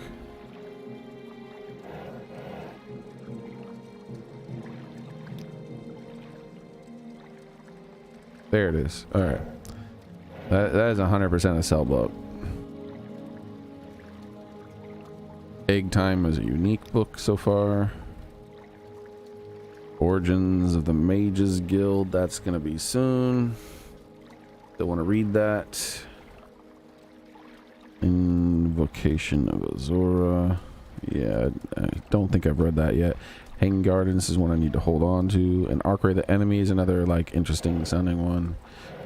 There it is. All right. That is 100% a sell book. Egg Time is a unique book so far. Origins of the Mages Guild. That's going to be soon. Don't want to read that. Invocation of Azora. Yeah, I don't think I've read that yet. Hanging Gardens is one I need to hold on to. And Arc Ray the Enemy is another like interesting sounding one.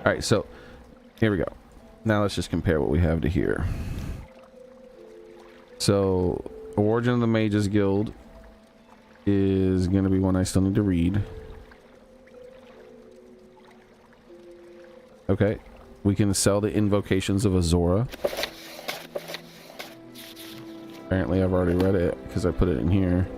All right, so here we go. Now let's just compare what we have to here. So Origin of the Mages Guild is going to be one I still need to read. Okay, we can sell the Invocations of Azora. Apparently I've already read it because I put it in here.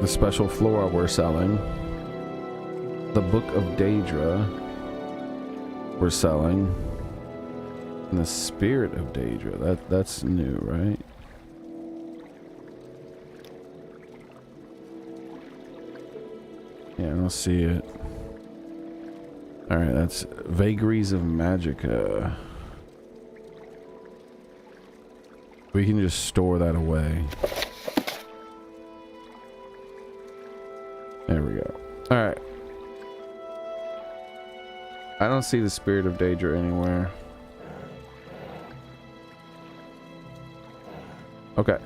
The Special Flora we're selling. The Book of Daedra we're selling. And the Spirit of Daedra. That's new, right? Yeah, I don't see it. Alright, that's Vagaries of Magicka. We can just store that away. There we go. Alright. I don't see the Spirit of Daedra anywhere. Okay.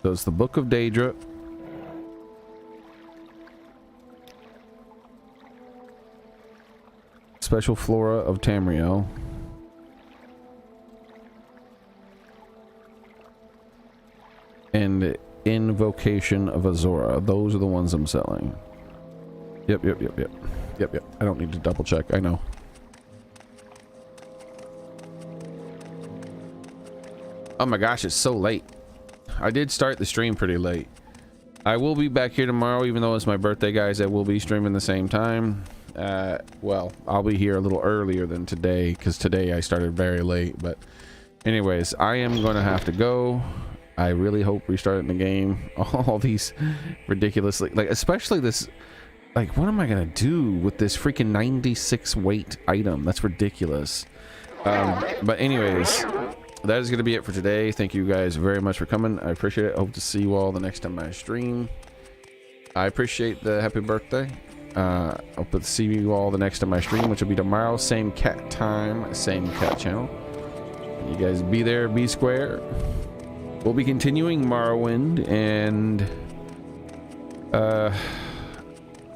So it's the Book of Daedra. Special Flora of Tamriel. And Invocation of Azora. Those are the ones I'm selling. Yep. I don't need to double check. I know. Oh my gosh, it's so late. I did start the stream pretty late. I will be back here tomorrow, even though it's my birthday, guys. I will be streaming the same time. Well, I'll be here a little earlier than today, because today I started very late. But anyways, I am going to have to go. I really hope restarting the game. All these ridiculously, like, especially this, like, what am I going to do with this freaking 96 weight item? That's ridiculous. But anyways, that is going to be it for today. Thank you guys very much for coming. I appreciate it. I hope to see you all the next time I stream. I appreciate the happy birthday. Hope to see you all the next time I stream, which will be tomorrow. Same cat time, same cat channel. You guys be there, be square. We'll be continuing Morrowind and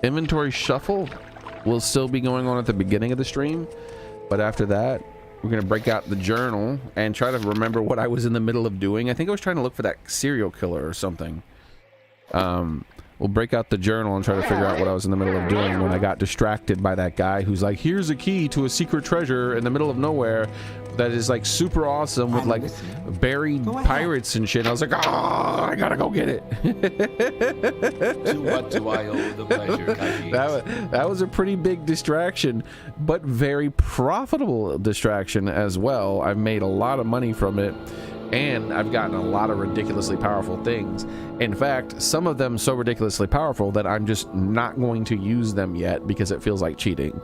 inventory shuffle will still be going on at the beginning of the stream, but after that we're gonna break out the journal and try to remember what I was in the middle of doing. I think I was trying to look for that serial killer or something. We'll break out the journal and try to figure out what I was in the middle of doing when I got distracted by that guy who's like, here's a key to a secret treasure in the middle of nowhere that is like super awesome with like buried pirates and shit. And I was like, oh, I gotta go get it. To what do I owe the pleasure, Khajiit? That was a pretty big distraction, but very profitable distraction as well. I've made a lot of money from it. And I've gotten a lot of ridiculously powerful things. In fact, some of them so ridiculously powerful that I'm just not going to use them yet because it feels like cheating.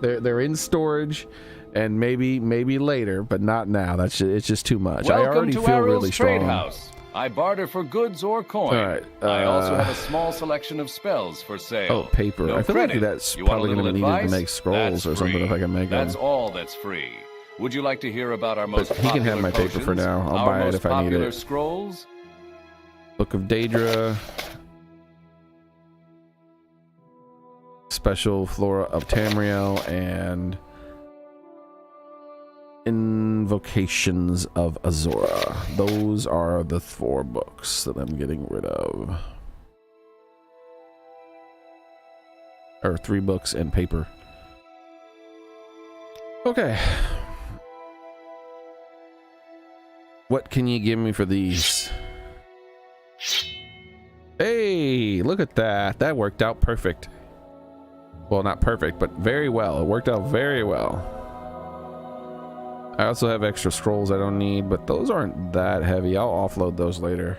they're in storage, and maybe later, but not now. It's just too much. Welcome I already to feel Aryl's really strong. Trade House. I barter for goods or coin. All right, I also have a small selection of spells for sale. Oh, paper. No I feel credit. like that's You want a probably going to little be needed to advice? make scrolls That's or something free. if I can make That's them. all that's free. Would you like to hear about our most But he can have popular my paper for potions, now. I'll our buy it most if I need popular it. Scrolls? Book of Daedra. Special Flora of Tamriel and Invocations of Azora. Those are the 4 books that I'm getting rid of. Or 3 books and paper. Okay. What can you give me for these? Hey, look at that. That worked out perfect. Well, not perfect, but very well. It worked out very well. I also have extra scrolls I don't need, but those aren't that heavy. I'll offload those later.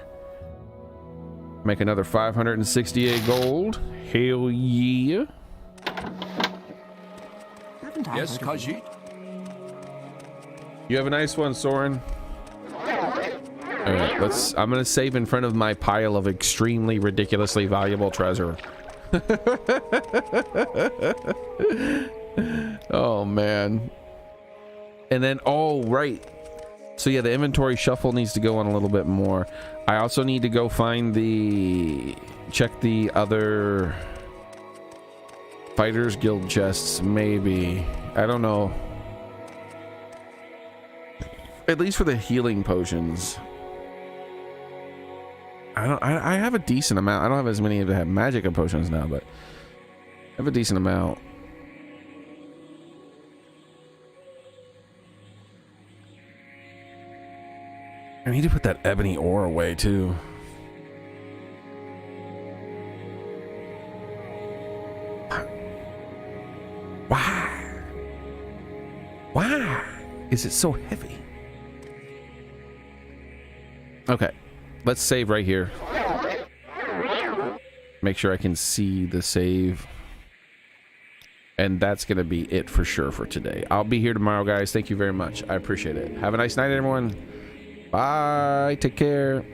Make another 568 gold. Hell yeah. Yes, Khajiit? You have a nice one, Soren. Alright, I'm gonna save in front of my pile of extremely ridiculously valuable treasure. Oh man. And then, oh right, so yeah, the inventory shuffle needs to go on a little bit more. I also need to go find check the other Fighters Guild chests, maybe. I don't know. At least for the healing potions. I have a decent amount. I don't have as many as I have magic potions now, but I have a decent amount. I need to put that ebony ore away too. Why is it so heavy? Okay, let's save right here. Make sure I can see the save. And that's gonna be it for sure for today. I'll be here tomorrow, guys. Thank you very much. I appreciate it. Have a nice night, everyone. Bye. Take care.